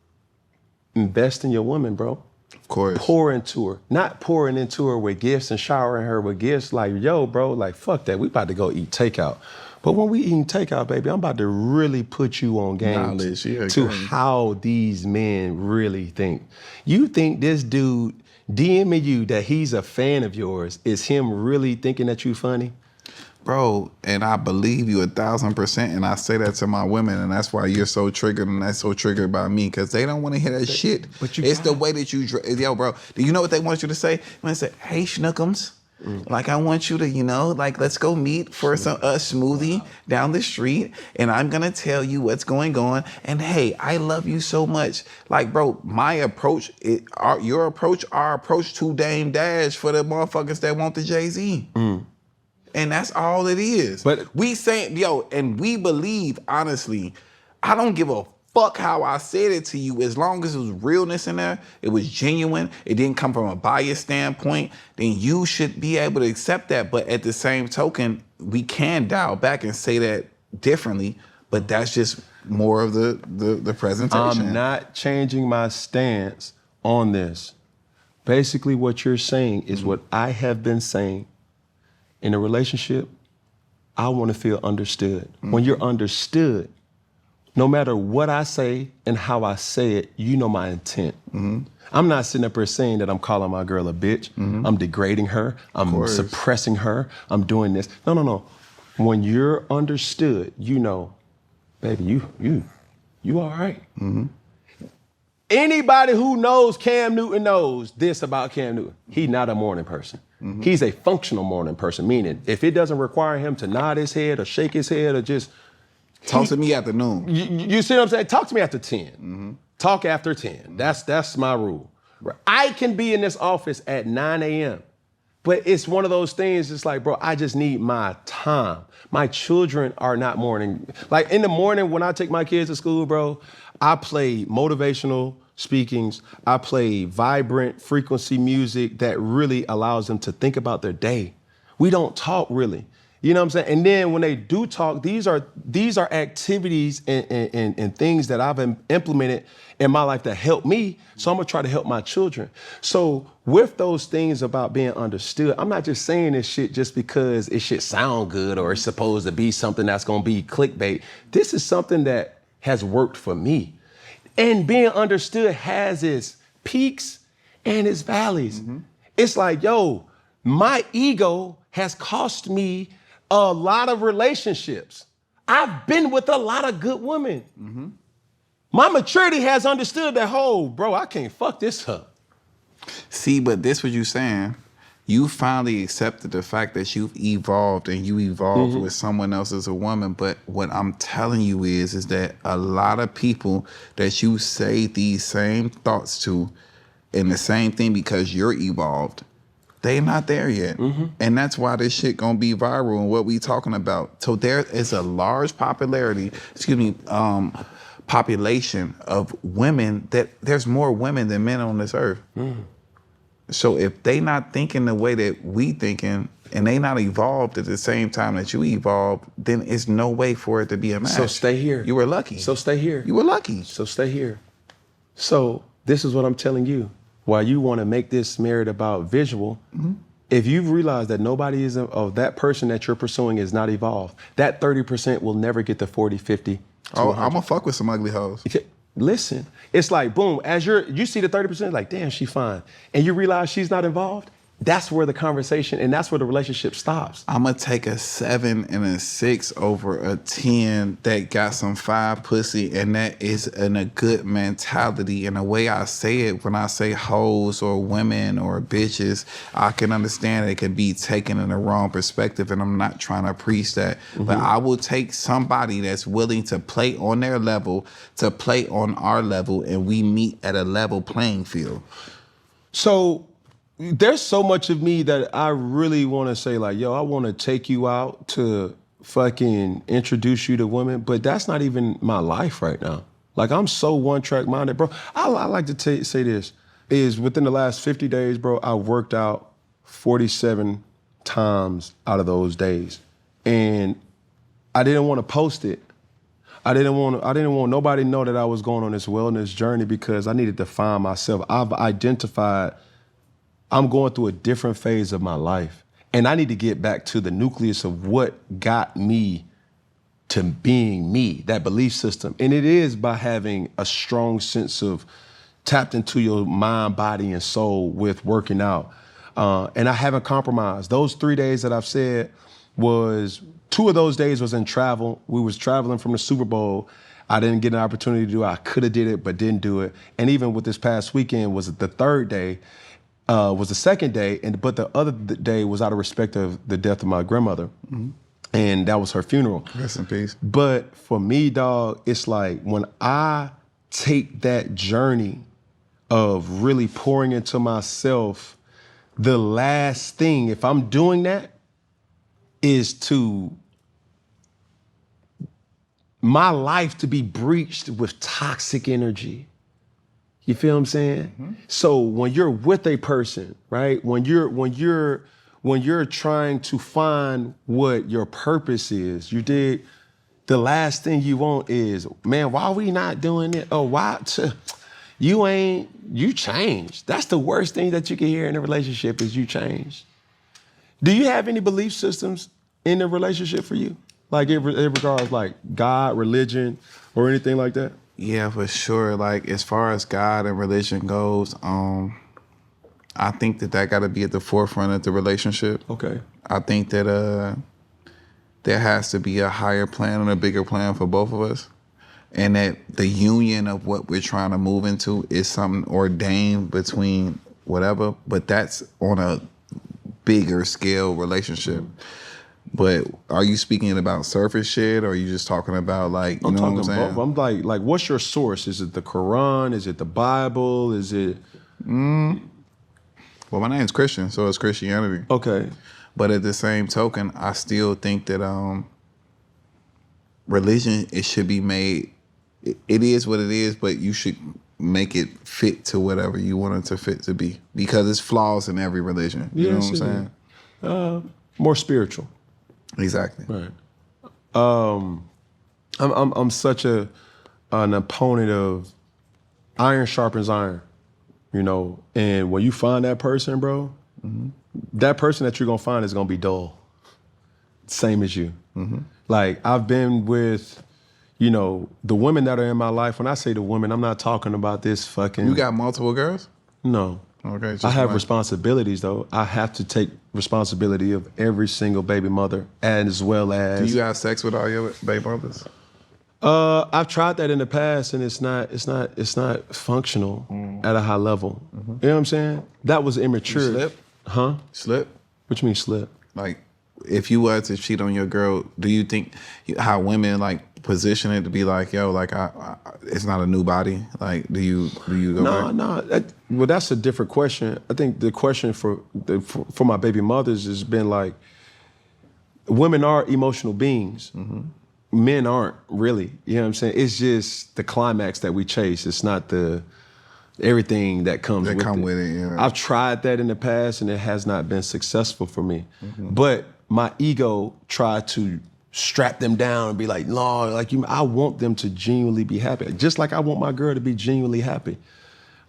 Speaker 3: invest in your woman, bro.
Speaker 2: Of course.
Speaker 3: Pour into her. Not pouring into her with gifts and showering her with gifts like, yo, bro, like, fuck that. We about to go eat takeout. But when we eating takeout, baby, I'm about to really put you on game to how these men really think. You think this dude DMing you that he's a fan of yours is him really thinking that you funny?
Speaker 2: Bro, and I believe you 1,000%, and I say that to my women, and that's why you're so triggered, and that's so triggered by me, because they don't want to hear that shit. But it's the way that you, yo, bro, do you know what they want you to say? When they say, hey, schnookums, like, I want you to, like, let's go meet for a smoothie down the street, and I'm going to tell you what's going on, and hey, I love you so much. Like, bro, my approach, your approach, our approach to Dame Dash for the motherfuckers that want the Jay-Z. And that's all it is. But we say, and we believe, honestly, I don't give a fuck how I said it to you. As long as it was realness in there, it was genuine, it didn't come from a biased standpoint, then you should be able to accept that. But at the same token, we can dial back and say that differently, but that's just more of the presentation.
Speaker 3: I'm not changing my stance on this. Basically, what you're saying is what I have been saying. In a relationship, I want to feel understood. When you're understood, no matter what I say and how I say it, you know my intent. I'm not sitting up here saying that I'm calling my girl a bitch. I'm degrading her. I'm suppressing her. I'm doing this. No. When you're understood, you know, baby, you all right. Anybody who knows Cam Newton knows this about Cam Newton. He's not a morning person. He's a functional morning person, meaning if it doesn't require him to nod his head or shake his head or just...
Speaker 2: Talk to me after noon.
Speaker 3: You see what I'm saying? Talk to me after 10. Talk after 10. That's my rule. I can be in this office at 9 a.m., but it's one of those things, it's like, bro, I just need my time. My children are not morning. Like in the morning when I take my kids to school, bro, I play motivational speakings. I play vibrant frequency music that really allows them to think about their day. We don't talk really. You know what I'm saying? And then when they do talk, these are activities and things that I've implemented in my life that help me. So I'm gonna try to help my children. So with those things about being understood, I'm not just saying this shit just because it should sound good or it's supposed to be something that's gonna be clickbait. This is something that has worked for me. And being understood has its peaks and its valleys. It's like, yo, my ego has cost me a lot of relationships. I've been with a lot of good women. My maturity has understood that, bro, I can't fuck this up.
Speaker 2: See, but this what you saying. You finally accepted the fact that you've evolved and you evolved with someone else as a woman. But what I'm telling you is that a lot of people that you say these same thoughts to and the same thing because you're evolved, they not there yet. And that's why this shit gonna be viral and what we talking about. So there is a large population of women that there's more women than men on this earth. So if they not thinking the way that we thinking, and they not evolved at the same time that you evolved, then it's no way for it to be a match.
Speaker 3: So stay here.
Speaker 2: You were lucky.
Speaker 3: So stay here.
Speaker 2: You were lucky.
Speaker 3: So stay here. So this is what I'm telling you. While you want to make this married about visual, if you've realized that nobody is of that person that you're pursuing is not evolved, that 30% will never get to 40, 50.
Speaker 2: Oh, I'm gonna fuck with some ugly hoes.
Speaker 3: Listen, it's like, boom, as you see the 30%, like, damn, she fine. And you realize she's not involved, that's where the conversation and that's where the relationship stops.
Speaker 2: I'm gonna take a 7 and a 6 over a 10 that got some 5 pussy, and that is in a good mentality. And the way I say it, when I say hoes or women or bitches, I can understand it can be taken in the wrong perspective, and I'm not trying to preach that. But I will take somebody that's willing to play on their level, to play on our level, and we meet at a level playing field.
Speaker 3: So there's so much of me that I really want to say, like, yo, I want to take you out to fucking introduce you to women, but that's not even my life right now. Like, I'm so one-track minded, bro. I like to say this, is within the last 50 days, bro, I worked out 47 times out of those days. And I didn't want to post it. I didn't want nobody to know that I was going on this wellness journey because I needed to find myself. I've identified I'm going through a different phase of my life. And I need to get back to the nucleus of what got me to being me, that belief system. And it is by having a strong sense of tapped into your mind, body, and soul with working out. And I haven't compromised. Those 3 days that I've said was, 2 of those days was in travel. We was traveling from the Super Bowl. I didn't get an opportunity to do it. I could have did it, but didn't do it. And even with this past weekend was the third day. Was the second day, but the other day was out of respect of the death of my grandmother. And that was her funeral.
Speaker 2: Rest in peace.
Speaker 3: But for me, dog, it's like when I take that journey of really pouring into myself, the last thing, if I'm doing that, is to my life to be breached with toxic energy. You feel what I'm saying? So when you're with a person, right? When you're trying to find what your purpose is, you dig? The last thing you want is, man, why are we not doing it? Oh, why? You changed. That's the worst thing that you can hear in a relationship is you changed. Do you have any belief systems in a relationship for you? Like in regards like God, religion, or anything like that?
Speaker 2: Yeah, for sure. Like, as far as God and religion goes, I think that got to be at the forefront of the relationship.
Speaker 3: Okay.
Speaker 2: I think that there has to be a higher plan and a bigger plan for both of us. And that the union of what we're trying to move into is something ordained between whatever, but that's on a bigger scale relationship. But are you speaking about surface shit, or are you just talking about, like, you know what I'm saying?
Speaker 3: I'm like, what's your source? Is it the Quran? Is it the Bible? Is it?
Speaker 2: Well, my name's Christian, so it's Christianity.
Speaker 3: Okay.
Speaker 2: But at the same token, I still think that religion, it should be made. It is what it is, but you should make it fit to whatever you want it to fit to be, because it's flaws in every religion. You know what I'm saying?
Speaker 3: More spiritual.
Speaker 2: Exactly.
Speaker 3: Right. I'm such an opponent of iron sharpens iron, you know. And when you find that person, bro, that person that you're gonna find is gonna be dull, same as you. Like, I've been with, you know, the women that are in my life. When I say the women, I'm not talking about this fucking.
Speaker 2: You got multiple girls?
Speaker 3: No.
Speaker 2: Okay.
Speaker 3: I have responsibilities, though. I have to take responsibility of every single baby mother, as well as.
Speaker 2: Do you have sex with all your baby mothers?
Speaker 3: I've tried that in the past, and it's not functional at a high level. You know what I'm saying? That was immature.
Speaker 2: You slip?
Speaker 3: Huh?
Speaker 2: Slip?
Speaker 3: What you mean slip?
Speaker 2: Like, if you were to cheat on your girl, do you think how women like position it to be like, yo, like it's not a new body? Like, do you go back?
Speaker 3: No. Well, that's a different question. I think the question for my baby mothers has been like, women are emotional beings. Men aren't really. You know what I'm saying? It's just the climax that we chase. It's not the everything that comes
Speaker 2: That
Speaker 3: with
Speaker 2: come
Speaker 3: it.
Speaker 2: with it, yeah.
Speaker 3: I've tried that in the past and it has not been successful for me. But my ego tried to strap them down and be like, no, like I want them to genuinely be happy. Just like I want my girl to be genuinely happy.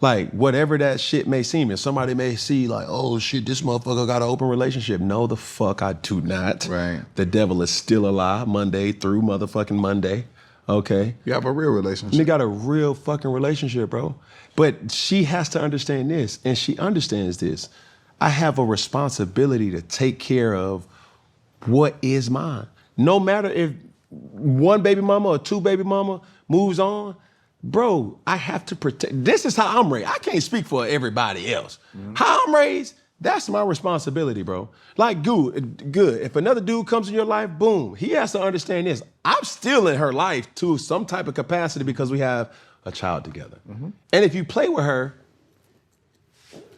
Speaker 3: Like, whatever that shit may seem, and somebody may see like, oh shit, this motherfucker got an open relationship. No, the fuck I do not.
Speaker 2: Right.
Speaker 3: The devil is still a lie, Monday through motherfucking Monday. Okay.
Speaker 2: You have a real relationship.
Speaker 3: They got a real fucking relationship, bro. But she has to understand this, and she understands this. I have a responsibility to take care of what is mine. No matter if one baby mama or two baby mama moves on, bro, I have to protect. This is how I'm raised. I can't speak for everybody else. How I'm raised, that's my responsibility, bro. Like, good. If another dude comes in your life, boom, he has to understand this. I'm still in her life to some type of capacity because we have a child together. And if you play with her,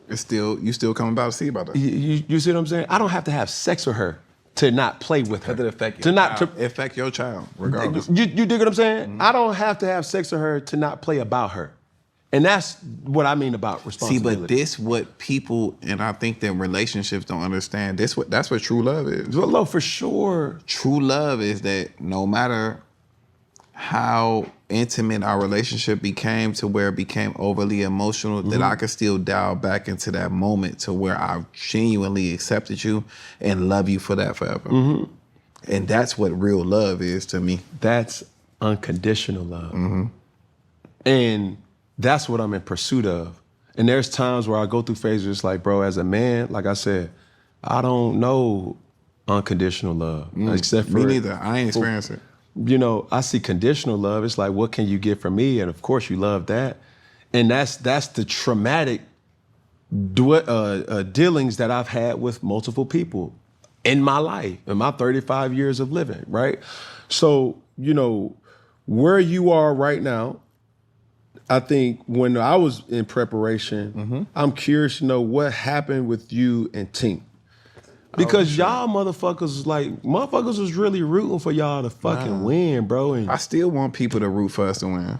Speaker 2: you still coming about to see about that.
Speaker 3: you see what I'm saying? I don't have to have sex with her to not play with her.
Speaker 2: It affect affect your child, regardless.
Speaker 3: You dig what I'm saying? I don't have to have sex with her to not play about her. And that's what I mean about responsibility.
Speaker 2: See, but this what people, and I think that relationships don't understand. That's what true love is.
Speaker 3: Well, no, for sure.
Speaker 2: True love is that no matter how intimate our relationship became to where it became overly emotional, that I could still dial back into that moment to where I genuinely accepted you and love you for that forever. And that's what real love is to me.
Speaker 3: That's unconditional love. And that's what I'm in pursuit of. And there's times where I go through phases it's like, bro, as a man, like I said, I don't know unconditional love. Except for
Speaker 2: me neither. I ain't experienced it.
Speaker 3: You know, I see conditional love. It's like, what can you get from me? And of course you love that. And that's the traumatic dealings that I've had with multiple people in my life, in my 35 years of living, right? So, you know, where you are right now, I think when I was in preparation, I'm curious to know what happened with you and Tink. Because y'all motherfuckers was really rooting for y'all to fucking win, bro. And
Speaker 2: I still want people to root for us to win.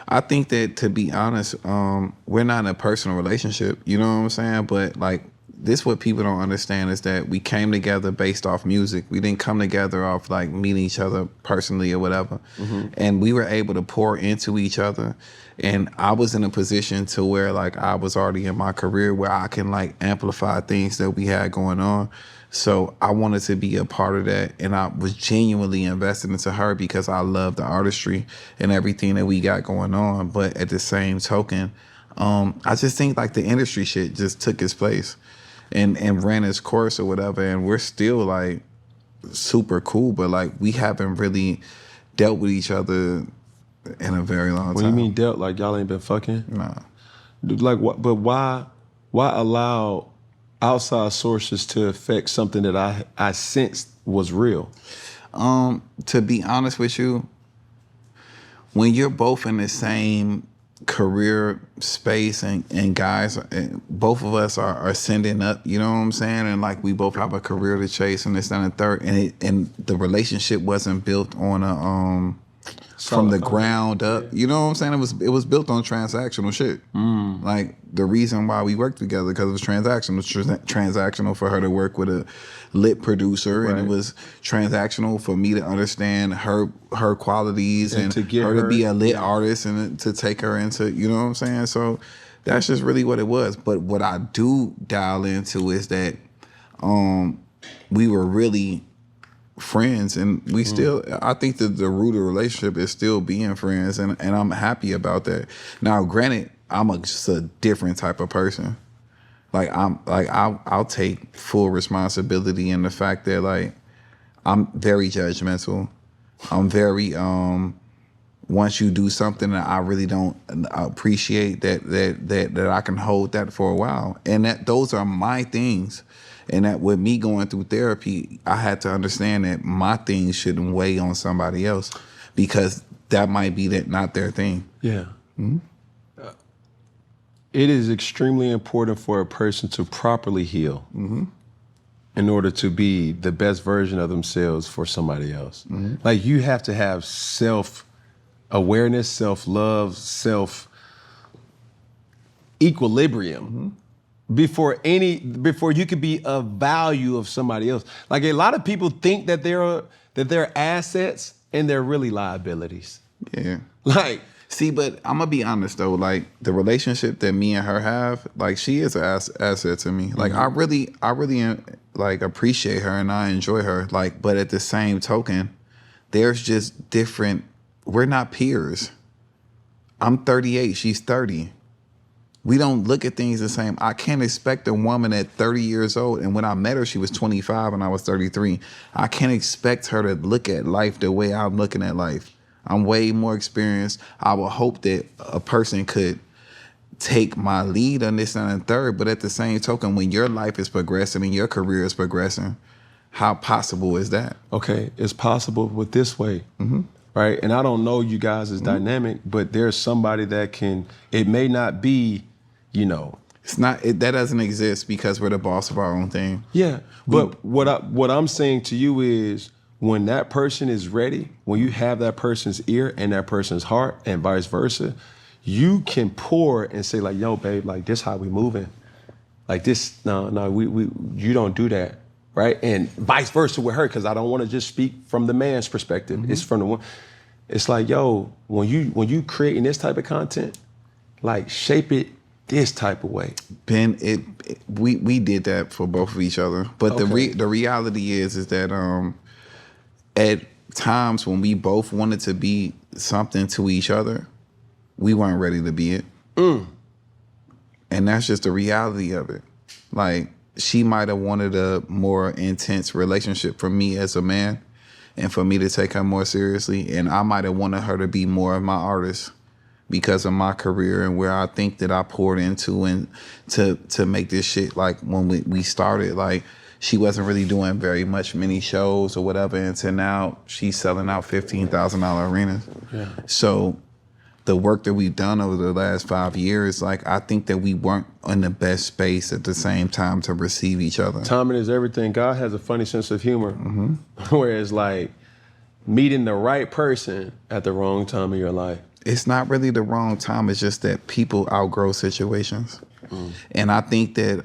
Speaker 2: I think that, to be honest, we're not in a personal relationship, you know what I'm saying? But like, this what people don't understand is that we came together based off music. We didn't come together off like meeting each other personally or whatever. And we were able to pour into each other. And I was in a position to where like I was already in my career where I can like amplify things that we had going on. So I wanted to be a part of that. And I was genuinely invested into her because I love the artistry and everything that we got going on. But at the same token, I just think like the industry shit just took its place and ran its course or whatever. And we're still like super cool, but like we haven't really dealt with each other in a very long time.
Speaker 3: What do you mean dealt? Like y'all ain't been fucking?
Speaker 2: Nah.
Speaker 3: Like what? But why allow outside sources to affect something that I sensed was real?
Speaker 2: To be honest with you, when you're both in the same career space and guys, both of us are ascending up, you know what I'm saying? And like we both have a career to chase and this and the third, and the relationship wasn't built on a from the ground up. You know what I'm saying? It was built on transactional shit. Like the reason why we worked together because it was transactional. It was transactional for her to work with a lit producer, and it was transactional for me to understand her qualities and to get her to be a lit artist and to take her into, you know what I'm saying? So that's just really what it was. But what I do dial into is that we were really friends, and we still, I think that the root of the relationship is still being friends, and I'm happy about that. Now, granted, I'm just a different type of person. Like I'll take full responsibility in the fact that like I'm very judgmental. I'm very once you do something that I really don't appreciate, that I can hold that for a while, and that those are my things. And that with me going through therapy, I had to understand that my things shouldn't weigh on somebody else because that might be not their thing.
Speaker 3: Yeah. It is extremely important for a person to properly heal in order to be the best version of themselves for somebody else. Like you have to have self-awareness, self-love, equilibrium before you could be of value of somebody else. Like a lot of people think that they're assets and they're really liabilities.
Speaker 2: Yeah.
Speaker 3: Like,
Speaker 2: see, but I'm gonna be honest though, like the relationship that me and her have, like she is an asset to me. Like I really like appreciate her and I enjoy her. Like, but at the same token, there's just different. We're not peers. I'm 38, she's 30. We don't look at things the same. I can't expect a woman at 30 years old, and when I met her, she was 25 and I was 33. I can't expect her to look at life the way I'm looking at life. I'm way more experienced. I would hope that a person could take my lead on this and the third, but at the same token, when your life is progressing and your career is progressing, how possible is that?
Speaker 3: Okay, it's possible with this way. Right? And I don't know you guys' dynamic, but there's somebody that can, it may not be, you know.
Speaker 2: It's not, that doesn't exist because we're the boss of our own thing.
Speaker 3: Yeah, but what I'm saying to you is when that person is ready, when you have that person's ear and that person's heart and vice versa, you can pour and say like, yo, babe, like this how we moving. Like this, you don't do that. Right? And vice versa with her, because I don't want to just speak from the man's perspective. It's from the one. It's like, yo, when you creating this type of content, like shape it this type of way.
Speaker 2: Ben, we did that for both of each other. But the reality is that at times when we both wanted to be something to each other, we weren't ready to be it. And that's just the reality of it. Like, she might have wanted a more intense relationship from me as a man and for me to take her more seriously. And I might have wanted her to be more of my artist because of my career and where I think that I poured into and to make this shit. Like when we started, like she wasn't really doing very many shows or whatever until now she's selling out $15,000 arenas. Yeah. So the work that we've done over the last 5 years, like I think that we weren't in the best space at the same time to receive each other.
Speaker 3: Timing is everything. God has a funny sense of humor, whereas like meeting the right person at the wrong time of your life.
Speaker 2: It's not really the wrong time. It's just that people outgrow situations. And I think that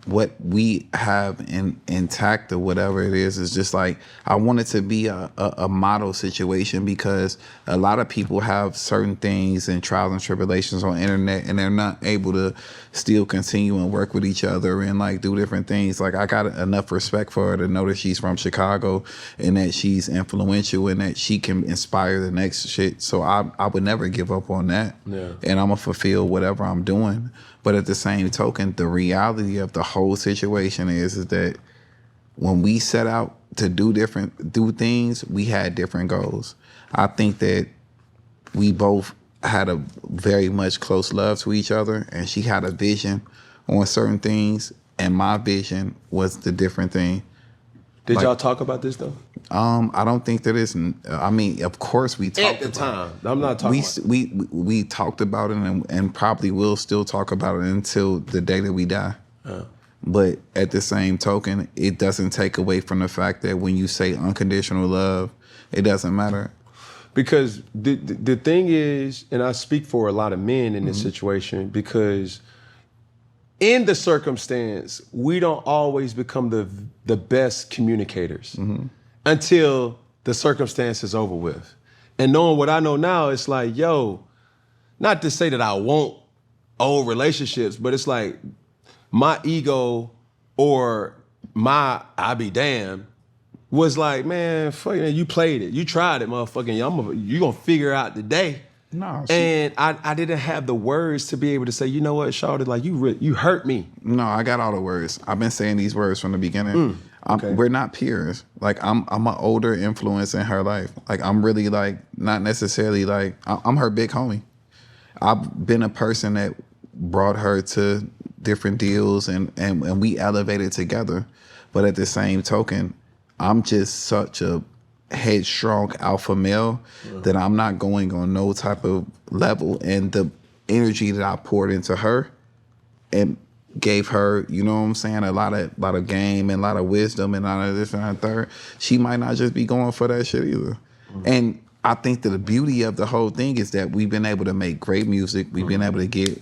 Speaker 2: what we have intact or whatever it is just like, I want it to be a model situation because a lot of people have certain things and trials and tribulations on internet and they're not able to still continue and work with each other and like do different things. Like I got enough respect for her to know that she's from Chicago and that she's influential and that she can inspire the next shit. So I would never give up on that. Yeah. And I'm gonna fulfill whatever I'm doing. But at the same token, the reality of the whole situation is that when we set out to do things, we had different goals. I think that we both had a very much close love to each other, and she had a vision on certain things, and my vision was the different thing.
Speaker 3: Did y'all talk about this though?
Speaker 2: I don't think that is. I mean, of course we talked
Speaker 3: at the time. I'm not talking.
Speaker 2: We talked about it and probably will still talk about it until the day that we die. But at the same token, it doesn't take away from the fact that when you say unconditional love, it doesn't matter.
Speaker 3: Because the thing is, and I speak for a lot of men in this situation, because in the circumstance, we don't always become the best communicators until the circumstance is over with. And knowing what I know now, it's like, yo, not to say that I want old relationships, but it's like my ego or my I be damned was like, man, fuck it, you played it. You tried it, motherfucking. You gonna figure out the day. No, and I didn't have the words to be able to say, you know what, shawty, like you hurt me.
Speaker 2: No, I got all the words. I've been saying these words from the beginning. Okay. We're not peers. Like I'm an older influence in her life. Like I'm really like not necessarily like I'm her big homie. I've been a person that brought her to different deals and we elevated together. But at the same token, I'm just such a headstrong alpha male that I'm not going on no type of level. And the energy that I poured into her and gave her, you know what I'm saying, a lot of game and a lot of wisdom and all of this and that third, she might not just be going for that shit either. And I think that the beauty of the whole thing is that we've been able to make great music. We've been able to get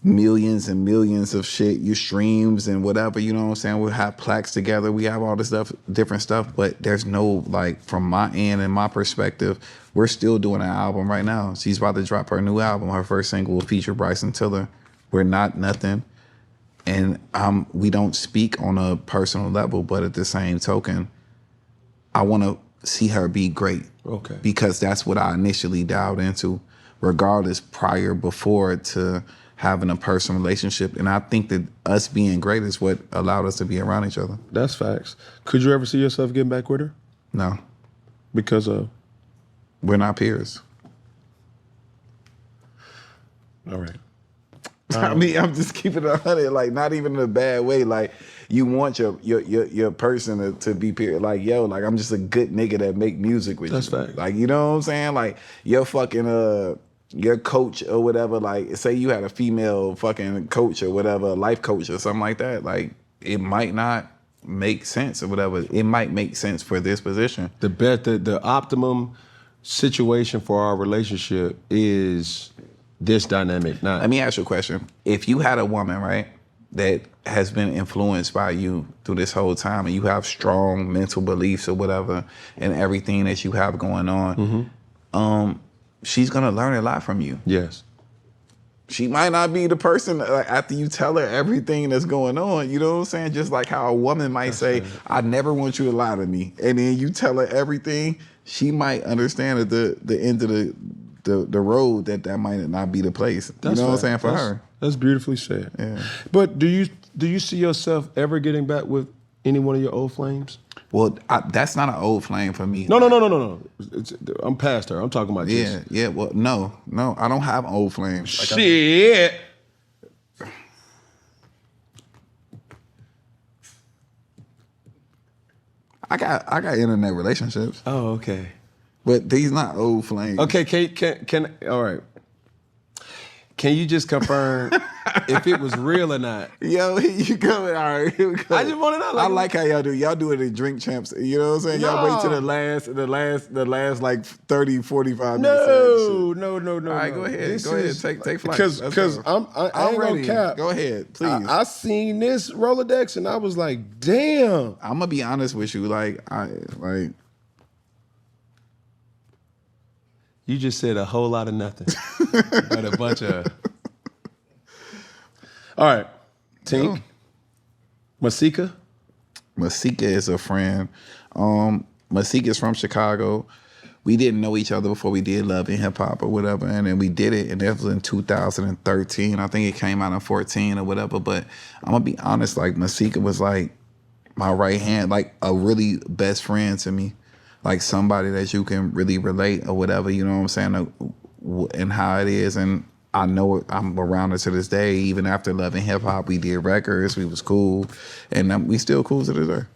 Speaker 2: millions and millions of shit, your streams and whatever, you know what I'm saying? We'll have plaques together. We have all this stuff, different stuff, but there's no, like, from my end and my perspective, we're still doing an album right now. She's about to drop her new album. Her first single will feature Bryson Tiller. We're not nothing. And we don't speak on a personal level, but at the same token, I want to see her be great.
Speaker 3: Okay.
Speaker 2: Because that's what I initially dialed into, regardless, before to having a personal relationship. And I think that us being great is what allowed us to be around each other.
Speaker 3: That's facts. Could you ever see yourself getting back with her?
Speaker 2: No.
Speaker 3: Because of?
Speaker 2: We're not peers.
Speaker 3: All right.
Speaker 2: I mean, I'm just keeping it 100, like, not even in a bad way. Like, you want your person to be peer. Like, yo, like, I'm just a good nigga that make music with you.
Speaker 3: That's fact.
Speaker 2: Like, you know what I'm saying? Like, your fucking your coach or whatever, like, say you had a female fucking coach or whatever, life coach or something like that, like, it might not make sense or whatever. It might make sense for this position.
Speaker 3: The optimum situation for our relationship is this dynamic. Not.
Speaker 2: Let me ask you a question. If you had a woman, right, that has been influenced by you through this whole time and you have strong mental beliefs or whatever and everything that you have going on, she's gonna learn a lot from you.
Speaker 3: Yes.
Speaker 2: She might not be the person after you tell her everything that's going on, you know what I'm saying? Just like how a woman might say, I never want you to lie to me. And then you tell her everything, she might understand at the end of the road that might not be the place. You know what I'm saying, for her.
Speaker 3: That's beautifully said.
Speaker 2: Yeah.
Speaker 3: But do you see yourself ever getting back with any one of your old flames?
Speaker 2: Well, that's not an old flame for me.
Speaker 3: No. I'm past her. I'm talking about just...
Speaker 2: Yeah. Well, no. I don't have old flames. Like,
Speaker 3: shit.
Speaker 2: I got internet relationships.
Speaker 3: Oh, okay.
Speaker 2: But these not old flames.
Speaker 3: Okay, can all right. Can you just confirm if it was real or not?
Speaker 2: Yo, you go. All right, here we go.
Speaker 3: I just want to know.
Speaker 2: I like how y'all do. Y'all do it in Drink Champs. You know what I'm saying? Y'all wait till the last like 30, 45 minutes.
Speaker 3: No.
Speaker 2: All right, go ahead. Take flight.
Speaker 3: Because I ain't
Speaker 2: ready.
Speaker 3: gonna cap.
Speaker 2: Go ahead, please.
Speaker 3: I seen this Rolodex and I was like, damn.
Speaker 2: I'm gonna be honest with you.
Speaker 3: You just said a whole lot of nothing. But a bunch of... All right. Tink. Masika?
Speaker 2: Masika is a friend. Masika is from Chicago. We didn't know each other before we did Love and Hip Hop or whatever. And then we did it, and that was in 2013. I think it came out in 14 or whatever. But I'm going to be honest, like, Masika was like my right hand, like a really best friend to me. Like somebody that you can really relate or whatever, you know what I'm saying, and how it is. And I know I'm around her to this day. Even after Love and Hip Hop, we did records, we was cool, and we still cool to this day.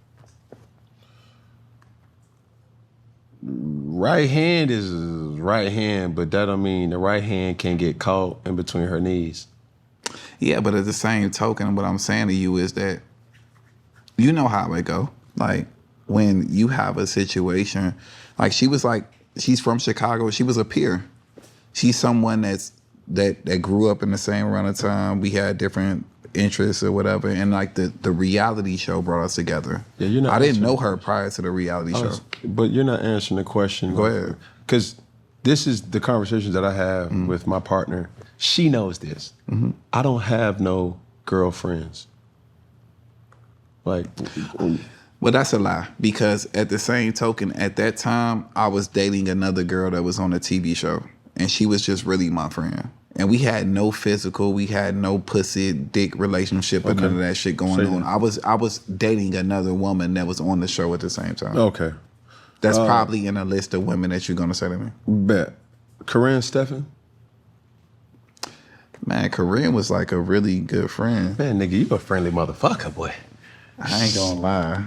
Speaker 3: Right hand is right hand, but that don't mean the right hand can get caught in between her knees.
Speaker 2: Yeah, but at the same token, what I'm saying to you is that you know how it go. Like, when you have a situation, like she's from Chicago, she was a peer. She's someone that grew up in the same amount of time. We had different interests or whatever, and like the reality show brought us together. Yeah, I didn't know her prior to the reality show.
Speaker 3: But you're not answering the question.
Speaker 2: Go ahead.
Speaker 3: Because this is the conversations that I have with my partner. She knows this. Mm-hmm. I don't have no girlfriends. Like...
Speaker 2: Well, that's a lie, because at the same token, at that time, I was dating another girl that was on a TV show, and she was just really my friend. And we had no physical, we had no pussy, dick relationship or none of that shit going on. I was dating another woman that was on the show at the same time.
Speaker 3: Okay.
Speaker 2: That's probably in a list of women that you're going to say to me.
Speaker 3: Bet. Corinne Stephan?
Speaker 2: Man, Corinne was like a really good friend.
Speaker 3: Man, nigga, you a friendly motherfucker, boy.
Speaker 2: I ain't gonna lie.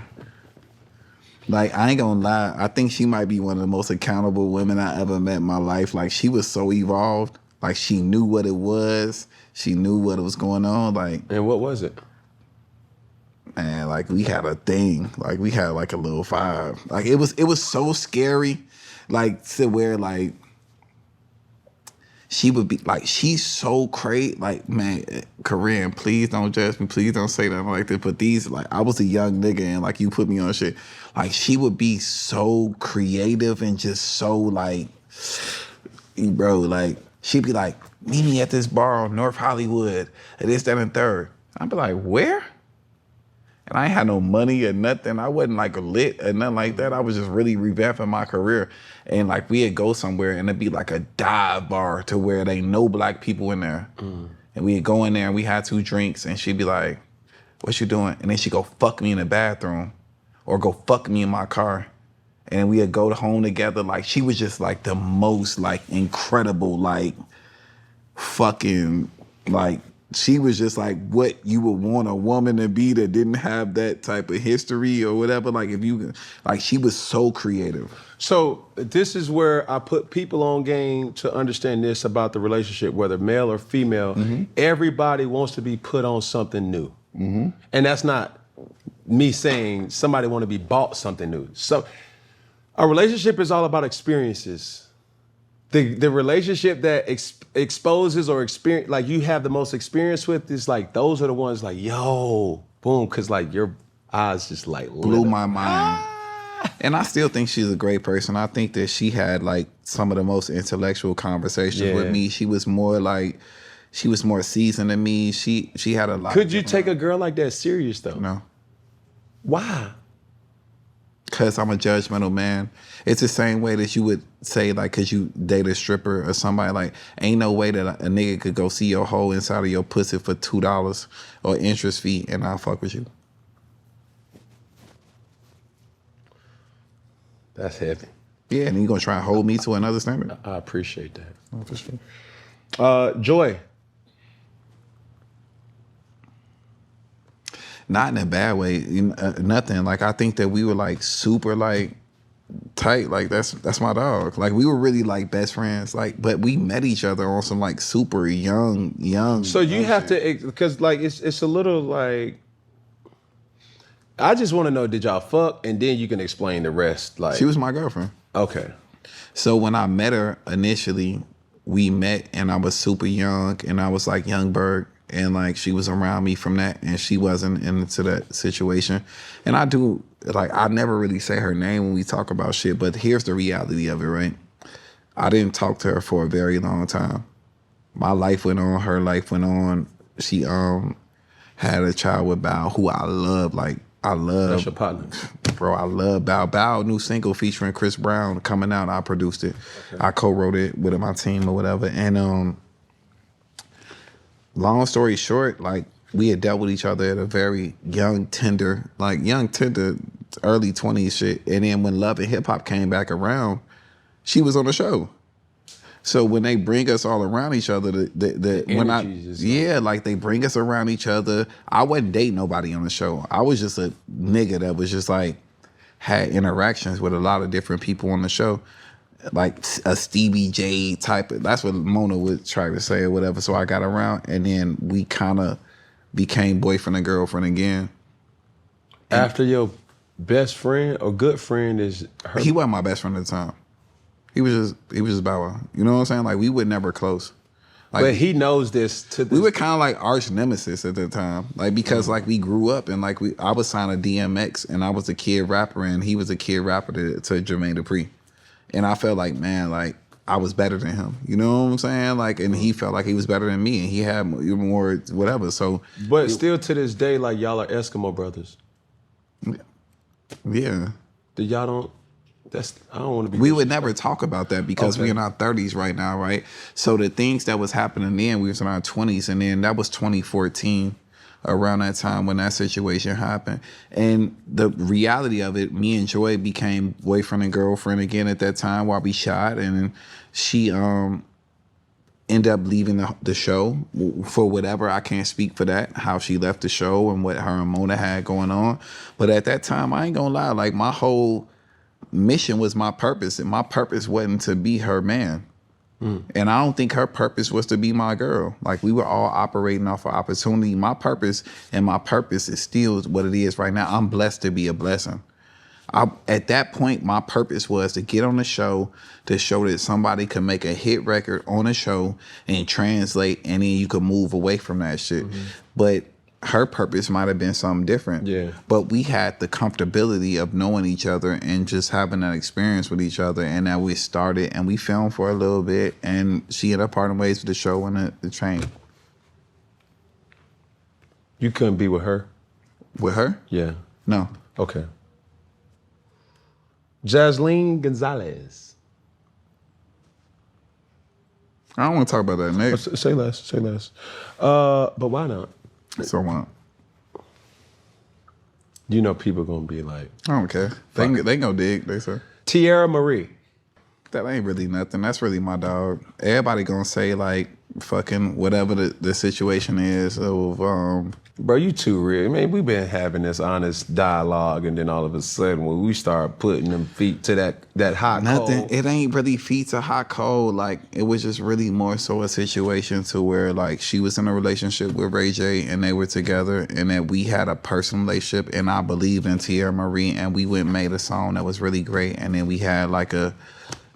Speaker 2: Like, I ain't gonna lie. I think she might be one of the most accountable women I ever met in my life. Like, she was so evolved. Like, she knew what it was. She knew what was going on. Like,
Speaker 3: and what was it?
Speaker 2: Man, like, we had a thing. Like, we had like a little vibe. Like, it was so scary. Like, to where like she would be like, she's so crazy. Like, man, Korean, please don't judge me. Please don't say nothing like this. But these, like, I was a young nigga and like you put me on shit. Like, she would be so creative and just so like, bro, like, she'd be like, meet me at this bar on North Hollywood, and this, that, and third. I'd be like, where? And I ain't had no money or nothing. I wasn't like lit or nothing like that. I was just really revamping my career. And like we'd go somewhere and it'd be like a dive bar to where there ain't no black people in there. And we'd go in there and we had 2 drinks and she'd be like, what you doing? And then she'd go fuck me in the bathroom or go fuck me in my car. And we'd go home together. Like she was just like the most like incredible, like fucking like, she was just like what you would want a woman to be that didn't have that type of history or whatever. Like if you, like she was so creative.
Speaker 3: So this is where I put people on game to understand this about the relationship, whether male or female. Everybody wants to be put on something new. And that's not me saying somebody want to be bought something new. So a relationship is all about experiences. The relationship that exposes or experience, like you have the most experience with, is like those are the ones like, yo, boom, because like your eyes just like
Speaker 2: blew my mind. And I still think she's a great person. I think that she had like some of the most intellectual conversations with me. She was more like, she was more seasoned than me. She had a lot.
Speaker 3: Could you take a girl like that serious though?
Speaker 2: No.
Speaker 3: Why?
Speaker 2: Because I'm a judgmental man. It's the same way that you would say, like, because you date a stripper or somebody, like, ain't no way that a nigga could go see your hole inside of your pussy for $2 or interest fee and I'll fuck with you.
Speaker 3: That's heavy.
Speaker 2: Yeah, and you gonna try and hold me to another standard?
Speaker 3: I appreciate that.
Speaker 2: Oh, for sure.
Speaker 3: Joy.
Speaker 2: Not in a bad way, nothing. Like, I think that we were like super like tight. Like that's my dog. Like we were really like best friends. Like, but we met each other on some like super young.
Speaker 3: So you have to, because like it's a little like, I just want to know, did y'all fuck? And then you can explain the rest. Like
Speaker 2: she was my girlfriend.
Speaker 3: Okay.
Speaker 2: So when I met her initially, we met and I was super young and I was like young Berg. And like she was around me from that and she wasn't into that situation. And I do, like, I never really say her name when we talk about shit, but here's the reality of it, right? I didn't talk to her for a very long time. My life went on, her life went on. She had a child with Bao, who I love, like, I love.
Speaker 3: That's your partner.
Speaker 2: Bro, I love Bao. Bao, new single featuring Chris Brown coming out, I produced it. Okay. I co-wrote it with my team or whatever. And long story short, like we had dealt with each other at a very young, tender, early 20s shit. And then when Love and Hip Hop came back around, she was on the show. So when they bring us all around each other, like they bring us around each other. I wasn't dating nobody on the show. I was just a nigga that was just like, had interactions with a lot of different people on the show. Like a Stevie J type of, that's what Mona would try to say or whatever. So I got around and then we kind of became boyfriend and girlfriend again.
Speaker 3: After your best friend or good friend is her?
Speaker 2: He wasn't my best friend at the time. He was just Bow Wow. You know what I'm saying? Like we were never close. Like,
Speaker 3: but he knows this to this.
Speaker 2: We were kind of like arch nemesis at the time. Like because like we grew up and like I was signed to DMX and I was a kid rapper and he was a kid rapper to Jermaine Dupri. And I felt like, man, like I was better than him. You know what I'm saying? Like, and he felt like he was better than me and he had more whatever. So,
Speaker 3: but still to this day, like y'all are Eskimo brothers.
Speaker 2: Yeah.
Speaker 3: Y'all don't, I don't want to be.
Speaker 2: We would never talk about that because we're in our 30s right now, right? So the things that was happening then, we was in our 20s, and then that was 2014, around that time when that situation happened. And the reality of it, me and Joy became boyfriend and girlfriend again at that time while we shot, and she ended up leaving the show for whatever. I can't speak for that, how she left the show and what her and Mona had going on. But at that time, I ain't gonna lie, like my whole mission was my purpose, and my purpose wasn't to be her man. And I don't think her purpose was to be my girl. Like we were all operating off of opportunity. My purpose is still what it is right now. I'm blessed to be a blessing. at that point, my purpose was to get on the show, to show that somebody could make a hit record on a show and translate, and then you could move away from that shit. But her purpose might have been something different.
Speaker 3: Yeah.
Speaker 2: But we had the comfortability of knowing each other and just having that experience with each other. And now we started and we filmed for a little bit, and she ended up parting ways with the show and the train.
Speaker 3: You couldn't be with her?
Speaker 2: With her?
Speaker 3: Yeah.
Speaker 2: No.
Speaker 3: Okay. Jasleen Gonzalez.
Speaker 2: I don't want to talk about that next.
Speaker 3: Say less. But why not?
Speaker 2: So what?
Speaker 3: You know people gonna be like,
Speaker 2: I don't care. They gonna dig, they say.
Speaker 3: Tierra Marie.
Speaker 2: That ain't really nothing. That's really my dog. Everybody gonna say like fucking whatever the situation is of
Speaker 3: Bro, you too real. Man, we've been having this honest dialogue, and then all of a sudden when we start putting them feet to that hot
Speaker 2: nothing.
Speaker 3: cold.
Speaker 2: It ain't really feet to hot cold. Like it was just really more so a situation to where like she was in a relationship with Ray J and they were together, and that we had a personal relationship, and I believed in Tierra Marie, and we went and made a song that was really great, and then we had like a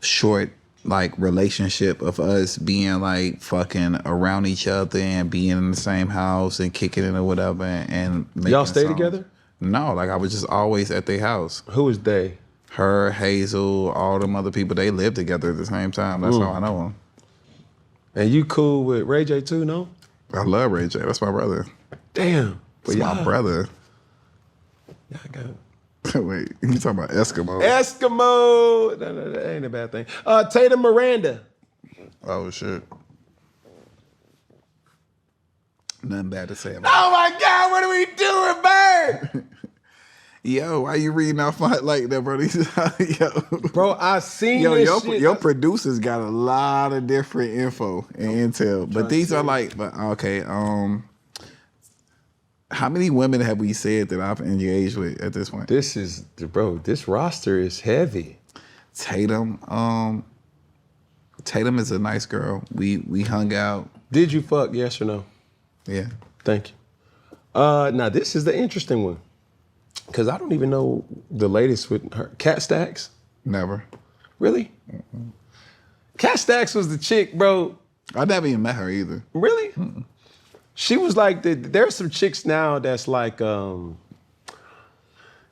Speaker 2: short like relationship of us being like fucking around each other and being in the same house and kicking it or whatever and making
Speaker 3: Y'all stay
Speaker 2: songs.
Speaker 3: together?
Speaker 2: No, like I was just always at their house.
Speaker 3: Who is they?
Speaker 2: Her, Hazel, all them other people, they live together at the same time. That's how I know them.
Speaker 3: And you cool with Ray J too, no?
Speaker 2: I love Ray J. That's my brother.
Speaker 3: Damn.
Speaker 2: That's my brother.
Speaker 3: Yeah, I got it.
Speaker 2: Wait, you talking about Eskimo?
Speaker 3: Eskimo. No, that ain't a bad thing. Tatum Miranda.
Speaker 2: Oh, shit. Nothing bad to say about
Speaker 3: Oh my God, what are we doing, Bird?
Speaker 2: Yo, why you reading off my like that, bro? Yo.
Speaker 3: Bro, I seen this shit.
Speaker 2: Your producers got a lot of different info and intel, but these are like, but okay, how many women have we said that I've engaged with at this point?
Speaker 3: This roster is heavy.
Speaker 2: Tatum is a nice girl. We hung out.
Speaker 3: Did you fuck, yes or no?
Speaker 2: Yeah.
Speaker 3: Thank you. Now this is the interesting one. Cause I don't even know the latest with her. Cat Stacks?
Speaker 2: Never.
Speaker 3: Really? Mm-mm. Cat Stacks was the chick, bro.
Speaker 2: I never even met her either.
Speaker 3: Really? Mm-mm. She was like, there's some chicks now that's like, you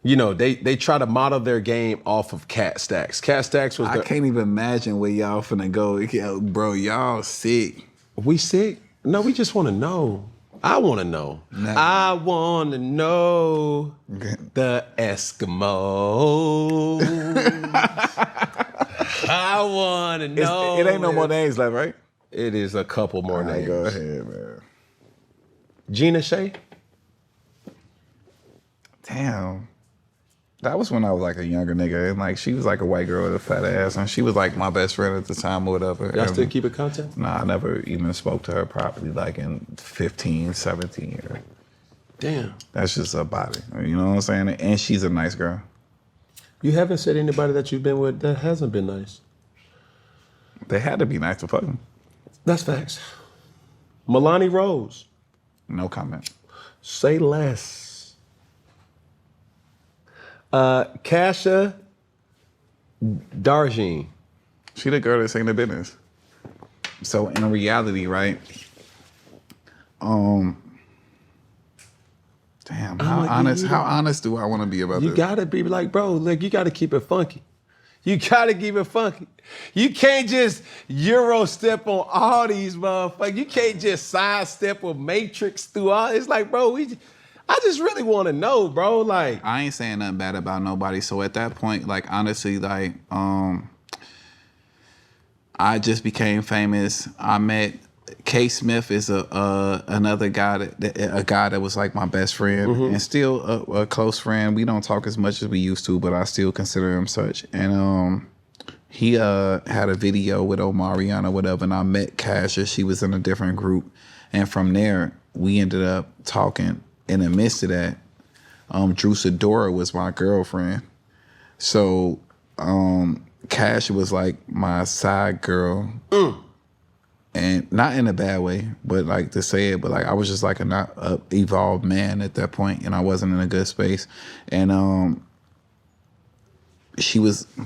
Speaker 3: know, they try to model their game off of Cat Stacks. Cat Stacks was
Speaker 2: I can't even imagine where y'all finna go. Yo, bro, y'all sick.
Speaker 3: We sick? No, we just want to know. I want to know.
Speaker 2: Never.
Speaker 3: I want to know the Eskimo. I want to know.
Speaker 2: It ain't no more names left, right?
Speaker 3: It is a couple more names.
Speaker 2: Go ahead, man.
Speaker 3: Gina Shea?
Speaker 2: Damn. That was when I was like a younger nigga, and like she was like a white girl with a fat ass, and she was like my best friend at the time or whatever.
Speaker 3: Y'all still keep in contact?
Speaker 2: Nah, I never even spoke to her properly like in 15, 17 years.
Speaker 3: Damn.
Speaker 2: That's just her body. You know what I'm saying? And she's a nice girl.
Speaker 3: You haven't said anybody that you've been with that hasn't been nice.
Speaker 2: They had to be nice to fuck them.
Speaker 3: That's facts. Milani Rose.
Speaker 2: No comment.
Speaker 3: Say less. Kasha Darjean.
Speaker 2: She the girl that sang the business. So in reality, right? Damn, how honest do I want to be about this?
Speaker 3: You gotta be like, bro, like you gotta keep it funky. You gotta keep it funky. You can't just Euro step on all these motherfuckers. You can't just sidestep or matrix through all. It's like, bro, I just really want to know, bro. Like,
Speaker 2: I ain't saying nothing bad about nobody. So at that point, like honestly, like I just became famous. I met K. Smith is another guy that was like my best friend and still a close friend. We don't talk as much as we used to, but I still consider him such. And he had a video with Omarion or whatever, and I met Kasha. She was in a different group, and from there we ended up talking. In the midst of that, Drew Sidora was my girlfriend. So Kasha was like my side girl. And not in a bad way, but like to say it, but like I was just like a evolved man at that point, and I wasn't in a good space. And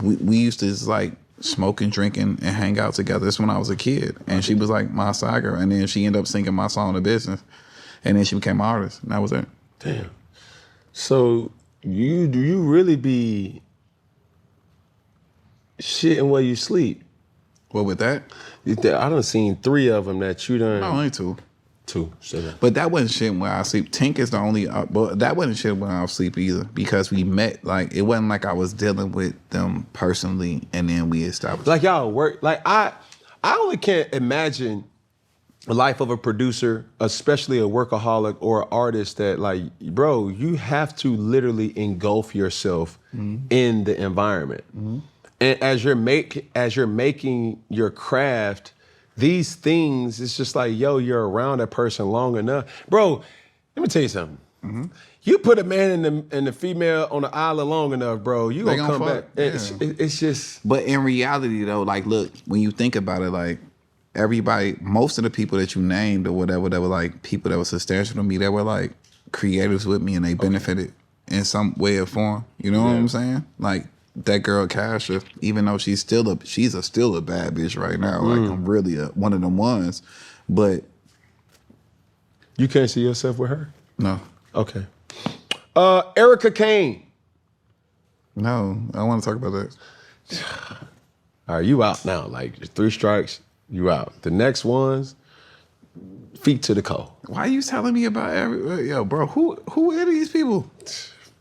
Speaker 2: we used to like smoke and drink and hang out together. This when I was a kid, and she was like my side girl, and then she ended up singing my song in business, and then she became an artist, and that was it.
Speaker 3: Damn. So do you really be shitting where you sleep?
Speaker 2: What with that?
Speaker 3: I done seen 3 of them that you done.
Speaker 2: No, only 2.
Speaker 3: 2. So that.
Speaker 2: But that wasn't shit when I sleep. Tink is the only, but that wasn't shit when I was sleep either, because we met, like, it wasn't like I was dealing with them personally and then we established.
Speaker 3: Like y'all work, like I only can't imagine the life of a producer, especially a workaholic or an artist that like, bro, you have to literally engulf yourself in the environment. And as you're making your craft, these things, it's just like, yo, you're around a person long enough. Bro, let me tell you something. You put a man and the female on the island long enough, bro, you gonna come back.
Speaker 2: Yeah.
Speaker 3: It's just.
Speaker 2: But in reality though, like, look, when you think about it, like, everybody, most of the people that you named or whatever, that were like people that were substantial to me, they were like creatives with me and they benefited in some way or form. You know what I'm saying? Like, that girl Kasha, even though she's still a bad bitch right now. Like, I'm really one of them ones, but
Speaker 3: you can't see yourself with her?
Speaker 2: No.
Speaker 3: Okay. Erica Kane.
Speaker 2: No, I don't want to talk about that.
Speaker 3: All right, you out now. Like 3 strikes, you out. The next ones, feet to the core.
Speaker 2: Why are you telling me about yo, bro? Who are these people?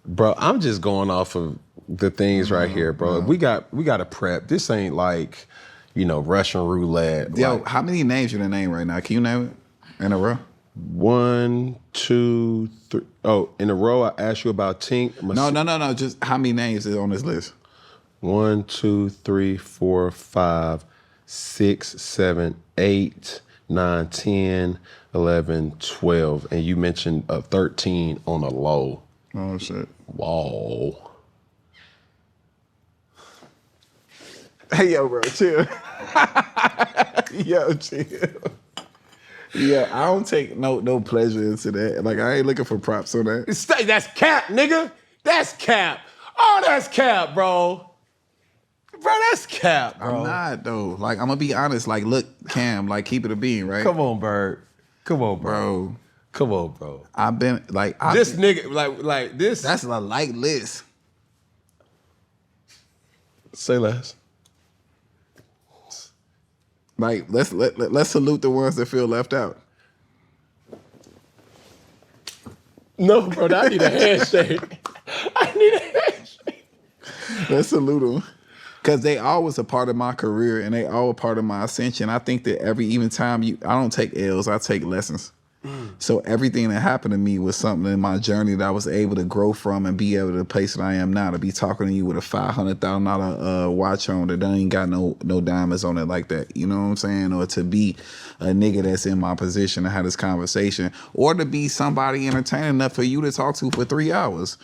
Speaker 3: Bro, I'm just going off of the things right here, bro. We got to prep. This ain't like, Russian roulette.
Speaker 2: Yo,
Speaker 3: like,
Speaker 2: how many names you to name right now? Can you name it in a row?
Speaker 3: 1, 2, 3. Oh, in a row, I asked you about Tink.
Speaker 2: No. Just how many names is on this list?
Speaker 3: 1, 2, 3, 4, 5, 6, 7, 8, 9, 10, 11, 12. And you mentioned 13 on a low.
Speaker 2: Oh, shit.
Speaker 3: Whoa.
Speaker 2: Hey, yo, bro, chill. Yo, chill. Yeah, I don't take no pleasure into that. Like, I ain't looking for props on that.
Speaker 3: That's cap, nigga. That's cap. Oh, that's cap, bro. Bro, that's cap, bro.
Speaker 2: I'm not, though. Like, I'm gonna be honest. Like, look, Cam, like, keep it a bean, right?
Speaker 3: Come on, Bird. Come on,
Speaker 2: bro.
Speaker 3: Come on, bro.
Speaker 2: I've been, like...
Speaker 3: Nigga, like this...
Speaker 2: That's a light list.
Speaker 3: Say less.
Speaker 2: Like, let's salute the ones that feel left out.
Speaker 3: No, bro, I need a handshake. I need a handshake.
Speaker 2: Let's salute them. Because they always a part of my career and they all a part of my ascension. I think that even time I don't take L's, I take lessons. So everything that happened to me was something in my journey that I was able to grow from and be able to the place that I am now, to be talking to you with a $500,000 watch on that ain't got no diamonds on it like that. You know what I'm saying? Or to be a nigga that's in my position to have this conversation, or to be somebody entertaining enough for you to talk to for 3 hours.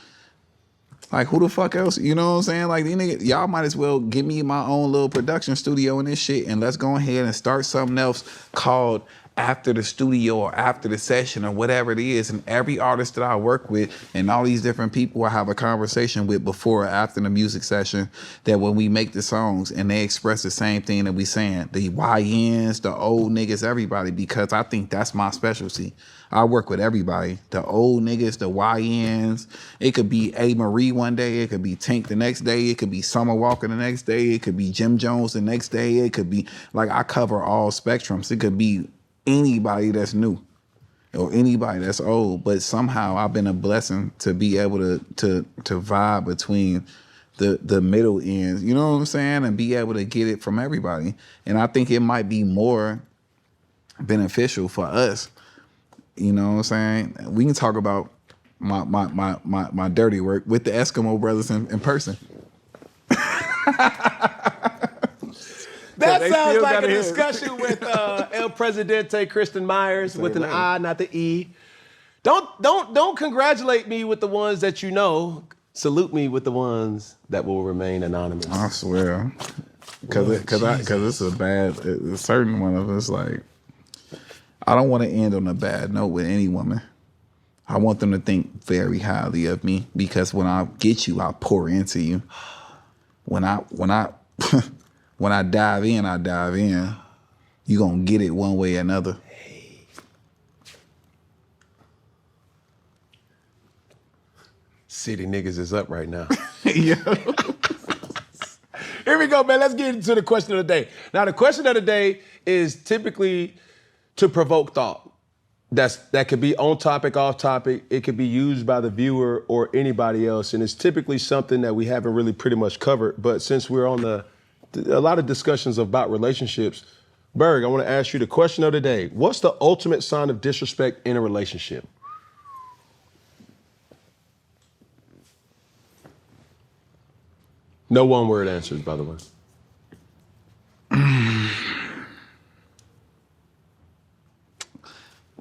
Speaker 2: Like, who the fuck else? You know what I'm saying? Like, these niggas, y'all might as well give me my own little production studio and this shit, and let's go ahead and start something else called After the Studio or After the Session or whatever it is. And every artist that I work with and all these different people I have a conversation with before or after the music session, that when we make the songs and they express the same thing that we saying, the YNs, the old niggas, everybody, because I think that's my specialty. I work with everybody, the old niggas, the YNs. It could be A. Marie one day. It could be Tink the next day. It could be Summer Walker the next day. It could be Jim Jones the next day. It could be, like, I cover all spectrums. It could be anybody that's new or anybody that's old. But somehow I've been a blessing to be able to vibe between the middle ends, you know what I'm saying? And be able to get it from everybody. And I think it might be more beneficial for us. You know what I'm saying? We can talk about my dirty work with the Eskimo brothers in person.
Speaker 3: That sounds like a discussion with El Presidente Kristen Myers with an I, not the E. Don't congratulate me with the ones that you know. Salute me with the ones that will remain anonymous.
Speaker 2: I swear, because it's a certain one of us, like, I don't want to end on a bad note with any woman. I want them to think very highly of me, because when I get you, I pour into you. when I when I dive in, I dive in. You gonna get it one way or another.
Speaker 3: City niggas is up right now.
Speaker 2: Yeah.
Speaker 3: Here we go, man. Let's get into the question of the day. Now, the question of the day is typically to provoke thought. That could be on topic, off topic. It could be used by the viewer or anybody else, and it's typically something that we haven't really pretty much covered. But since we're on a lot of discussions about relationships, Berg, I want to ask you the question of the day. What's the ultimate sign of disrespect in a relationship? No one-word answers, by the way.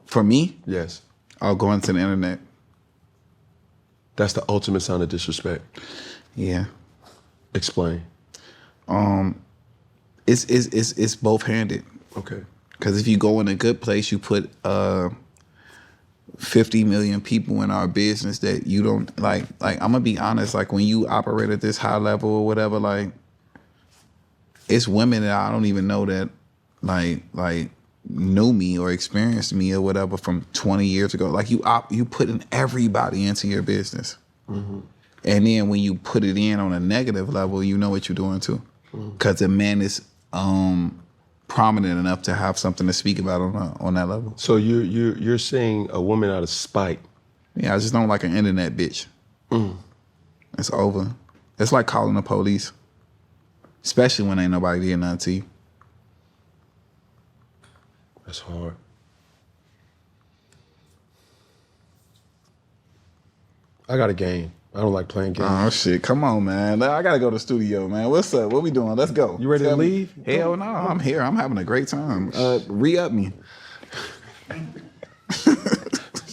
Speaker 2: For me,
Speaker 3: Yes.
Speaker 2: I'll go into the internet.
Speaker 3: That's the ultimate sign of disrespect.
Speaker 2: Yeah.
Speaker 3: Explain.
Speaker 2: It's both handed.
Speaker 3: Okay.
Speaker 2: Because if you go in a good place, you put 50 million people in our business that you don't like. I'm gonna be honest. Like when you operate at this high level or whatever, like it's women that I don't even know that like knew me or experienced me or whatever from 20 years ago. Like you putting everybody into your business, and then when you put it in on a negative level, you know what you're doing too. Because a man is prominent enough to have something to speak about on that level.
Speaker 3: So you're saying a woman out of spite.
Speaker 2: Yeah, I just don't like an internet bitch. It's over. It's like calling the police, especially when ain't nobody did nothing to you.
Speaker 3: That's hard. I got a game. I don't like playing games.
Speaker 2: Oh shit! Come on, man. I gotta go to the studio, man. What's up? What we doing? Let's go.
Speaker 3: You ready to leave?
Speaker 2: Hell no, I'm here. I'm having a great time. Re-up me.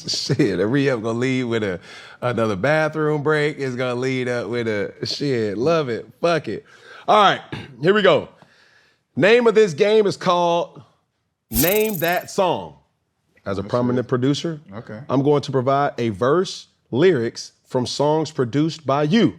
Speaker 3: Shit, a re-up gonna lead with another bathroom break. It's gonna lead up with a shit. Love it. Fuck it. All right, here we go. Name of this game is called Name That Song. As a prominent producer,
Speaker 2: Okay.
Speaker 3: I'm going to provide a verse, lyrics from songs produced by you.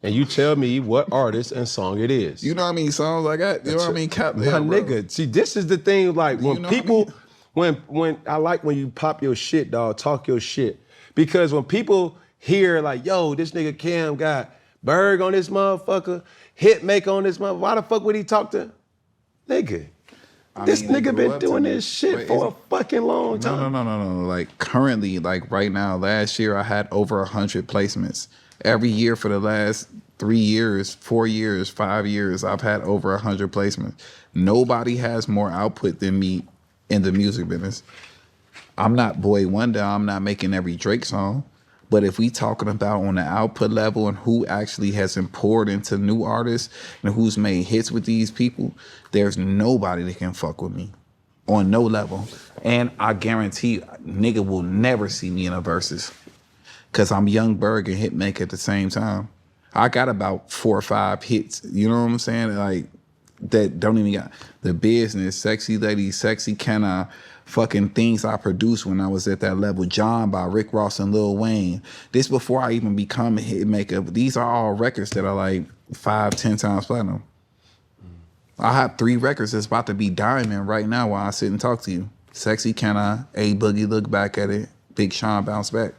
Speaker 3: And you tell me what artist and song it is.
Speaker 2: You know how many songs I got? You know what I mean?
Speaker 3: My nigga, see, this is the thing, like when people, when I like when you pop your shit, dog, talk your shit. Because when people hear like, yo, this nigga Cam got Berg on this motherfucker, Hitmaka on this motherfucker, why the fuck would he talk to? Nigga, this nigga been doing this shit for a fucking long time.
Speaker 2: No. Like currently, like right now, last year I had over 100 placements. Every year for the last 3 years, 4 years, 5 years, I've had over 100 placements. Nobody has more output than me in the music business. I'm not Boy Wonder. I'm not making every Drake song. But if we talking about on the output level and who actually has poured into new artists and who's made hits with these people, there's nobody that can fuck with me on no level. And I guarantee nigga will never see me in a versus because I'm Young Berg and Hitmaka at the same time. I got about 4 or 5 hits, you know what I'm saying? Like that don't even got the business, Sexy Lady, Sexy Can I, fucking things I produced when I was at that level. John by Rick Ross and Lil Wayne. This before I even become a Hitmaka. These are all records that are like 5, 10 times platinum. I have 3 records that's about to be diamond right now while I sit and talk to you. Sexy Can I, A Boogie Look Back at It, Big Sean Bounce Back.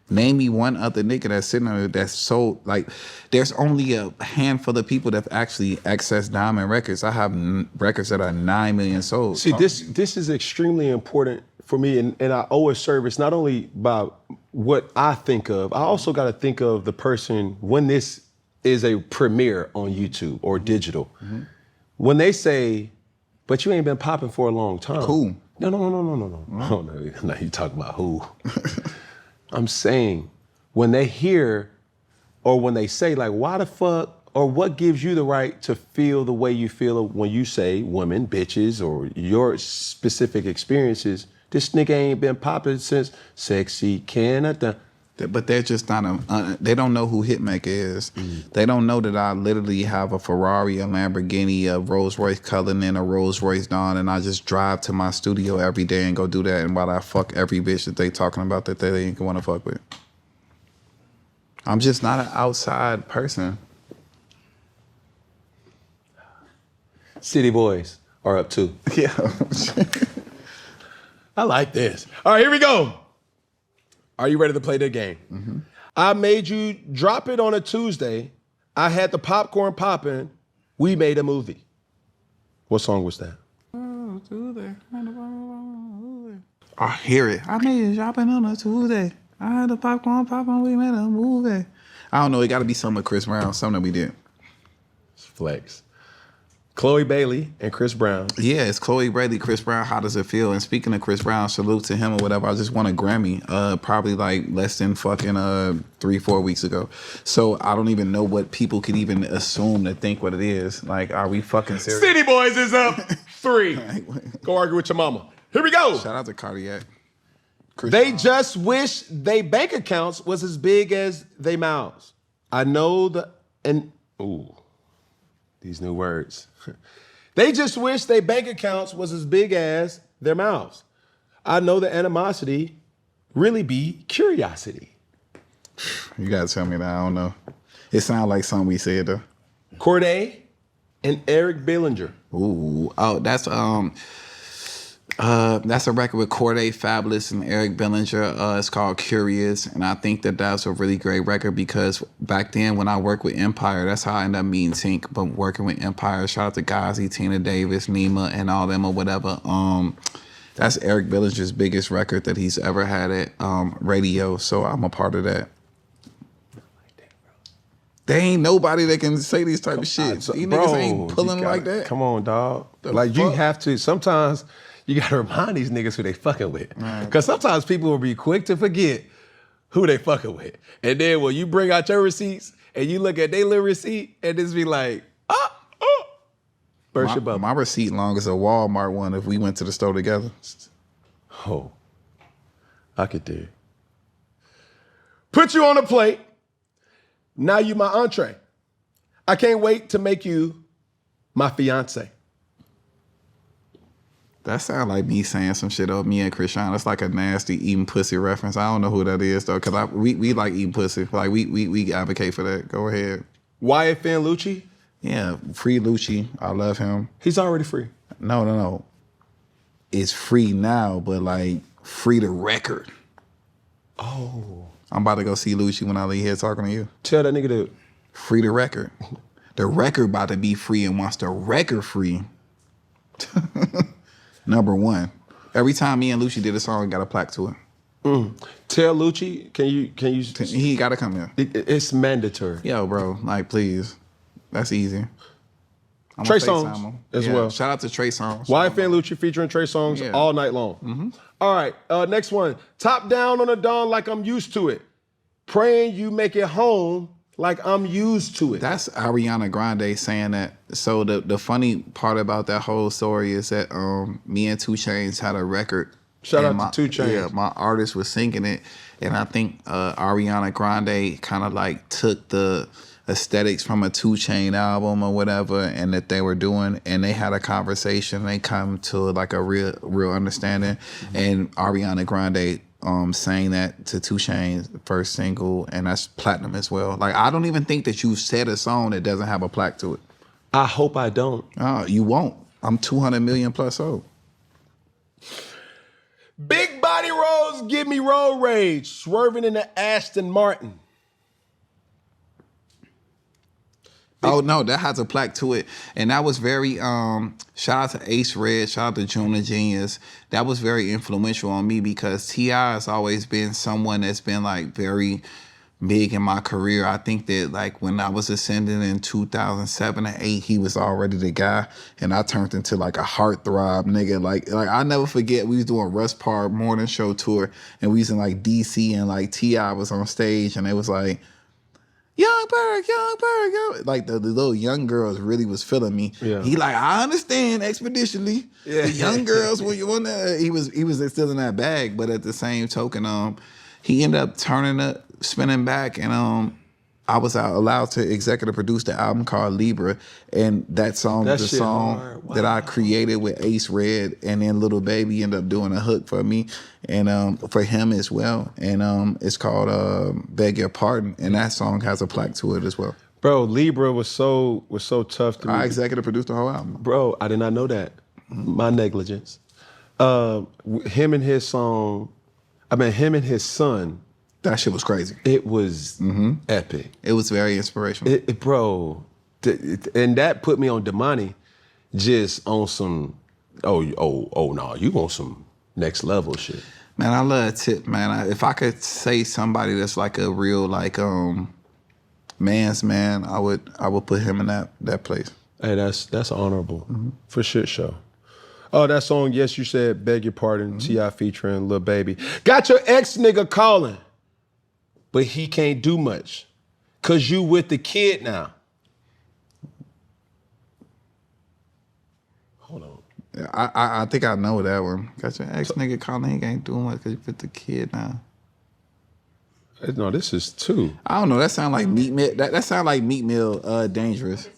Speaker 2: Name me one other nigga that's sitting there that's sold. Like, there's only a handful of people that have actually accessed diamond records. I have records that are 9 million sold.
Speaker 3: See, this is extremely important for me, and I owe a service not only by what I think of, I also got to think of the person when this is a premiere on YouTube or digital. When they say, but you ain't been popping for a long time.
Speaker 2: Who?
Speaker 3: No. No, you talking about who? I'm saying when they hear or when they say like, why the fuck, or what gives you the right to feel the way you feel when you say women, bitches, or your specific experiences, this nigga ain't been popping since Sexy Canada.
Speaker 2: But they're just not, they don't know who Hitmaka is. They don't know that I literally have a Ferrari, a Lamborghini, a Rolls Royce Cullinan, a Rolls Royce Dawn, and I just drive to my studio every day and go do that. And while I fuck every bitch that they talking about that they ain't want to fuck with. I'm just not an outside person.
Speaker 3: City Boys are up 2.
Speaker 2: Yeah.
Speaker 3: I like this. All right, here we go. Are you ready to play the game?
Speaker 2: Mm-hmm.
Speaker 3: I made you drop it on a Tuesday. I had the popcorn popping. We made a movie. What song was that?
Speaker 2: I hear it. I made it dropping on a Tuesday. I had the popcorn popping. We made a movie. I don't know. It got to be something with Chris Brown. Something that we did.
Speaker 3: Flex. Chloe Bailey and Chris Brown.
Speaker 2: Yeah, it's Chloe Bailey, Chris Brown. How does it feel? And speaking of Chris Brown, salute to him or whatever. I just won a Grammy, probably like less than fucking 3-4 weeks ago. So I don't even know what people could even assume to think what it is. Like, are we fucking serious?
Speaker 3: City Boys is up 3. Go argue with your mama. Here we go.
Speaker 2: Shout out to Cardiac.
Speaker 3: They just wish they bank accounts was as big as they mouths. I know these new words. They just wish they bank accounts was as big as their mouths. I know the animosity really be curiosity.
Speaker 2: You gotta tell me that. I don't know. It sounds like something we said though.
Speaker 3: Corday and Eric Bellinger.
Speaker 2: Ooh, oh, that's a record with Corday Fabulous and Eric Bellinger. It's called Curious, and I think that that's a really great record because back then when I worked with Empire, that's how I ended up meeting Tink. But working with Empire, shout out to Gazi, Tina Davis, Nima, and all them or whatever. That's Eric Bellinger's biggest record that he's ever had at radio, so I'm a part of that. There ain't nobody that can say these type of shit. These niggas ain't pulling like that.
Speaker 3: Come on, dog.
Speaker 2: Like
Speaker 3: you have to sometimes. You gotta remind these niggas who they fucking with. Because sometimes people will be quick to forget who they fucking with. And then when you bring out your receipts and you look at their little receipt and just be like, burst your bubble.
Speaker 2: My receipt long as a Walmart one if we went to the store together.
Speaker 3: Oh, I could dig. Put you on a plate. Now you my entree. I can't wait to make you my fiance.
Speaker 2: That sound like me saying some shit over me and Krishan. That's like a nasty eating pussy reference. I don't know who that is though, cause we like eating pussy. Like we advocate for that. Go ahead.
Speaker 3: Wyatt Finn Lucci?
Speaker 2: Yeah, free Lucci. I love him.
Speaker 3: He's already free.
Speaker 2: No. It's free now, but like free the record.
Speaker 3: Oh.
Speaker 2: I'm about to go see Lucci when I leave here talking to you.
Speaker 3: Tell that nigga to
Speaker 2: free the record. The record about to be free, and once the record free. Number 1. Every time me and Lucci did a song, it got a plaque to it.
Speaker 3: Tell Lucci, can you?
Speaker 2: He got to come here.
Speaker 3: It's mandatory.
Speaker 2: Yo, bro, like please, that's easy.
Speaker 3: Trey Songz as well.
Speaker 2: Shout out to Trey Songz.
Speaker 3: Wyatt Finn Lucci featuring Trey Songz all night long. Mm-hmm. All right, next one. Top down on a dawn like I'm used to it. Praying you make it home like I'm used to it.
Speaker 2: That's Ariana Grande saying that. So the funny part about that whole story is that me and 2 Chainz had a record.
Speaker 3: Shout out to 2 Chainz.
Speaker 2: Yeah, my artist was singing it, and I think Ariana Grande kind of like took the aesthetics from a 2 Chainz album or whatever, and that they were doing, and they had a conversation. And they come to like a real understanding, and Ariana Grande sang that to 2 Chainz first single, and that's platinum as well. Like I don't even think that you said a song that doesn't have a plaque to it.
Speaker 3: I hope I don't.
Speaker 2: Oh, you won't. I'm 200 million plus old.
Speaker 3: Big body rolls give me road rage. Swerving in the Aston Martin.
Speaker 2: Oh no, that has a plaque to it, and that was very. Shout out to Ace Red, shout out to Junior Genius. That was very influential on me because T.I. has always been someone that's been like very big in my career. I think that like when I was ascending in 2007 and 8, he was already the guy, and I turned into like a heartthrob nigga. Like I never forget we was doing Russ Park morning show tour, and we was in like DC, and like T.I. was on stage, and it was like. Young Berg. Like the little young girls really was feeling me. Yeah. He like, I understand expeditionally. Yeah. The young girls, when you want that, he was still in that bag, but at the same token, he ended up spinning back, and I was allowed to executive produce the album called Libra, and that song was the song that I created with Ace Red, and then Little Baby ended up doing a hook for me, and for him as well, and it's called Beg Your Pardon, and that song has a plaque to it as well.
Speaker 3: Bro, Libra was so tough to me.
Speaker 2: I executive produced the whole album.
Speaker 3: Bro, I did not know that. My negligence. Him and his son.
Speaker 2: That shit was crazy.
Speaker 3: It was epic.
Speaker 2: It was very inspirational.
Speaker 3: Bro, and that put me on Damani just on some, no, you want some next level shit.
Speaker 2: Man, I love Tip, man. If I could say somebody that's like a real like man's man, I would put him in that place.
Speaker 3: Hey, that's honorable for shit show. Oh, that song, Yes You Said, Beg Your Pardon, T.I. featuring Lil Baby. Got your ex nigga calling, but he can't do much, cause you with the kid now. Hold on.
Speaker 2: I think I know that one. Got your ex nigga calling, he can't do much because you with the kid now.
Speaker 3: No, this is two.
Speaker 2: I don't know. That sound like Meat Mill. That sound like Meat Mill. Dangerous.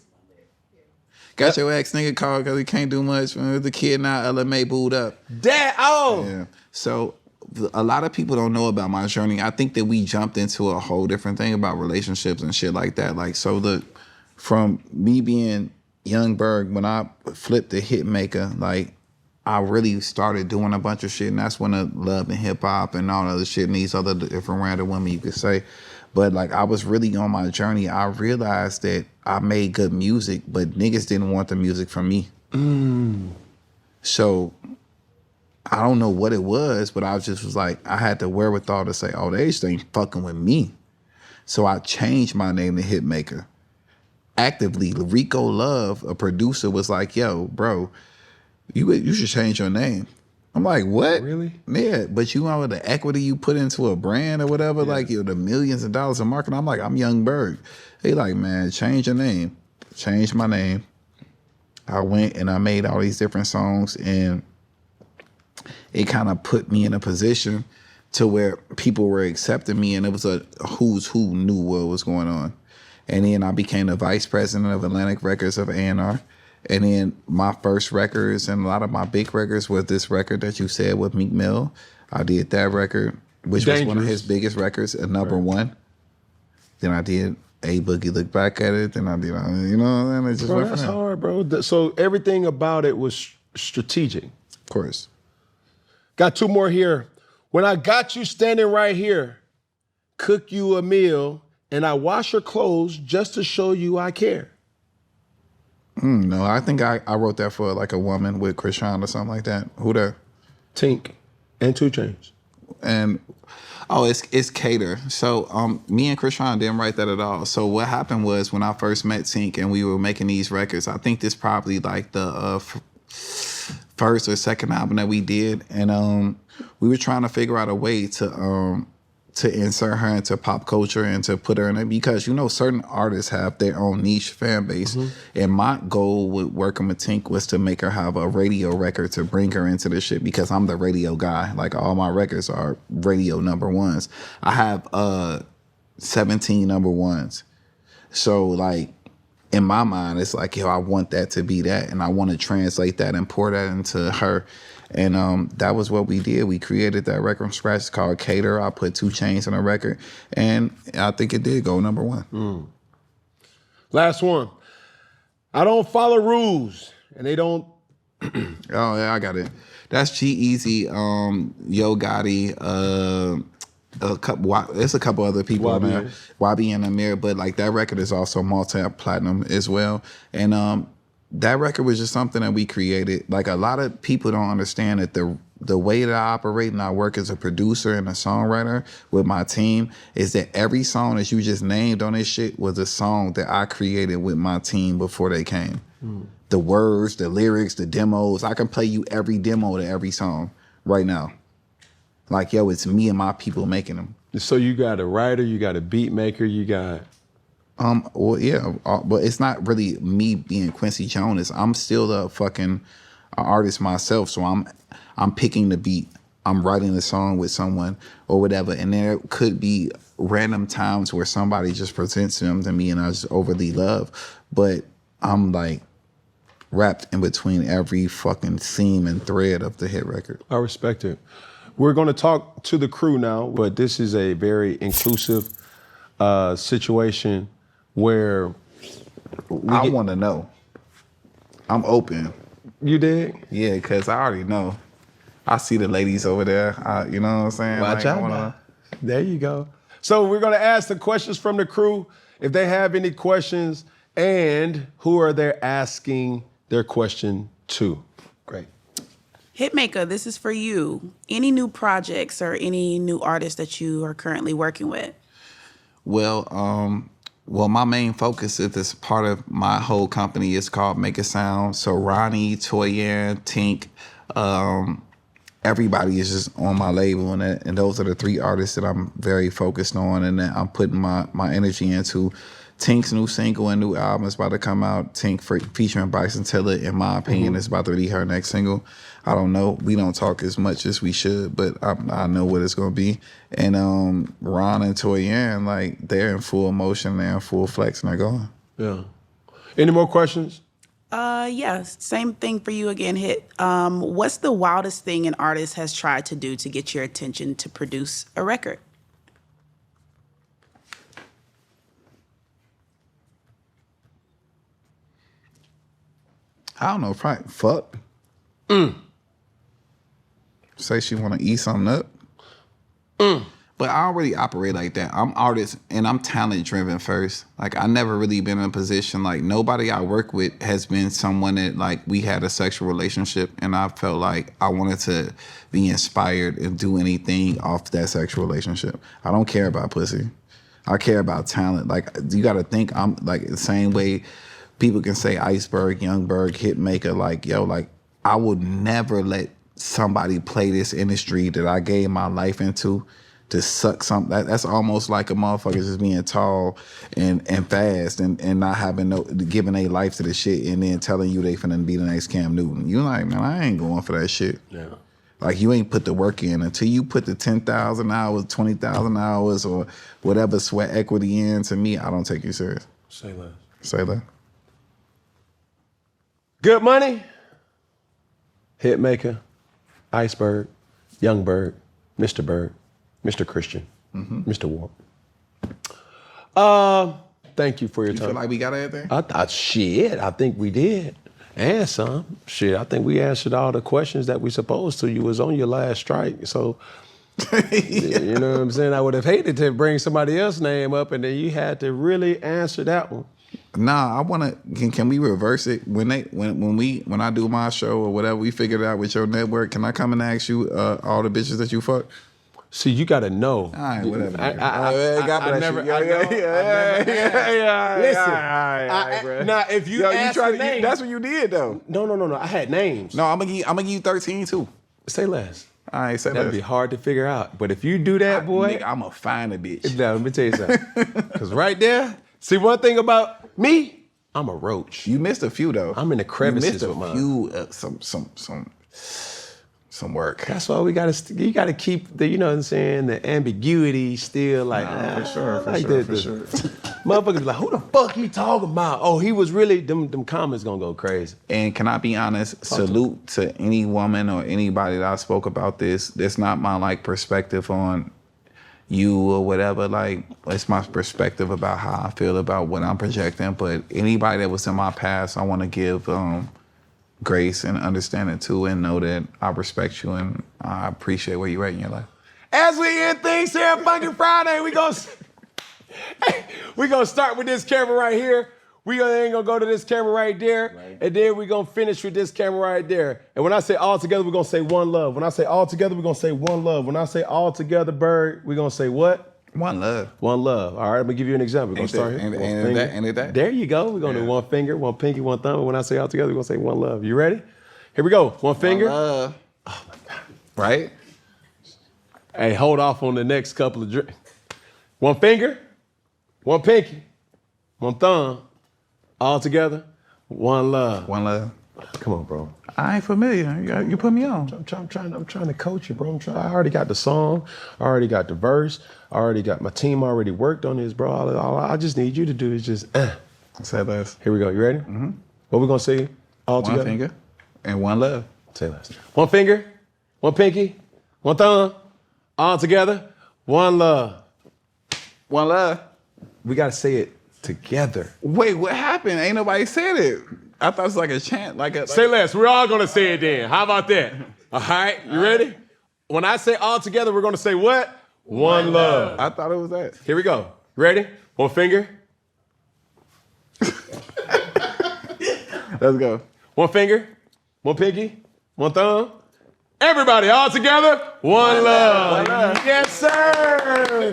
Speaker 2: Got your ex nigga called because he can't do much with the kid now. LMA booed up.
Speaker 3: Yeah.
Speaker 2: So a lot of people don't know about my journey. I think that we jumped into a whole different thing about relationships and shit like that. Like, so look, from me being young Berg, when I flipped to Hitmaka, like, I really started doing a bunch of shit, and that's when the love and hip hop and all other shit and these other different random women you could say. But like, I was really on my journey. I realized that I made good music, but niggas didn't want the music from me. So I don't know what it was, but I just was like, I had the wherewithal to say, oh, they just ain't fucking with me. So I changed my name to Hitmaka. Actively, Rico Love, a producer, was like, yo, bro, you should change your name. I'm like, what?
Speaker 3: Really?
Speaker 2: Yeah, but you know the equity you put into a brand or whatever, like the millions of dollars in marketing. I'm like, I'm Young Berg. They like, man, change your name. Change my name. I went and I made all these different songs, and it kind of put me in a position to where people were accepting me, and it was a who's who knew what was going on. And then I became the vice president of Atlantic Records of A&R. And then my first records and a lot of my big records was this record that you said with Meek Mill. I did that record, which was one of his biggest records, a number one. Then I did A Boogie Look Back at It. Then I did, and it just went
Speaker 3: That's
Speaker 2: from there.
Speaker 3: hard, bro. So everything about it was strategic.
Speaker 2: Of course.
Speaker 3: Got two more here. When I got you standing right here, cook you a meal, and I wash your clothes just to show you I care.
Speaker 2: No, I think I wrote that for like a woman with Krishan or something like that. Who that?
Speaker 3: Tink and 2 Chainz.
Speaker 2: And it's Cater. So me and Krishan didn't write that at all. So what happened was when I first met Tink and we were making these records, I think this probably like the first or second album that we did, and we were trying to figure out a way to insert her into pop culture and to put her in it, because certain artists have their own niche fan base. And my goal with working with Tink was to make her have a radio record to bring her into this shit, because I'm the radio guy. Like, all my records are radio number ones. I have 17 number ones. So like, in my mind, it's like, I want that to be that, and I want to translate that and pour that into her. And that was what we did. We created that record from scratch. It's called Cater. I put 2 Chainz on a record, and I think it did go number one.
Speaker 3: Last one. I don't follow rules, and they don't.
Speaker 2: Oh yeah, I got it. That's G-Eazy, Yo Gotti, there's a couple other people on there, Wabi and Amir, but like that record is also multi-platinum as well. And that record was just something that we created. Like, a lot of people don't understand that the way that I operate and I work as a producer and a songwriter with my team is that every song that you just named on this shit was a song that I created with my team before they came. The words, the lyrics, the demos, I can play you every demo to every song right now. Like, yo, it's me and my people making them.
Speaker 3: So you got a writer, you got a beat maker, you got...
Speaker 2: Well, yeah, but it's not really me being Quincy Jonas. I'm still a fucking artist myself, so I'm picking the beat. I'm writing the song with someone or whatever, and there could be random times where somebody just presents them to me and I just overly love, but I'm like wrapped in between every fucking seam and thread of the hit record.
Speaker 3: I respect it. We're going to talk to the crew now, but this is a very inclusive situation where
Speaker 2: I want to know. I'm open.
Speaker 3: You dig?
Speaker 2: Yeah, because I already know. I see the ladies over there. You know what I'm saying?
Speaker 3: Watch out now. There you go. So we're going to ask the questions from the crew, if they have any questions, and who are they asking their question to. Great.
Speaker 4: Hitmaka, this is for you. Any new projects or any new artists that you are currently working with?
Speaker 2: Well, my main focus is this part of my whole company is called Make It Sound. So Ronnie, Toyan, Tink, everybody is just on my label, and those are the 3 artists that I'm very focused on and that I'm putting my energy into. Tink's new single and new album is about to come out. Tink featuring Bryson Tiller, in my opinion, is about to be her next single. I don't know. We don't talk as much as we should, but I know what it's going to be. And Ron and Toyan, like, they're in full motion, they're in full flex, and they're going.
Speaker 3: Yeah. Any more questions?
Speaker 4: Yes. Same thing for you again, Hit. What's the wildest thing an artist has tried to do to get your attention to produce a record?
Speaker 2: I don't know, probably fuck. Say she want to eat something up. But I don't really operate like that. I'm artist and I'm talent driven first. Like, I never really been in a position, like, nobody I work with has been someone that, like, we had a sexual relationship and I felt like I wanted to be inspired and do anything off that sexual relationship. I don't care about pussy. I care about talent. Like, you got to think I'm like the same way people can say Iceberg, Youngberg, Hitmaker, like, yo, like, I would never let somebody play this industry that I gave my life into to suck something. That's almost like a motherfucker just being tall and fast and not having giving their life to the shit and then telling you they finna be the next Cam Newton. You like, man, I ain't going for that shit.
Speaker 3: Yeah.
Speaker 2: Like, you ain't put the work in until you put the 10,000 hours, 20,000 hours, or whatever sweat equity in. To me, I don't take you serious.
Speaker 3: Say less.
Speaker 2: Say that.
Speaker 3: Good Money, Hitmaker, Iceberg, Youngberg, Mr. Berg, Mr. Christian, Mr. Warp. Thank you for your
Speaker 2: You
Speaker 3: time.
Speaker 2: feel like we got everything?
Speaker 3: I think we did. And some. Shit, I think we answered all the questions that we supposed to. You was on your last strike, so you know what I'm saying? I would have hated to bring somebody else's name up and then you had to really answer that one.
Speaker 2: Nah, I wanna. Can we reverse it when I do my show or whatever we figured out with your network? Can I come and ask you all the bitches that you fuck?
Speaker 3: See, you gotta know.
Speaker 2: All right, whatever.
Speaker 3: Listen, now if you ask for names,
Speaker 2: that's what you did though.
Speaker 3: No. I had names.
Speaker 2: No, I'm gonna give you 13 too.
Speaker 3: Say less.
Speaker 2: All right, say
Speaker 3: That'd
Speaker 2: less.
Speaker 3: be hard to figure out. But if you do that, boy,
Speaker 2: nigga, I'm gonna find a bitch.
Speaker 3: now let me tell you something. Because right there, see one thing about me, I'm a roach.
Speaker 2: You missed a few though.
Speaker 3: I'm in the crevices
Speaker 2: you
Speaker 3: with
Speaker 2: missed
Speaker 3: mine.
Speaker 2: a few, some work.
Speaker 3: That's why you gotta keep the, you know what I'm saying, the ambiguity still like,
Speaker 2: for sure.
Speaker 3: Motherfuckers be like, who the fuck he talking about? Oh, he was really, them comments gonna go crazy.
Speaker 2: And can I be honest? Salute to any woman or anybody that I spoke about this. That's not my like perspective on you or whatever. Like, it's my perspective about how I feel about what I'm projecting. But anybody that was in my past, I want to give grace and understanding to, and know that I respect you and I appreciate where you're at in your life.
Speaker 3: As we end things here on Funky Friday, we gonna start with this camera right here. We ain't gonna go to this camera right there, right. And then we're gonna finish with this camera right there. And when I say all together, we're gonna say one love. When I say all together, we're gonna say one love. When I say all together, Bird, we're gonna say what?
Speaker 2: One love.
Speaker 3: One love. All right, I'm gonna give you an example. We're gonna start here.
Speaker 2: And that.
Speaker 3: There you go. We're gonna do one finger, one pinky, one thumb. And when I say all together, we're gonna say one love. You ready? Here we go. One finger.
Speaker 2: One love.
Speaker 3: Oh my God.
Speaker 2: Right?
Speaker 3: Hey, hold off on the next couple of drinks. One finger, one pinky, one thumb. All together, one love.
Speaker 2: One love.
Speaker 3: Come on, bro.
Speaker 2: I ain't familiar. You put me on.
Speaker 3: I'm trying to coach you, bro. I already got the song. I already got the verse. I already got my team already worked on this, bro. All I just need you to do is just.
Speaker 2: Say less.
Speaker 3: Here we go. You ready?
Speaker 2: Mm-hmm.
Speaker 3: What we gonna say? All together.
Speaker 2: One finger and one love.
Speaker 3: Say less. One finger, one pinky, one thumb. All together, one love.
Speaker 2: One love.
Speaker 3: We gotta say it together.
Speaker 2: Wait, what happened? Ain't nobody said it. I thought it was like a chant,
Speaker 3: Say less. We're all gonna say it then. How about that? All right, you ready? When I say all together, we're gonna say what? One love.
Speaker 2: I thought it was that.
Speaker 3: Here we go. Ready? One finger.
Speaker 2: Let's go.
Speaker 3: One finger. One pinky. One thumb. Everybody, all together. One love. Yes, sir.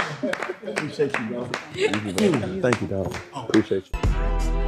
Speaker 1: Appreciate you, bro.
Speaker 3: Thank you, dog. Appreciate you.